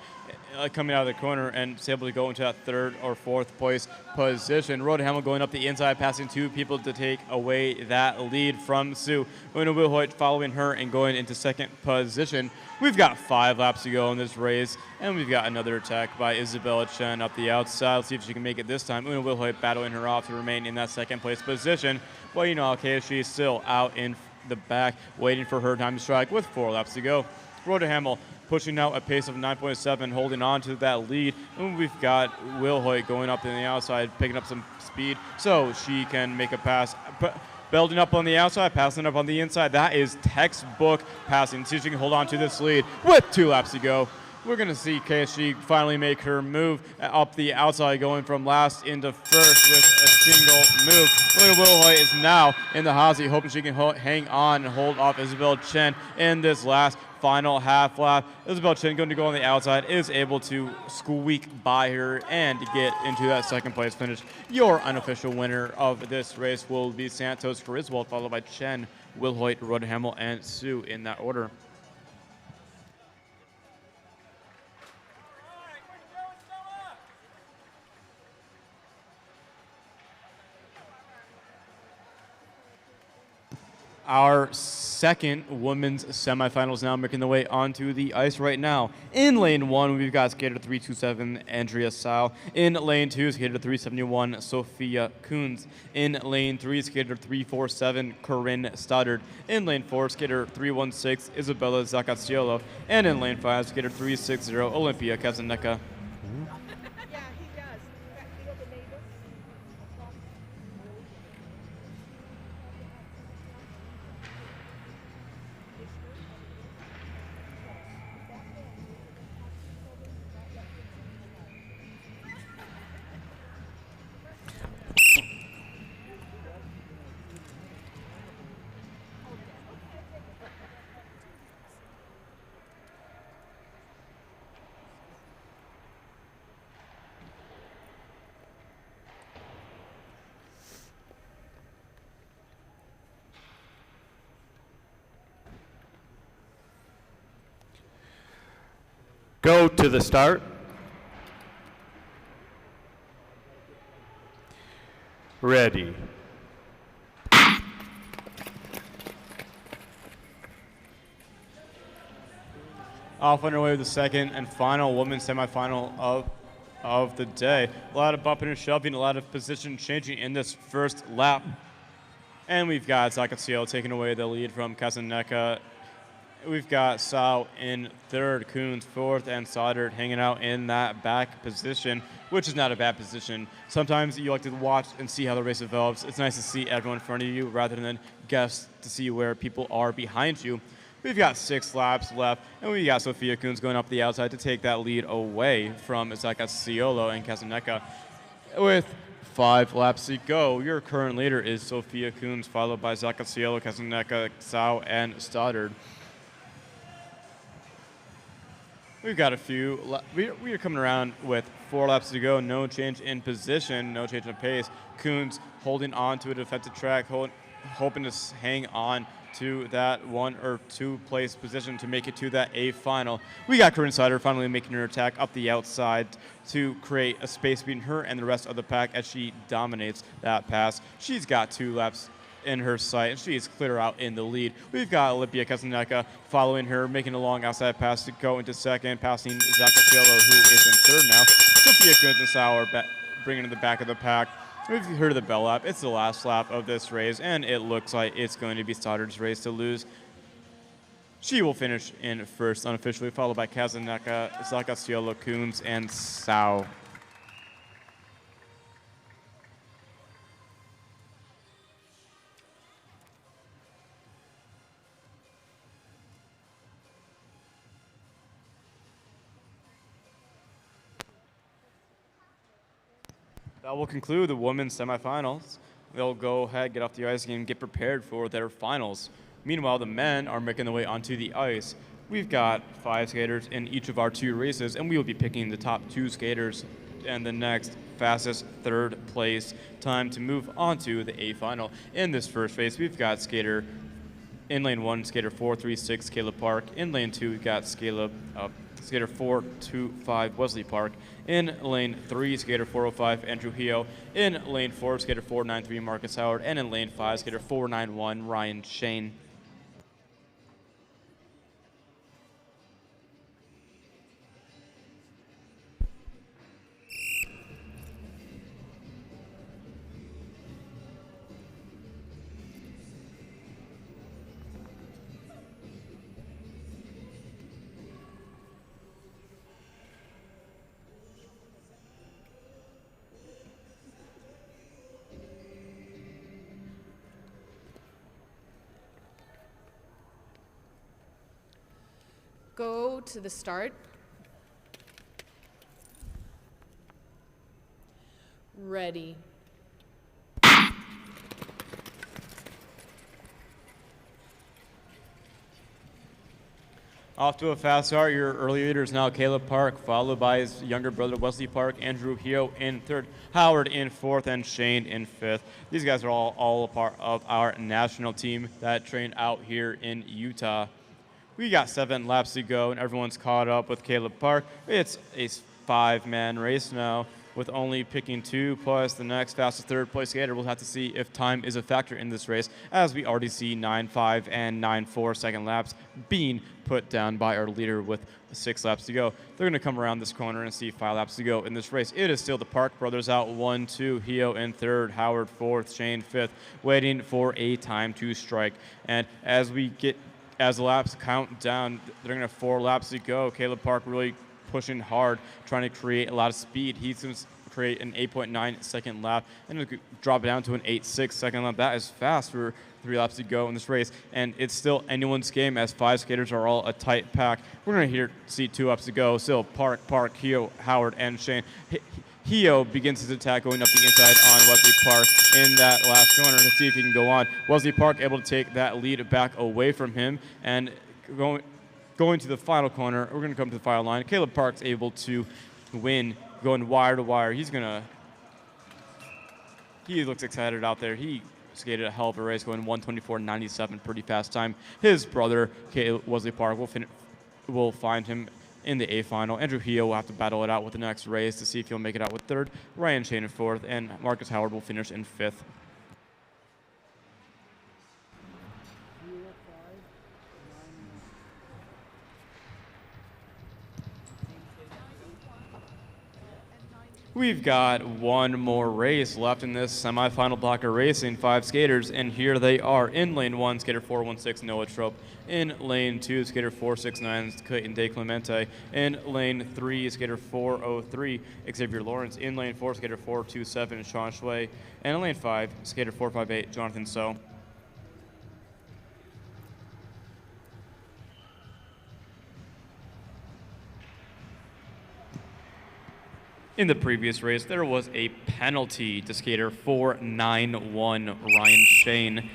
coming out of the corner and is able to go into that 3rd or 4th place position. Rhoda Hamill going up the inside, passing 2 people to take away that lead from Sue. Una Will Hoyt following her and going into 2nd position. We've got 5 laps to go in this race, and we've got another attack by Isabella Chen up the outside. Let's see if she can make it this time. Una Will Hoyt battling her off to remain in that 2nd place position. Well, you know, okay, she's still out in the back, waiting for her time to strike with 4 laps to go. Rhoda Hamill pushing out a pace of 9.7, holding on to that lead. And we've got Will Hoyt going up in the outside, picking up some speed so she can make a pass. Building up on the outside, passing up on the inside. That is textbook passing. See if she can hold on to this lead with 2 laps to go. We're going to see KSG finally make her move up the outside, going from last into first with a single move. Will Hoyt is now in the hot seat, hoping she can hang on and hold off Isabella Chen in this last final half lap. Isabella Chen going to go on the outside, is able to squeak by her and get into that 2nd place finish. Your unofficial winner of this race will be Santos Griswold, followed by Chen, Will Hoyt, Rhoda Hamill, and Sue in that order. Our 2nd women's semifinals now making the way onto the ice right now. In lane 1, we've got skater 327, Andrea Sal. In lane 2, skater 371, Sophia Coons. In lane 3, skater 347, Corinne Stoddard. In lane 4, skater 316, Isabella Zaccaciolo. And in lane 5, skater 360, Olympia Kazaneka. Yeah, he does. You know the neighbor? Go to the start. Ready. Off underway with the 2nd and final women's semifinal of the day. A lot of bumping and shoving, a lot of position changing in this 1st lap. And we've got Zaccaciolo taking away the lead from Kazaneka. We've got Sao in 3rd, Coons 4th, and Stoddard hanging out in that back position, which is not a bad position. Sometimes you like to watch and see how the race develops. It's nice to see everyone in front of you rather than guess to see where people are behind you. We've got 6 laps left, and we got Sophia Coons going up the outside to take that lead away from Zaccaciolo and Kazaneka. With 5 laps to go, your current leader is Sophia Coons, followed by Zaccaciolo, Kazaneka, Sao, and Stoddard. We've got a few. We are coming around with 4 laps to go. No change in position, no change in pace. Coons holding on to a defensive track, hoping to hang on to that 1 or 2 place position to make it to that A final. We got Corinne Stoddard finally making her attack up the outside to create a space between her and the rest of the pack as she dominates that pass. She's got 2 laps in her sight, and she is clear out in the lead. We've got Olympia Kazaneka following her, making a long outside pass to go into 2nd, passing Zaccaciolo, who is in 3rd now. Sophia Coons and Sao are bringing to the back of the pack. We've heard of the bell lap. It's the last lap of this race, and it looks like it's going to be Stoddard's race to lose. She will finish in 1st unofficially, followed by Kazaneka, Zaccaciolo, Coons, and Sao. That will conclude the women's semifinals. They'll go ahead, get off the ice, and get prepared for their finals. Meanwhile, the men are making their way onto the ice. We've got 5 skaters in each of our 2 races, and we will be picking the top 2 skaters and the next fastest 3rd place time to move on to the A final. In this first race, we've got skater in lane 1, skater 436, Caleb Park. In lane 2, we've got skater 425, Wesley Park. In lane 3, skater 405, Andrew Hio. In lane 4, skater 493, Marcus Howard. And in lane 5, skater 491, Ryan Shane. Go to the start. Ready. Off to a fast start, your early leader is now Caleb Park, followed by his younger brother Wesley Park, Andrew Hio in 3rd, Howard in 4th, and Shane in 5th. These guys are all a part of our national team that trained out here in Utah. We got 7 laps to go, and everyone's caught up with Caleb Park. It's a 5-man race now, with only picking 2 plus the next fastest 3rd place skater. We'll have to see if time is a factor in this race, as we already see 9.5 and 9.4 second laps being put down by our leader with 6 laps to go. They're going to come around this corner and see 5 laps to go in this race. It is still the Park brothers out 1-2, Hio in 3rd, Howard 4th, Shane 5th, waiting for a time to strike. And as the laps count down, they're going to have 4 laps to go. Caleb Park really pushing hard, trying to create a lot of speed. He's going to create an 8.9 second lap and drop it down to an 8.6 second lap. That is fast for 3 laps to go in this race, and it's still anyone's game as 5 skaters are all a tight pack. We're going to see 2 laps to go. Still Park, Hio, Howard, and Shane. Hio begins his attack going up the inside on Wesley Park in that last corner to see if he can go on. Wesley Park able to take that lead back away from him, and going to the final corner, we're going to come to the final line. Caleb Park's able to win, going wire to wire. He looks excited out there. He skated a hell of a race, going 1:24.97, pretty fast time. His brother, Wesley Park, will find him in the A final. Andrew Hio will have to battle it out with the next race to see if he'll make it out with 3rd, Ryan Shane in 4th, and Marcus Howard will finish in 5th. We've got 1 more race left in this semifinal block of racing, 5 skaters, and here they are. In lane 1, skater 416, Noah Trope. In lane 2, skater 469, Clayton De Clemente. In lane 3, skater 403, Xavier Lawrence. In lane 4, skater 427, Sean Shui. And in lane 5, skater 458, Jonathan So. In the previous race, there was a penalty to skater 491, Ryan Shane,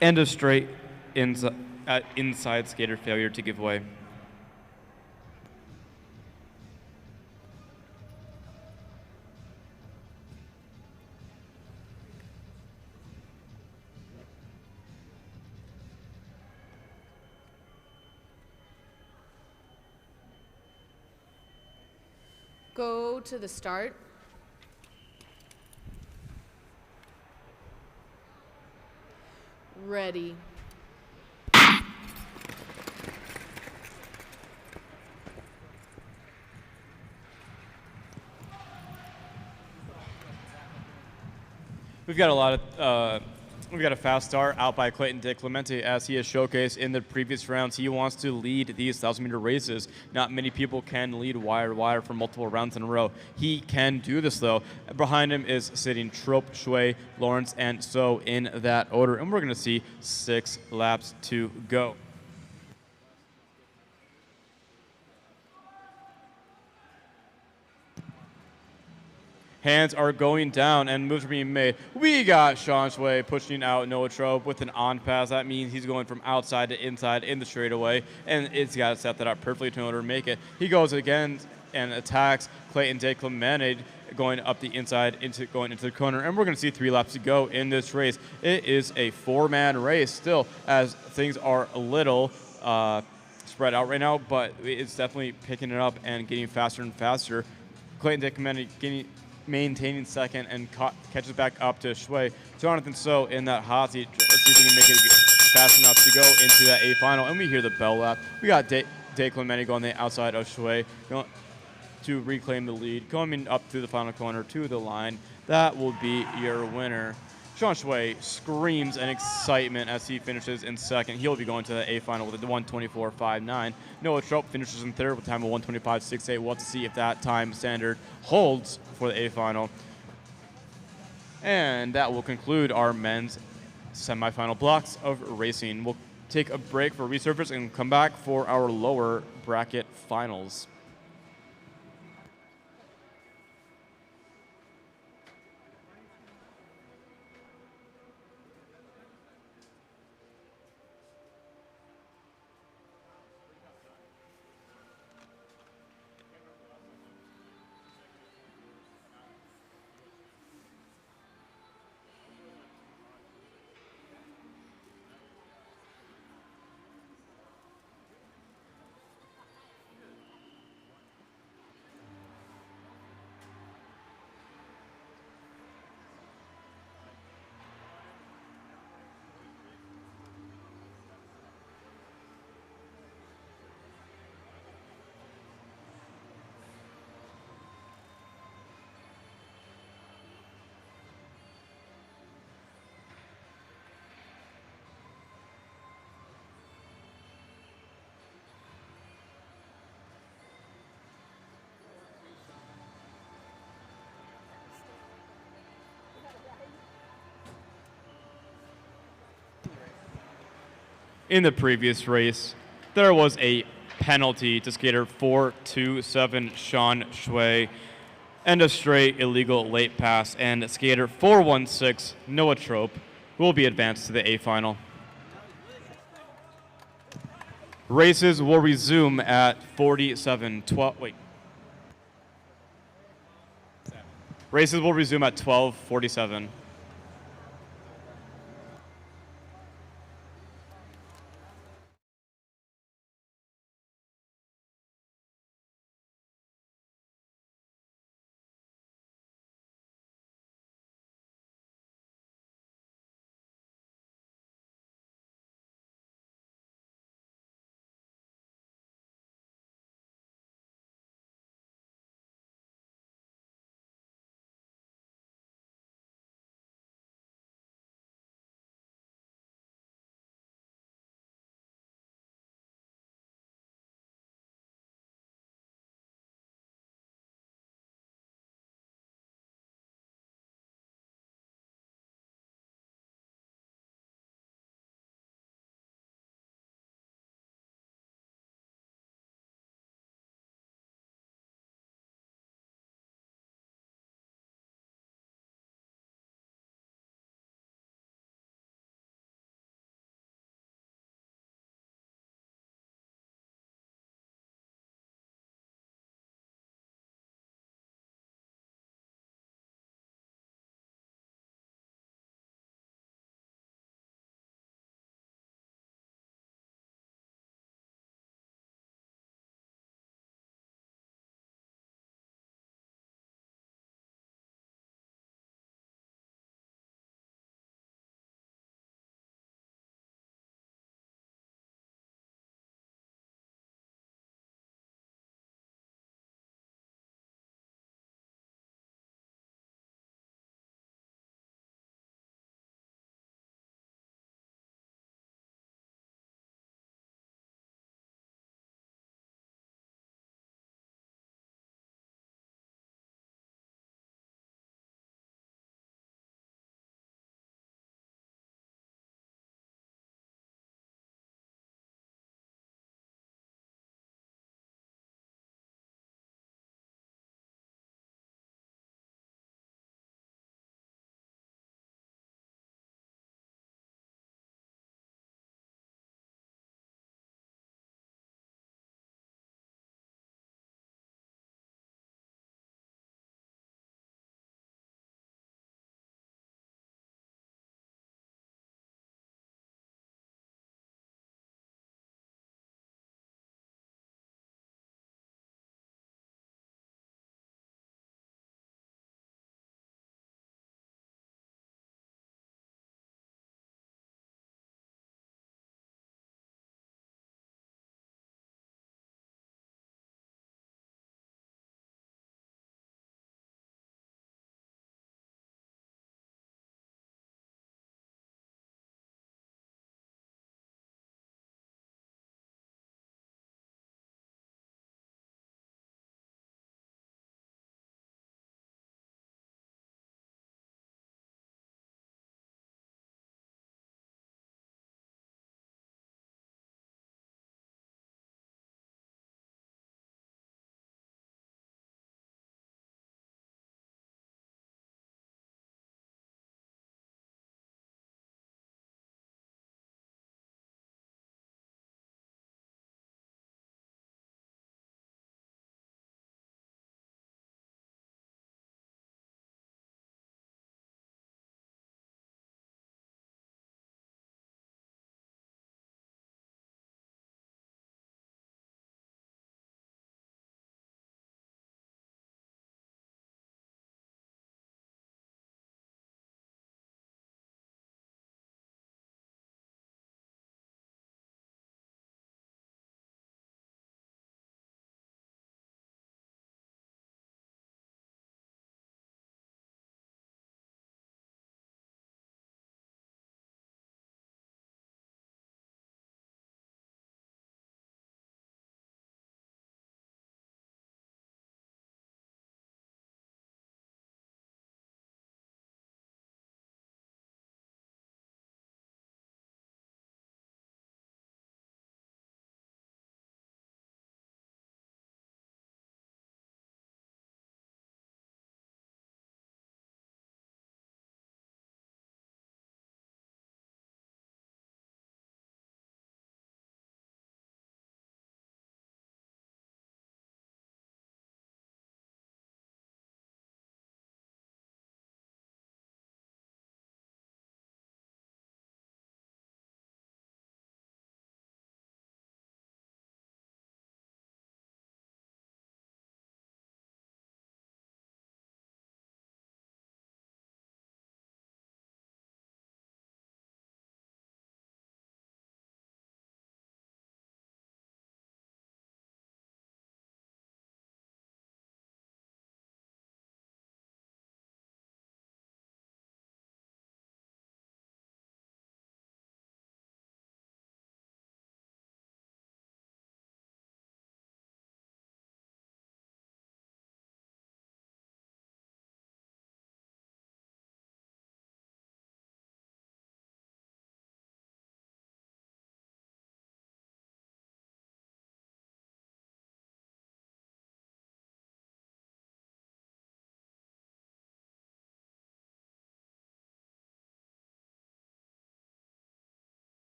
and a straight inside skater failure to give way. Go to the start. Ready. We've got a fast start out by Clayton De Clemente, as he has showcased in the previous rounds. He wants to lead these 1,000-meter races. Not many people can lead wire to wire for multiple rounds in a row. He can do this, though. Behind him is sitting Trope, Shui, Lawrence, and So in that order. And we're going to see 6 laps to go. Hands are going down and moves are being made. We got Sean Shui pushing out Noah Trope with an on pass. That means he's going from outside to inside in the straightaway, and it's got to set that up perfectly in order to make it. He goes again and attacks Clayton De Clemente going up the inside going into the corner, and we're going to see 3 laps to go in this race. It is a 4-man race still, as things are a little spread out right now, but it's definitely picking it up and getting faster and faster. Clayton De Clemente maintaining second and catches back up to Shui. Jonathan So in that hot seat. Let's see if he can make it fast enough to go into that A final. And we hear the bell lap. We got De Clemente going the outside of Shui to reclaim the lead. Coming up to the final corner to the line. That will be your winner. Sean Shui screams in excitement as he finishes in second. He'll be going to the A final with a 1:24.59. Noah Trope finishes in third with a time of 1:25.68. We'll have to see if that time standard holds for the A final. And that will conclude our men's semifinal blocks of racing. We'll take a break for resurface and come back for our lower bracket finals. In the previous race, there was a penalty to skater 427 Sean Shui and a straight illegal late pass, and skater 416 Noah Trope will be advanced to the A final. Races will resume at 47:12. Wait. Races will resume at 12:47.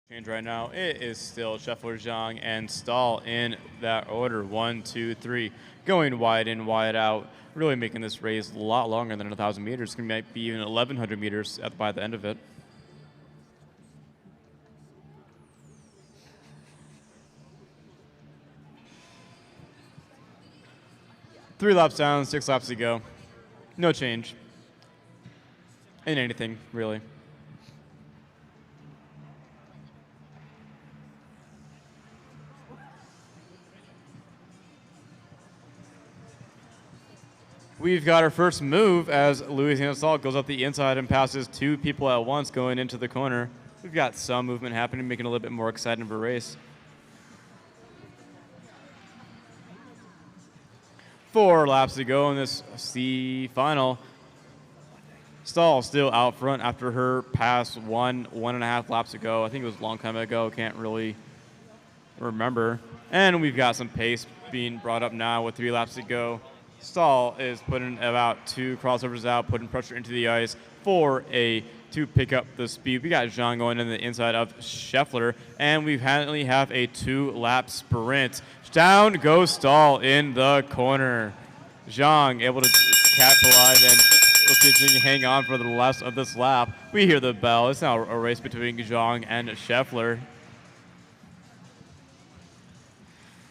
Change right now. It is still Scheffler, Zhang, and Stahl in that order. 1, 2, 3. Going wide in, wide out. Really making this race a lot longer than 1,000 meters. It might be even 1,100 meters by the end of it. Three laps down, 6 laps to go. No change in anything, really. We've got our first move as Louisiana Salt goes up the inside and passes 2 people at once going into the corner. We've got some movement happening, making it a little bit more exciting of a race. 4 laps to go in this C final. Stahl still out front after her pass 1.5 laps ago. I think it was a long time ago. Can't really remember. And we've got some pace being brought up now with 3 laps to go. Stahl is putting about 2 crossovers out, putting pressure into the ice to pick up the speed. We got Zhang going in the inside of Scheffler, and we finally have a 2-lap sprint. Down goes Stahl in the corner. Zhang able to capitalize and looking to hang on for the rest of this lap. We hear the bell. It's now a race between Zhang and Scheffler.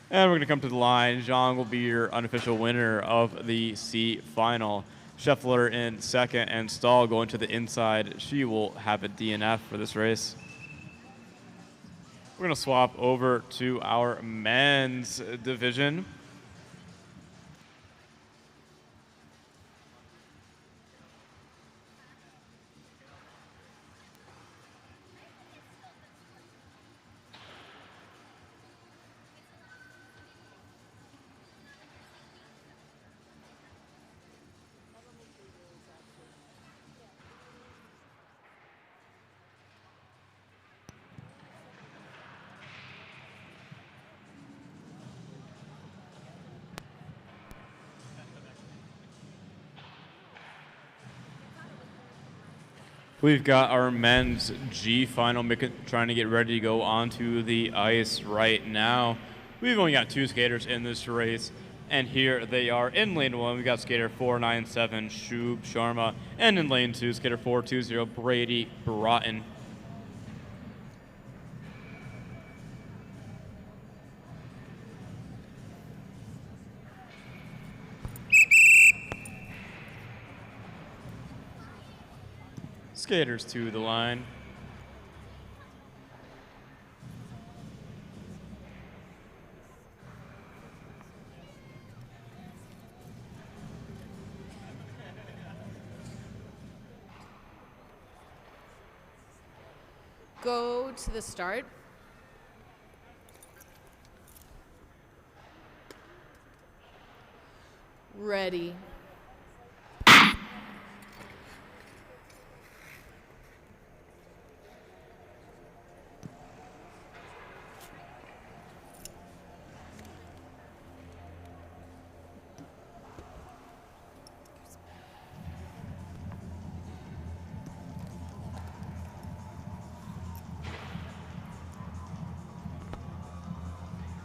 And we're going to come to the line. Zhang will be your unofficial winner of the C final. Scheffler in second and Stahl going to the inside. She will have a DNF for this race. We're going to swap over to our men's division. We've got our men's G final trying to get ready to go onto the ice right now. We've only got 2 skaters in this race, and here they are. In lane 1, we got skater 497, Shub Sharma, and in lane 2, skater 420, Brady Broughton. Skaters to the line. Go to the start. Ready.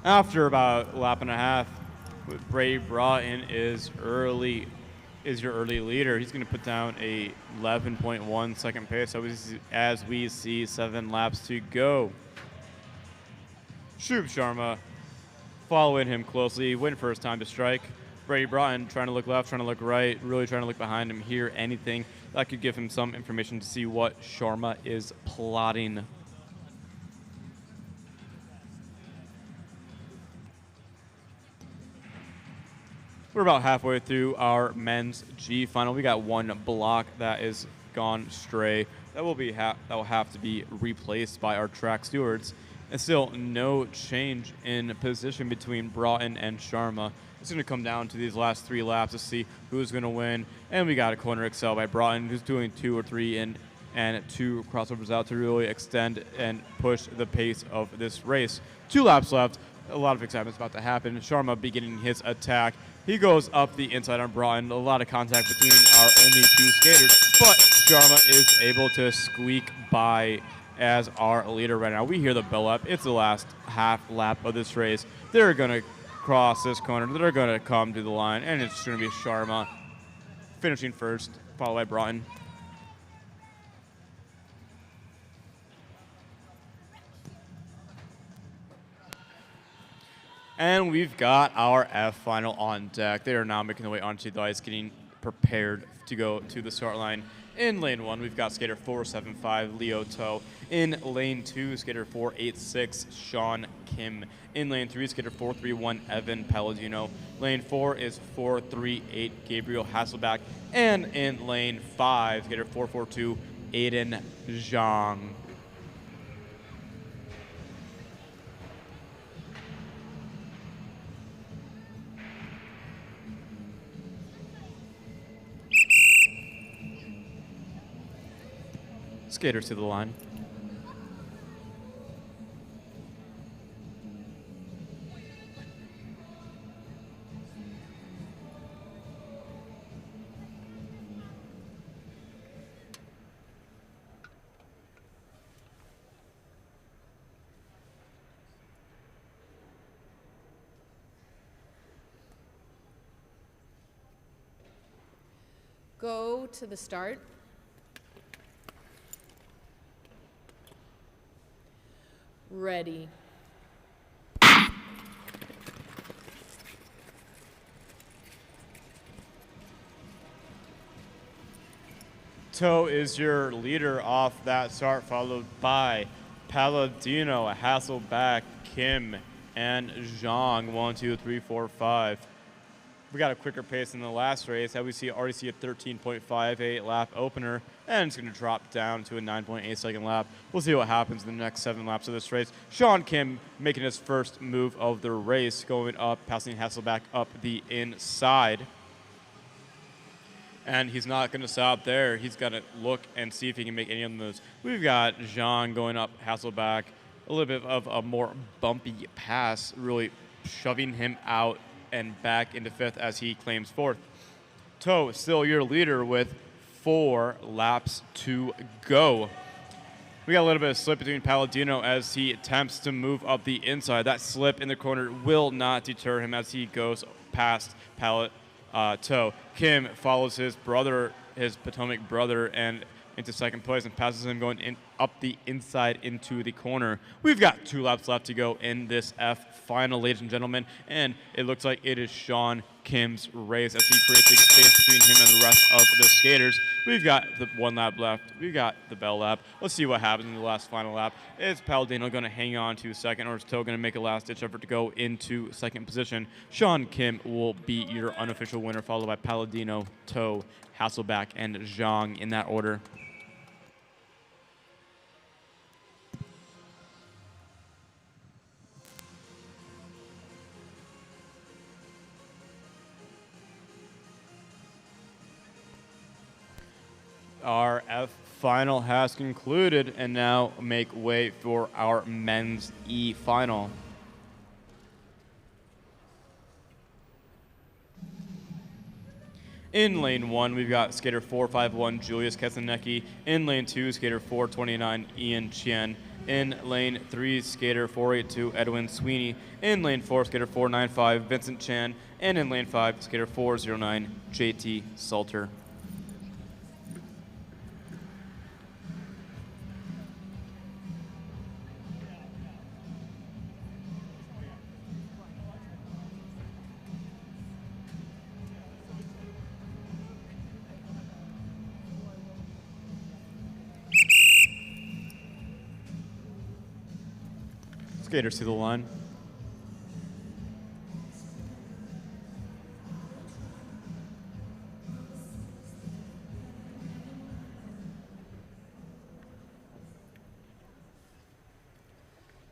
After about a lap and a half, Brady Broughton is your early leader. He's going to put down a 11.1 second pace as we see 7 laps to go. Shub Sharma following him closely, waiting for his time to strike. Brady Broughton trying to look left, trying to look right, really trying to look behind him, hear anything that could give him some information to see what Sharma is plotting. We're about halfway through our men's G final. We got 1 block that is gone stray. That will have to be replaced by our track stewards. And still no change in position between Broughton and Sharma. It's going to come down to these last 3 laps to see who's going to win. And we got a corner excel by Broughton, who's doing 2 or 3 in and 2 crossovers out to really extend and push the pace of this race. 2 laps left. A lot of excitement is about to happen. Sharma beginning his attack. He goes up the inside on Broughton. A lot of contact between our only 2 skaters, but Sharma is able to squeak by as our leader right now. We hear the bell up. It's the last half lap of this race. They're going to cross this corner. They're going to come to the line, and it's going to be Sharma finishing first, followed by Broughton. And we've got our F final on deck. They are now making their way onto the ice, getting prepared to go to the start line. In lane 1, we've got skater 475, Leo To. In lane 2, skater 486, Sean Kim. In lane 3, skater 431, Evan Palladino. Lane 4 is 438, Gabriel Hasselback. And in lane 5, skater 442, Aiden Zhang. Skaters to the line. Go to the start. Ready. To is your leader off that start, followed by Palladino, Hasselback, Kim, and Zhang. 1, 2, 3, 4, 5. We got a quicker pace in the last race. How we already see a 13.58 lap opener, and it's going to drop down to a 9.8 second lap. We'll see what happens in the next 7 laps of this race. Sean Kim making his first move of the race, going up, passing Hasselback up the inside. And he's not going to stop there. He's got to look and see if he can make any of those. We've got Zhang going up Hasselback, a little bit of a more bumpy pass, really shoving him out and back into 5th as he claims 4th. To, still your leader with 4 laps to go. We got a little bit of slip between Palladino as he attempts to move up the inside. That slip in the corner will not deter him as he goes past To. Kim follows his brother, his Potomac brother, and into second place and passes him going up the inside into the corner. We've got 2 laps left to go in this F final, ladies and gentlemen, and it looks like it is Sean Kim's race as he creates a space between him and the rest of the skaters. We've got the 1 lap left. We've got the bell lap. Let's see what happens in the last final lap. Is Palladino going to hang on to second, or is To going to make a last-ditch effort to go into second position? Sean Kim will be your unofficial winner, followed by Palladino, To, Hasselback, and Zhang in that order. Our F final has concluded, and now make way for our men's E final. In lane 1, we've got skater 451, Julius Katsanecki. In lane 2, skater 429, Ian Chien. In lane 3, skater 482, Edwin Sweeney. In lane 4, skater 495, Vincent Chan. And in lane 5, skater 409, JT Salter. Skaters to the line.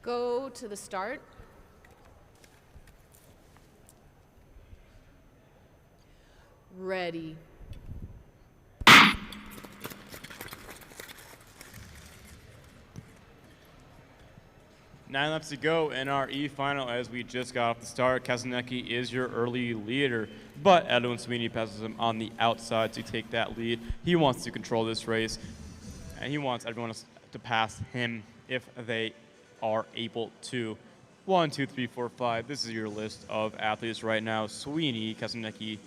Go to the start. Ready. 9 laps to go in our E final as we just got off the start. Katsanecki is your early leader, but Edwin Sweeney passes him on the outside to take that lead. He wants to control this race, and he wants everyone to pass him if they are able to. 1, 2, 3, 4, 5. This is your list of athletes right now. Sweeney, Kazanecki,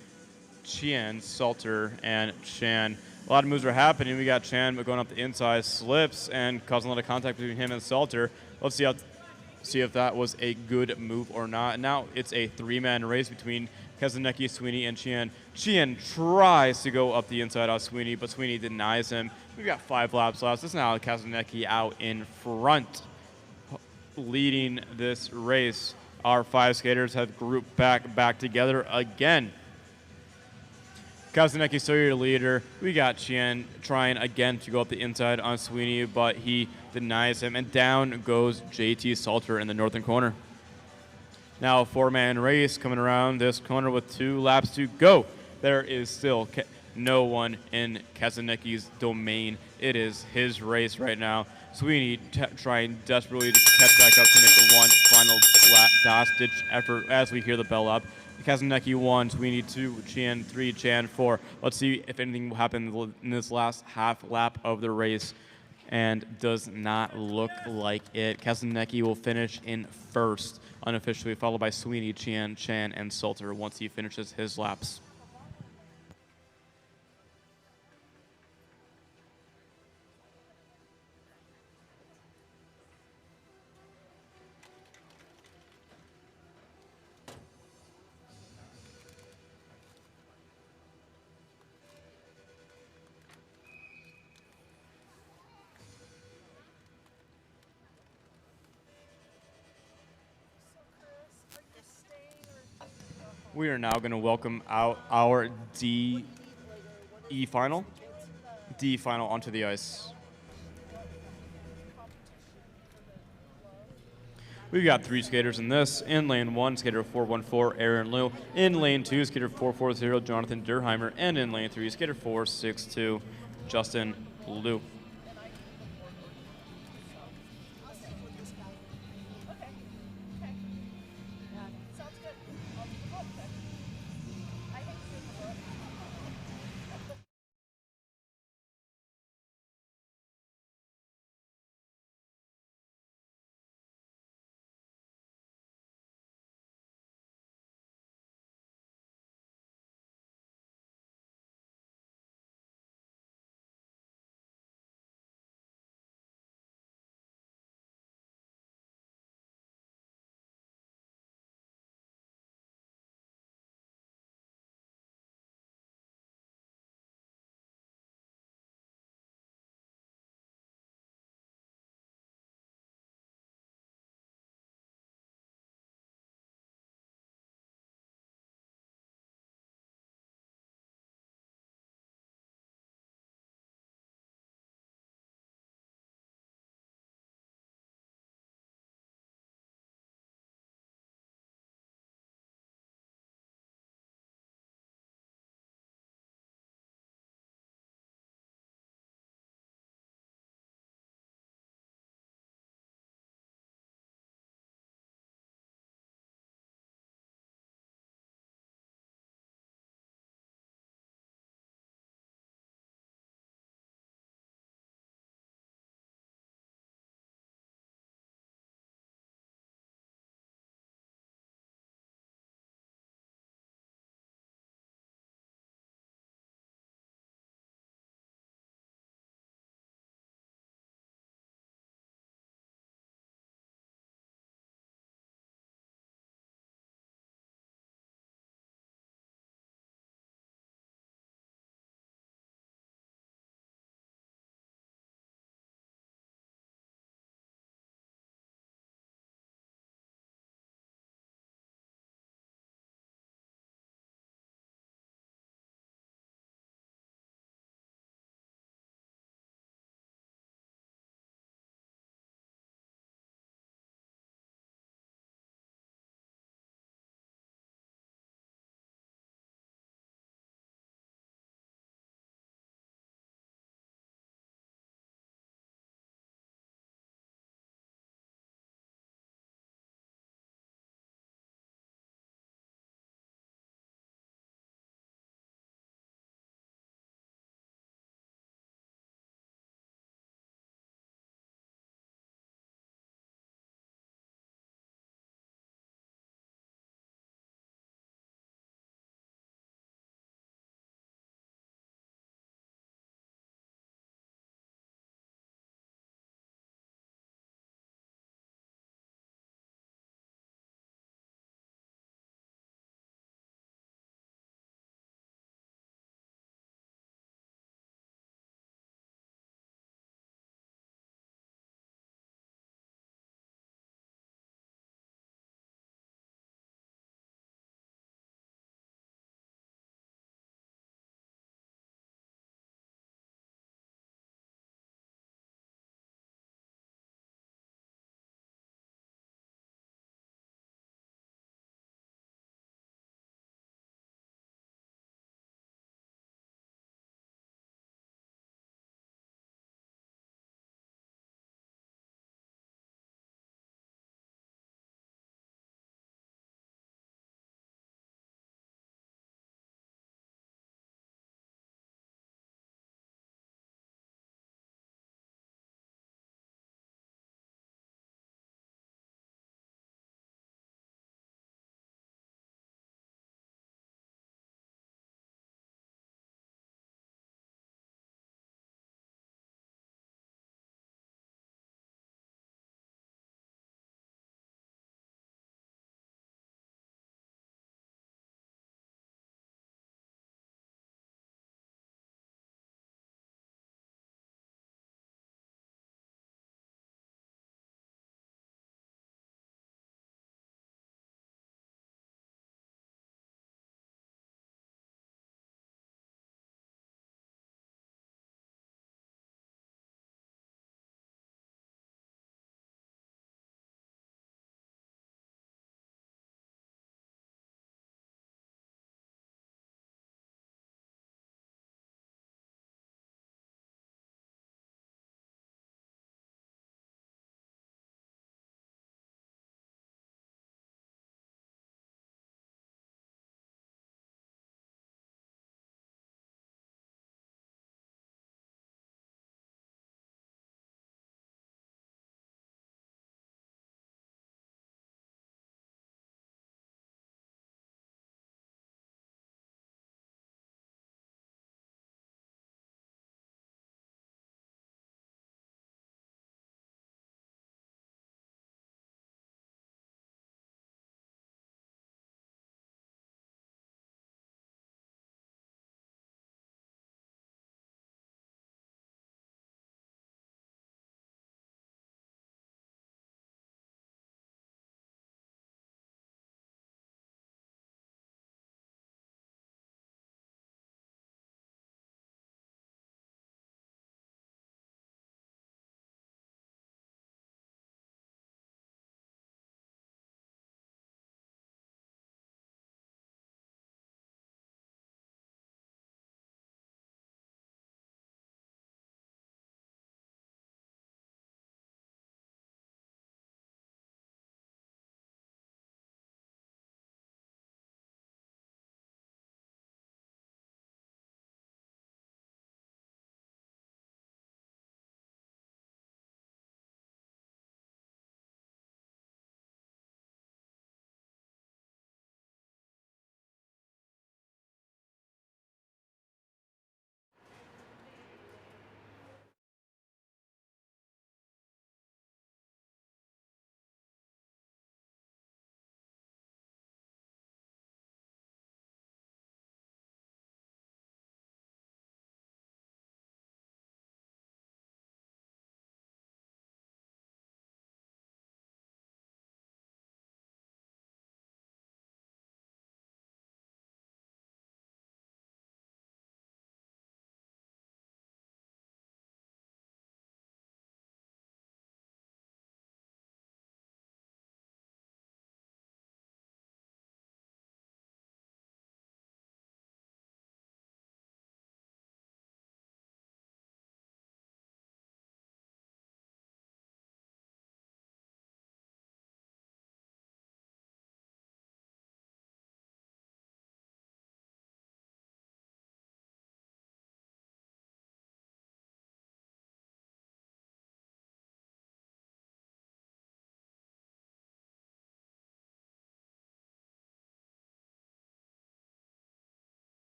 Qian, Salter, and Chan. A lot of moves are happening. We got Chan going up the inside, slips, and causing a lot of contact between him and Salter. Let's see if that was a good move or not. Now it's a three-man race between Kazanecki, Sweeney, and Qian. Qian tries to go up the inside on Sweeney, but Sweeney denies him. We've got 5 laps left. This is now Kazanecki out in front, leading this race. Our 5 skaters have grouped back together again. Kazanecki still your leader. We got Qian trying again to go up the inside on Sweeney, but he denies him, and down goes JT Salter in the northern corner. Now a 4-man race coming around this corner with 2 laps to go. There is still no one in Kazanecki's domain. It is his race right now. Sweeney trying desperately to catch back up to make the one final last-ditch effort as we hear the bell up. Kazanecki 1, Sweeney 2, Qian 3, Chan 4. Let's see if anything will happen in this last half lap of the race, and does not look like it. Kazanecki will finish in first unofficially, followed by Sweeney, Qian, Chan, and Salter once he finishes his laps. We are now going to welcome out our D final onto the ice. We've got 3 skaters in this. In lane 1, skater 414, Aaron Liu. In lane 2, skater 440, Jonathan Durheimer. And in lane 3, skater 462, Justin Liu.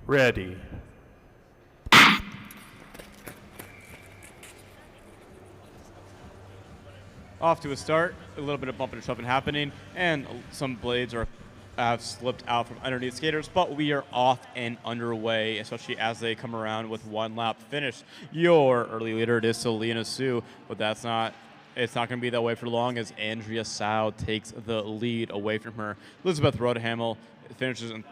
Ready. Off to a start, a little bit of bumping and shoving happening, and some blades have slipped out from underneath skaters, but we are off and underway, especially as they come around with one lap finish. Your early leader is Selena Sue, but it's not going to be that way for long as Andrea Sau takes the lead away from her. Elizabeth Rodehamel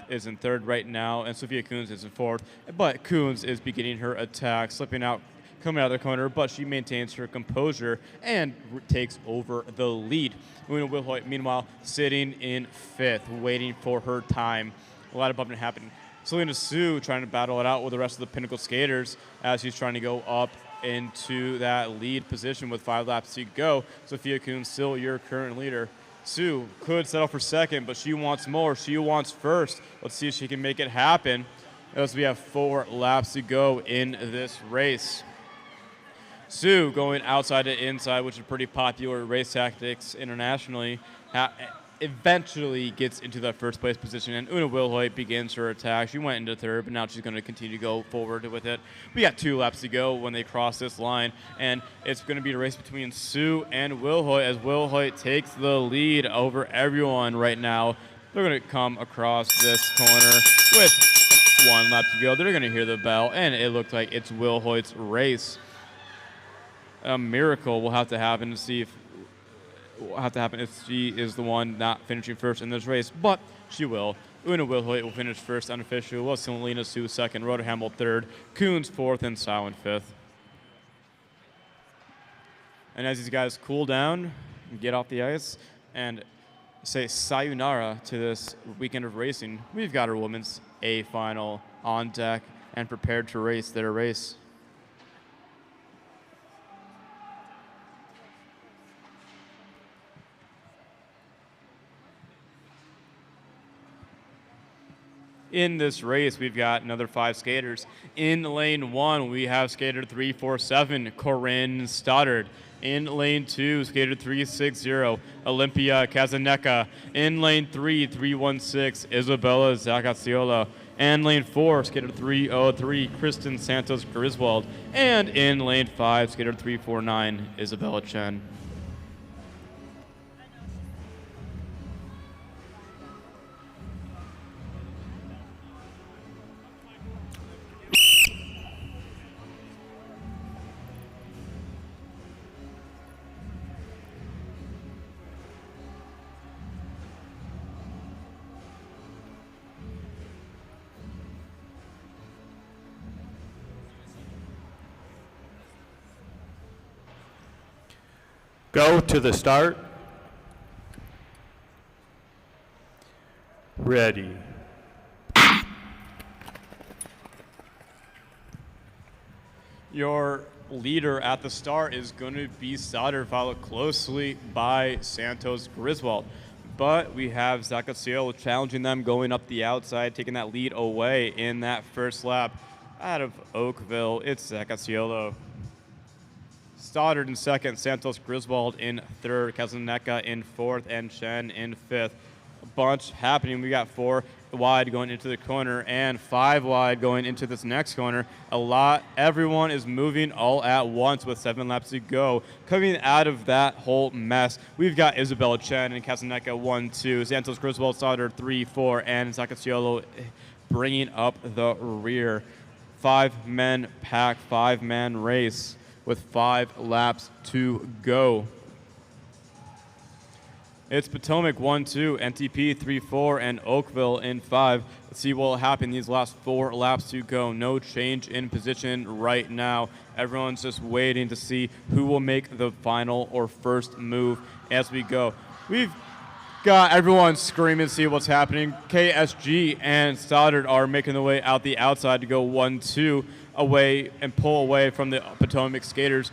is in third right now, and Sophia Coons is in fourth, but Coons is beginning her attack, slipping out, coming out of the corner, but she maintains her composure and takes over the lead. Una Wilhoit, meanwhile, sitting in fifth, waiting for her time. A lot of bumping happening. Selena Sue trying to battle it out with the rest of the Pinnacle skaters as she's trying to go up into that lead position with 5 laps to go. Sophia Kuhn, still your current leader. Sue could settle for second, but she wants more. She wants first. Let's see if she can make it happen as we have 4 laps to go in this race. Sue going outside to inside, which is pretty popular race tactics internationally, eventually gets into that first place position, and Una Wilhoit begins her attack. She went into third, but now she's going to continue to go forward with it. We got 2 laps to go when they cross this line, and it's going to be a race between Sue and Wilhoit as Wilhoit takes the lead over everyone right now. They're going to come across this corner with 1 lap to go. They're going to hear the bell, and it looks like it's Wilhoit's race. A miracle will have to happen to see if she is the one not finishing first in this race, but she will. Una Wilhoit will finish first unofficially, while Selena Sue second, Rodehamel third, Coons fourth, and Silent fifth. And as these guys cool down, get off the ice, and say sayonara to this weekend of racing, we've got our women's A final on deck and prepared to race their race. In this race, we've got another 5 skaters. In lane 1, we have skater 347, Corinne Stoddard. In lane 2, skater 360, Olympia Kazaneka. In lane 3, 316, Isabella Zacaciola. And lane 4, skater 303, Kristen Santos Griswold. And in lane 5, skater 349, Isabella Chen. Go to the start. Ready. Your leader at the start is going to be Stoddard, followed closely by Santos Griswold. But we have Zacaciola challenging them, going up the outside, taking that lead away in that first lap. Out of Oakville, it's Zacaciola. Stoddard in second, Santos Griswold in third, Kazaneka in fourth, and Chen in fifth. A bunch happening. We got 4 wide going into the corner and 5 wide going into this next corner. Everyone is moving all at once with 7 laps to go. Coming out of that whole mess, we've got Isabella Chen and Kazaneka 1, 2, Santos Griswold, Stoddard 3, 4, and Zacaciola bringing up the rear. 5-man pack, 5-man race with 5 laps to go. It's Potomac 1, 2, NTP 3, 4, and Oakville in 5. Let's see what will happen these last 4 laps to go. No change in position right now. Everyone's just waiting to see who will make the final or first move as we go. We've got everyone screaming to see what's happening. KSG and Stoddard are making their way out the outside to go 1, 2 away and pull away from the Potomac skaters.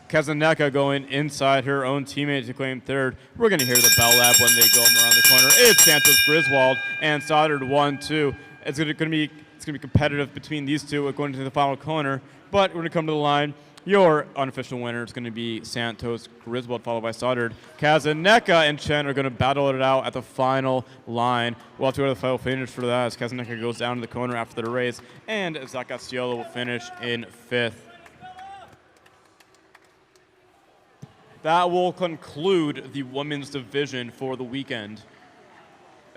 Kazaneka going inside her own teammate to claim third. We're going to hear the bell lap when they go around the corner. It's Santos Griswold and Stoddard 1, 2. It's going to be competitive between these two going into the final corner, but we're going to come to the line. Your unofficial winner is going to be Santos Griswold, followed by Stoddard. Kazaneka and Chen are going to battle it out at the final line. We'll have to go to the final finish for that as Kazaneka goes down to the corner after the race, and Zach Castiello will finish in 5th. That will conclude the women's division for the weekend.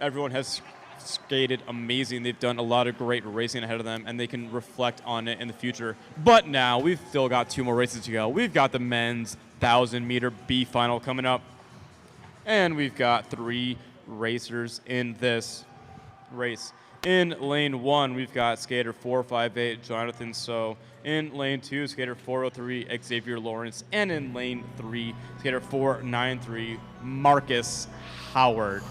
Everyone has skated amazing. They've done a lot of great racing ahead of them, and they can reflect on it in the future. But now we've still got 2 more races to go. We've got the men's 1,000-meter B final coming up, and we've got 3 racers in this race. In lane 1, we've got skater 458, Jonathan So. In lane 2, skater 403, Xavier Lawrence. And in lane 3, skater 493, Marcus Howard.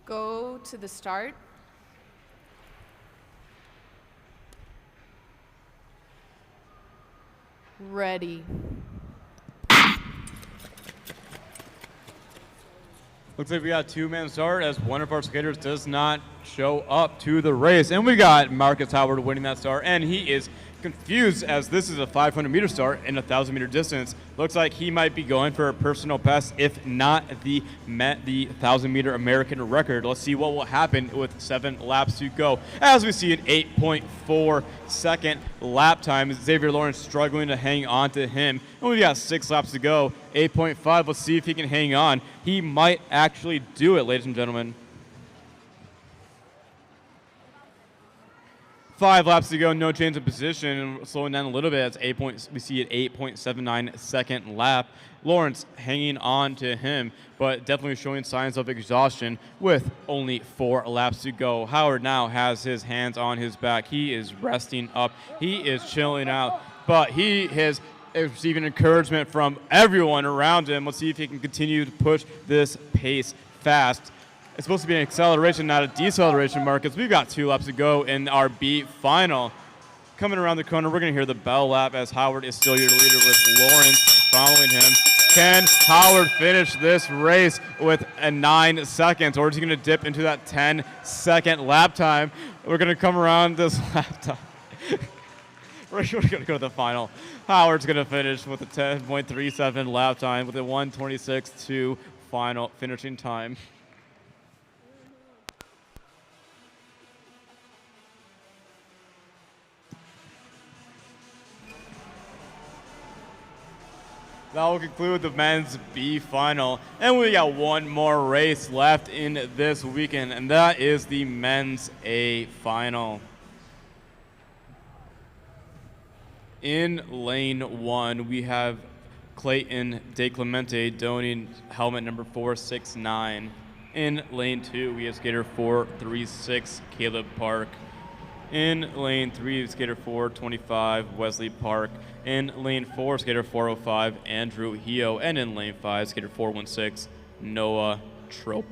Go to the start. Ready. Looks like we got 2-man start as one of our skaters does not show up to the race. And we got Marcus Howard winning that start, and he is confused as this is a 500-meter start in a 1,000-meter distance. Looks like he might be going for a personal best, if not the 1,000-meter American record. Let's see what will happen with 7 laps to go. As we see an 8.4 second lap time, Xavier Lawrence struggling to hang on to him. And we got 6 laps to go. 8.5. Let's see if he can hang on. He might actually do it, ladies and gentlemen. 5 laps to go, no change of position, slowing down a little bit. We see an 8.79 second lap. Lawrence hanging on to him, but definitely showing signs of exhaustion with only 4 laps to go. Howard now has his hands on his back. He is resting up. He is chilling out, but he is receiving encouragement from everyone around him. Let's see if he can continue to push this pace fast. It's supposed to be an acceleration, not a deceleration, Marcus. We've got 2 laps to go in our B final. Coming around the corner, we're going to hear the bell lap as Howard is still your leader with Lawrence following him. Can Howard finish this race with a 9 seconds, or is he going to dip into that 10-second lap time? We're going to come around this lap time. We're going to go to the final. Howard's going to finish with a 10.37 lap time with a 1:26.2 final finishing time. That will conclude the men's B final. And we got one more race left in this weekend, and that is the men's A final. In lane 1, we have Clayton De Clemente donning helmet number 469. In lane 2, we have skater 436, Caleb Park. In lane 3, skater 425, Wesley Park. In lane 4, skater 405, Andrew Hio. And in lane 5, skater 416, Noah Trope.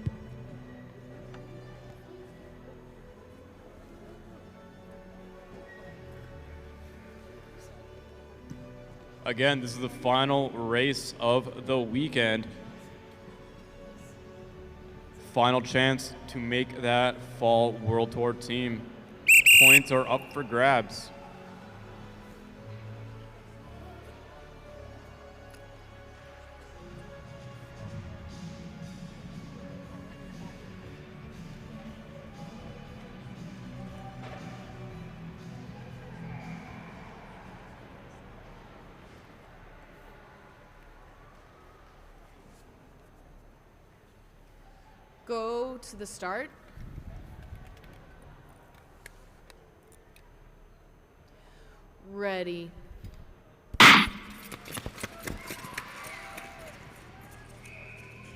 Again, this is the final race of the weekend. Final chance to make that fall World Tour team. Points are up for grabs. Go to the start. Ready.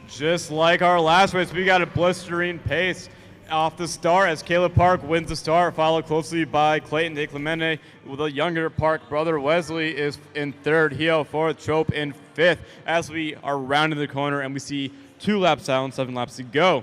Just like our last race, we got a blistering pace off the start as Caleb Park wins the start, followed closely by Clayton De Clemente. The younger Park brother Wesley is in third, Hio fourth, Trope in fifth. As we are rounding the corner and we see 2 laps out and 7 laps to go.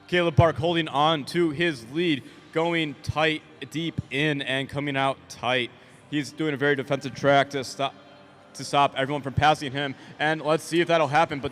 Caleb Park holding on to his lead, going tight, deep in, and coming out tight. He's doing a very defensive track to stop everyone from passing him, and let's see if that'll happen. But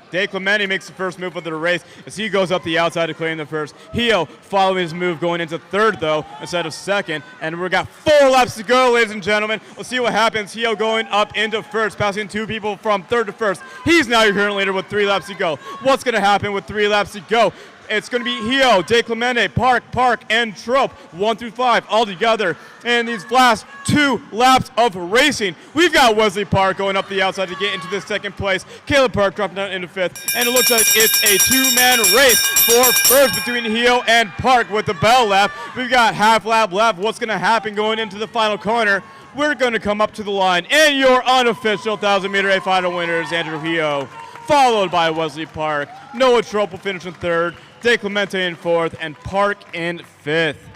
De Clemente makes the first move of the race as he goes up the outside to claim the first. Hio following his move, going into third, though, instead of second. And we've got 4 laps to go, ladies and gentlemen. Let's see what happens. Hio going up into first, passing 2 people from third to first. He's now your current leader with 3 laps to go. What's going to happen with 3 laps to go? It's going to be Hio, De Clemente, Park, and Trope, 1 through 5 all together. And these last 2 laps of racing, we've got Wesley Park going up the outside to get into the second place. Caleb Park dropping down into fifth. And it looks like it's a 2-man race for first between Hio and Park with the bell lap. We've got half lap left. What's going to happen going into the final corner? We're going to come up to the line. And your unofficial 1,000-meter A final winner is Andrew Hio, followed by Wesley Park. Noah Trope will finish in third. De Clemente in fourth, and Park in fifth.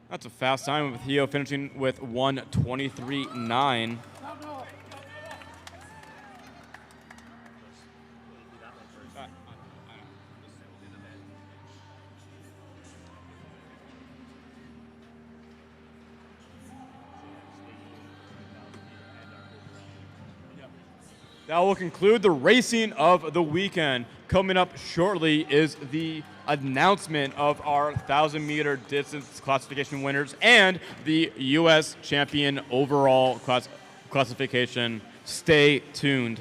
That's a fast time with Hio finishing with 1:23.9. That will conclude the racing of the weekend. Coming up shortly is the announcement of our 1,000-meter distance classification winners and the U.S. champion overall classification. Stay tuned.